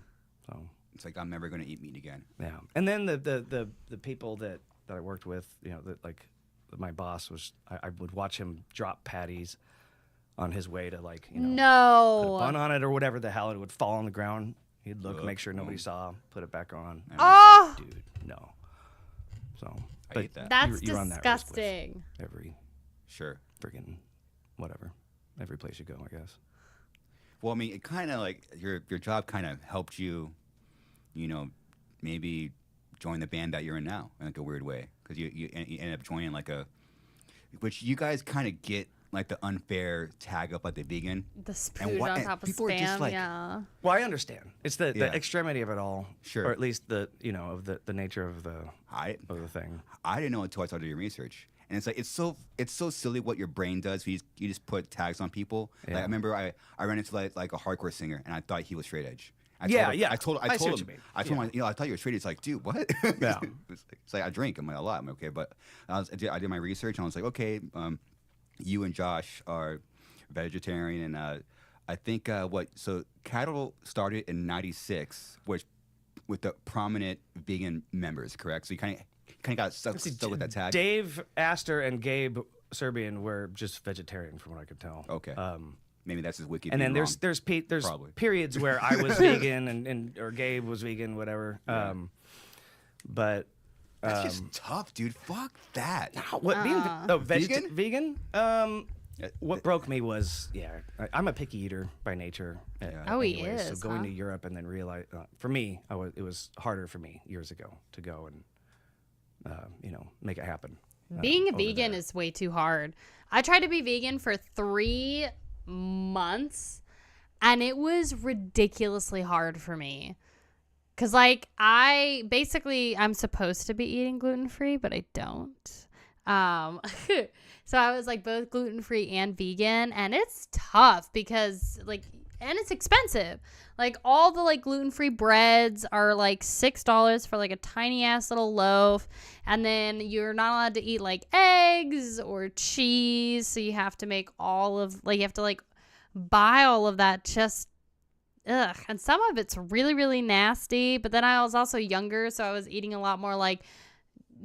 So It's like I'm never gonna eat meat again. yeah, and then the people that I worked with, that like my boss was, I would watch him drop patties on his way to like put a No. bun on it or whatever the hell, it would fall on the ground. He'd look, Ugh. make sure nobody saw, put it back on. And Oh, it's like, dude, no. So I but hate that. that's you run that risk with disgusting. every Sure. friggin' whatever, every place you go, I guess. Well, I mean, it kind of like your job kind of helped you, maybe join the band that you're in now in like a weird way, because you end up joining which you guys kind of get like the unfair tag up like the vegan. The spoon on and top of people are just spam, like- yeah. Well, I understand. It's the Yeah. extremity of it all, Sure. or at least the of the nature of the thing. I didn't know until I started doing research, and it's like it's so silly what your brain does. You just put tags on people. Yeah. Like, I remember I ran into like a hardcore singer, and I thought he was straight edge. I Yeah, told him, yeah. I told I see him. what you mean. I told him, I thought you were straight. He's like, dude, what? Yeah. It's like I drink. I'm like a lot. I'm okay, but I did my research, and I was like, okay, you and Josh are vegetarian, and I think so Cattle started in '96, which with the prominent vegan members, correct? So you kind of got stuck with that tag. Dave Astor and Gabe Serbian were just vegetarian, from what I could tell. Okay. Maybe that's his wiki. And then being there's wrong. Probably. periods where I was vegan and or Gabe was vegan, whatever. Yeah. But That's just tough, dude. Fuck that. what being Vegan? vegan? What broke me was I'm a picky eater by nature. Oh, he anyways, is, So going huh? to Europe and then realize for me, it was harder for me years ago to go and make it happen. Being a over vegan there. is way too hard. I tried to be vegan for 3 months, and it was ridiculously hard for me. Because, like, I'm supposed to be eating gluten-free, but I don't. So I was, like, both gluten-free and vegan, and it's tough because, like, and it's expensive. Like, all the, like, gluten-free breads are, like, $6 for, like, a tiny-ass little loaf. And then you're not allowed to eat, like, eggs or cheese. So you have to make you have to, like, buy all of that just, ugh. And some of it's really, really nasty. But then I was also younger, so I was eating a lot more, like,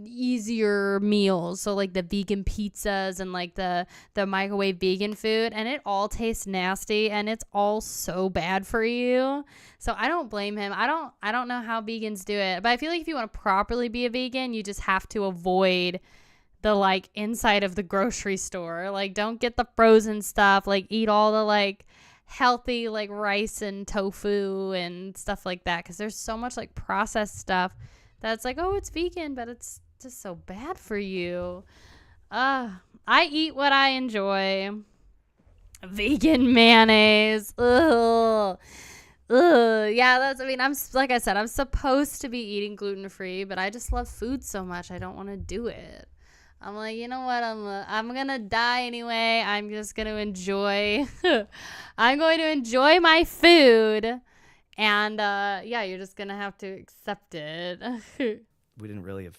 easier meals, so like the vegan pizzas and like the microwave vegan food, and it all tastes nasty and it's all so bad for you. So I don't blame him. I don't know how vegans do it, but I feel like if you want to properly be a vegan, you just have to avoid the like inside of the grocery store. Like, don't get the frozen stuff. Like, eat all the like healthy like rice and tofu and stuff like that, because there's so much like processed stuff that's like, oh, it's vegan, but it's just so bad for you. I eat what I enjoy. Vegan mayonnaise. Ugh. Yeah, like I said, I'm supposed to be eating gluten-free, but I just love food so much, I don't want to do it. I'm like, you know what? I'm gonna die anyway. I'm just gonna enjoy. I'm going to enjoy my food. And, you're just going to have to accept it. We didn't really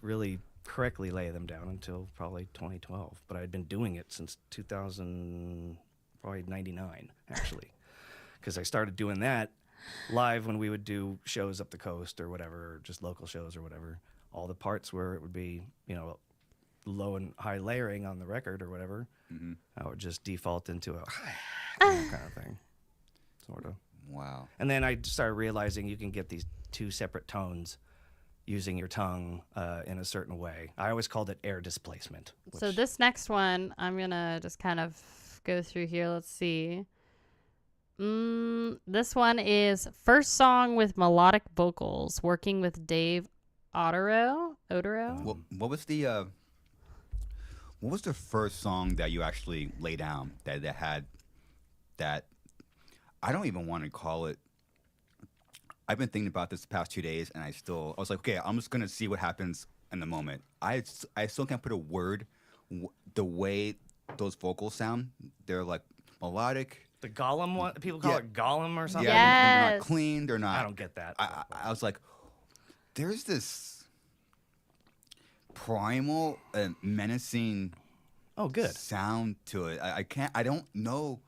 really correctly lay them down until probably 2012. But I'd been doing it since 99, actually. Because I started doing that live when we would do shows up the coast or whatever, or just local shows or whatever. All the parts where it would be, low and high layering on the record or whatever, I would just default into a kind of thing, sort of. Wow. And then I started realizing you can get these two separate tones using your tongue in a certain way. I always called it air displacement. So this next one, I'm going to just kind of go through here. Let's see. This one is first song with melodic vocals, working with Dave Otero. What was the first song that you actually lay down that had that? I don't even want to call it. I've been thinking about this the past 2 days, and I was like, okay, I'm just gonna see what happens in the moment. I still can't put a word. The way those vocals sound, they're like melodic. The Gollum one, people call it Gollum or something. Yeah, they're Yes. not clean. They're not. I don't get that. I was like, there's this primal and menacing Oh, good. sound to it. I can't. I don't know.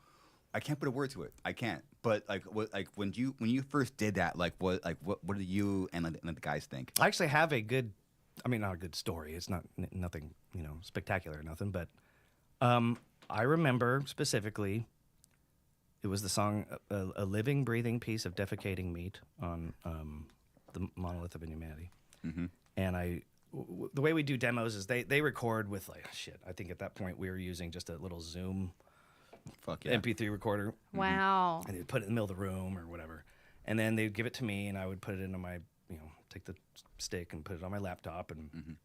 I can't put a word to it. I can't. But like, when you first did that, what did you and the guys think? I actually have a good, I mean, not a good story. It's not nothing, spectacular or nothing. But I remember specifically, it was the song "A Living, Breathing Piece of Defecating Meat" on the Monolith of Inhumanity. Mm-hmm. And the way we do demos is they record with I think at that point we were using just a little Zoom Fuck yeah. MP3 recorder. Wow. And they'd put it in the middle of the room or whatever. And then they'd give it to me and I would put it into my, take the stick and put it on my laptop and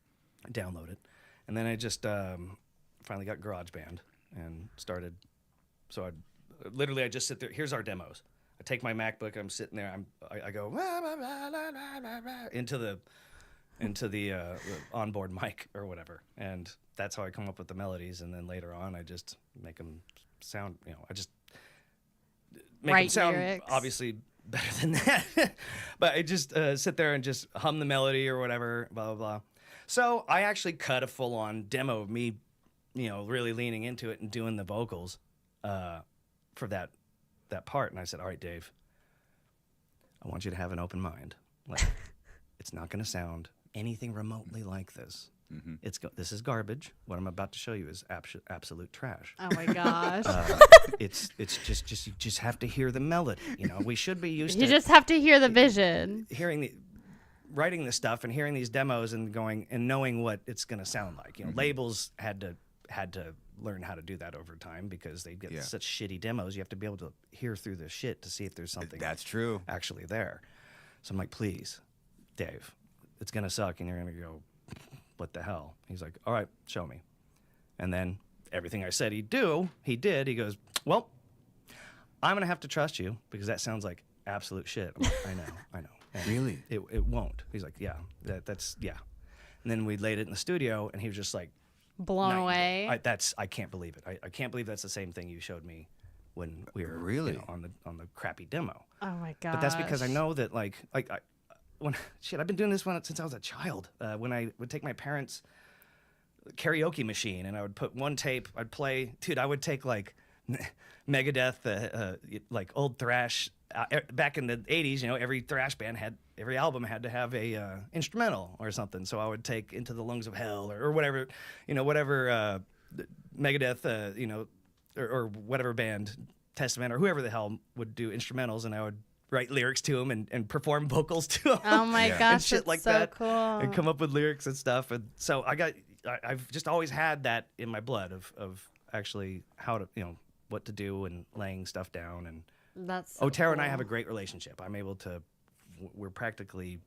download it. And then I just finally got GarageBand and started. So I just sit there. Here's our demos. I take my MacBook. I'm sitting there. I go into the onboard mic or whatever, and that's how I come up with the melodies. And then later on, I just make them sound. I just make them sound lyrics. Obviously better than that. But I just sit there and just hum the melody or whatever. Blah blah blah. So I actually cut a full-on demo of me, really leaning into it and doing the vocals for that part. And I said, all right, Dave, I want you to have an open mind. It's not going to sound anything remotely like this. Mm-hmm. This is garbage. What I'm about to show you is absolute trash. Oh my gosh. It's just you just have to hear the melody. We should be used You to just have to hear the vision. writing this stuff and hearing these demos and going and knowing what it's going to sound like. Labels had to learn how to do that over time because they get such shitty demos. You have to be able to hear through the shit to see if there's something That's true. actually there. So I'm like, please, Dave, it's going to suck. And you're going to go, what the hell? He's like, all right, show me. And then everything I said he'd do, he did. He goes, well, I'm going to have to trust you because that sounds like absolute shit. I'm like, I know. And Really? It won't. He's like, yeah, that's. And then we laid it in the studio and he was just like, Blown night away. and day. I can't believe it. I can't believe that's the same thing you showed me when we were Really? on the crappy demo. Oh my gosh. But that's because I know that I've been doing this since I was a child. When I would take my parents' karaoke machine and I would put one tape, I'd play. Dude, I would take Megadeth, old thrash. Back in the 80s, every thrash band every album had to have a instrumental or something. So I would take Into the Lungs of Hell or whatever, whatever Megadeth, or whatever band, Testament or whoever the hell would do instrumentals, and I would write lyrics to them and perform vocals to them. Oh my gosh, and shit that's like so that, cool. and come up with lyrics and stuff. And so I've just always had that in my blood of actually how to, what to do and laying stuff down. And That's so Tara and I cool. have a great relationship. I'm able to, we're practically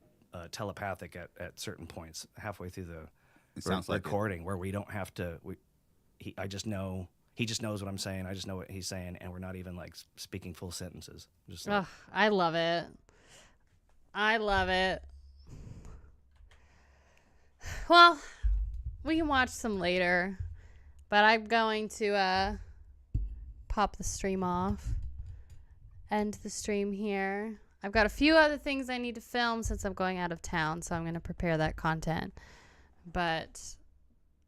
telepathic at certain points halfway through the Sounds like it. recording where we don't have to, he just knows what I'm saying. I just know what he's saying. And we're not even speaking full sentences. Just Ugh, I love it. I love it. Well, we can watch some later, but I'm going to pop the stream off. End the stream here. I've got a few other things I need to film since I'm going out of town, so I'm going to prepare that content. But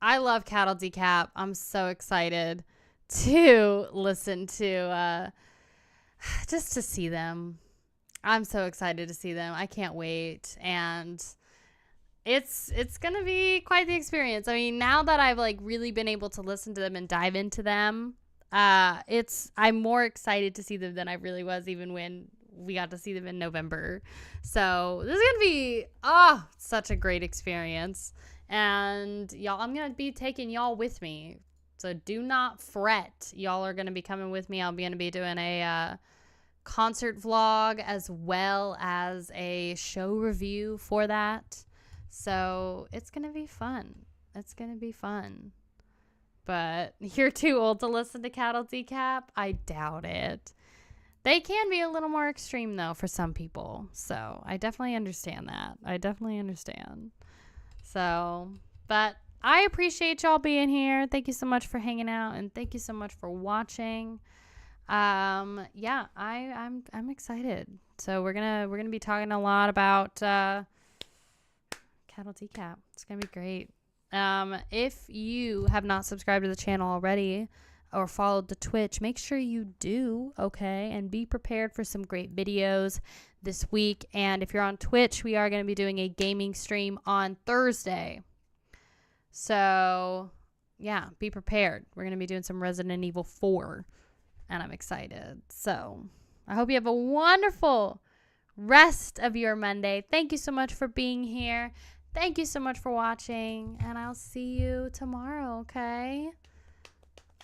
I love Cattle Decap. I'm so excited to listen to, just to see them. I'm so excited to see them. I can't wait. And it's going to be quite the experience. I mean, now that I've really been able to listen to them and dive into them, I'm more excited to see them than I really was even when we got to see them in November. So this is going to be, such a great experience. And y'all, I'm going to be taking y'all with me. So do not fret. Y'all are going to be coming with me. I'm going to be doing a concert vlog as well as a show review for that. So it's going to be fun. It's going to be fun. But you're too old to listen to Cattle Decap? I doubt it. They can be a little more extreme, though, for some people. So I definitely understand that. I definitely understand. So, but I appreciate y'all being here. Thank you so much for hanging out, and thank you so much for watching. I'm excited. So we're gonna be talking a lot about Cattle Decap. It's gonna be great. If you have not subscribed to the channel already or followed the Twitch, make sure you do, okay? And be prepared for some great videos this week. And if you're on Twitch, we are going to be doing a gaming stream on Thursday. So, yeah, be prepared. We're going to be doing some Resident Evil 4, and I'm excited. So, I hope you have a wonderful rest of your Monday. Thank you so much for being here. Thank you so much for watching, and I'll see you tomorrow, okay?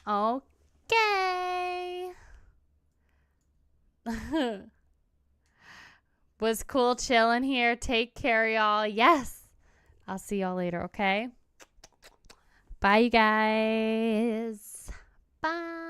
Okay. Was cool chilling here. Take care, y'all. Yes. I'll see y'all later, okay? Bye, you guys. Bye.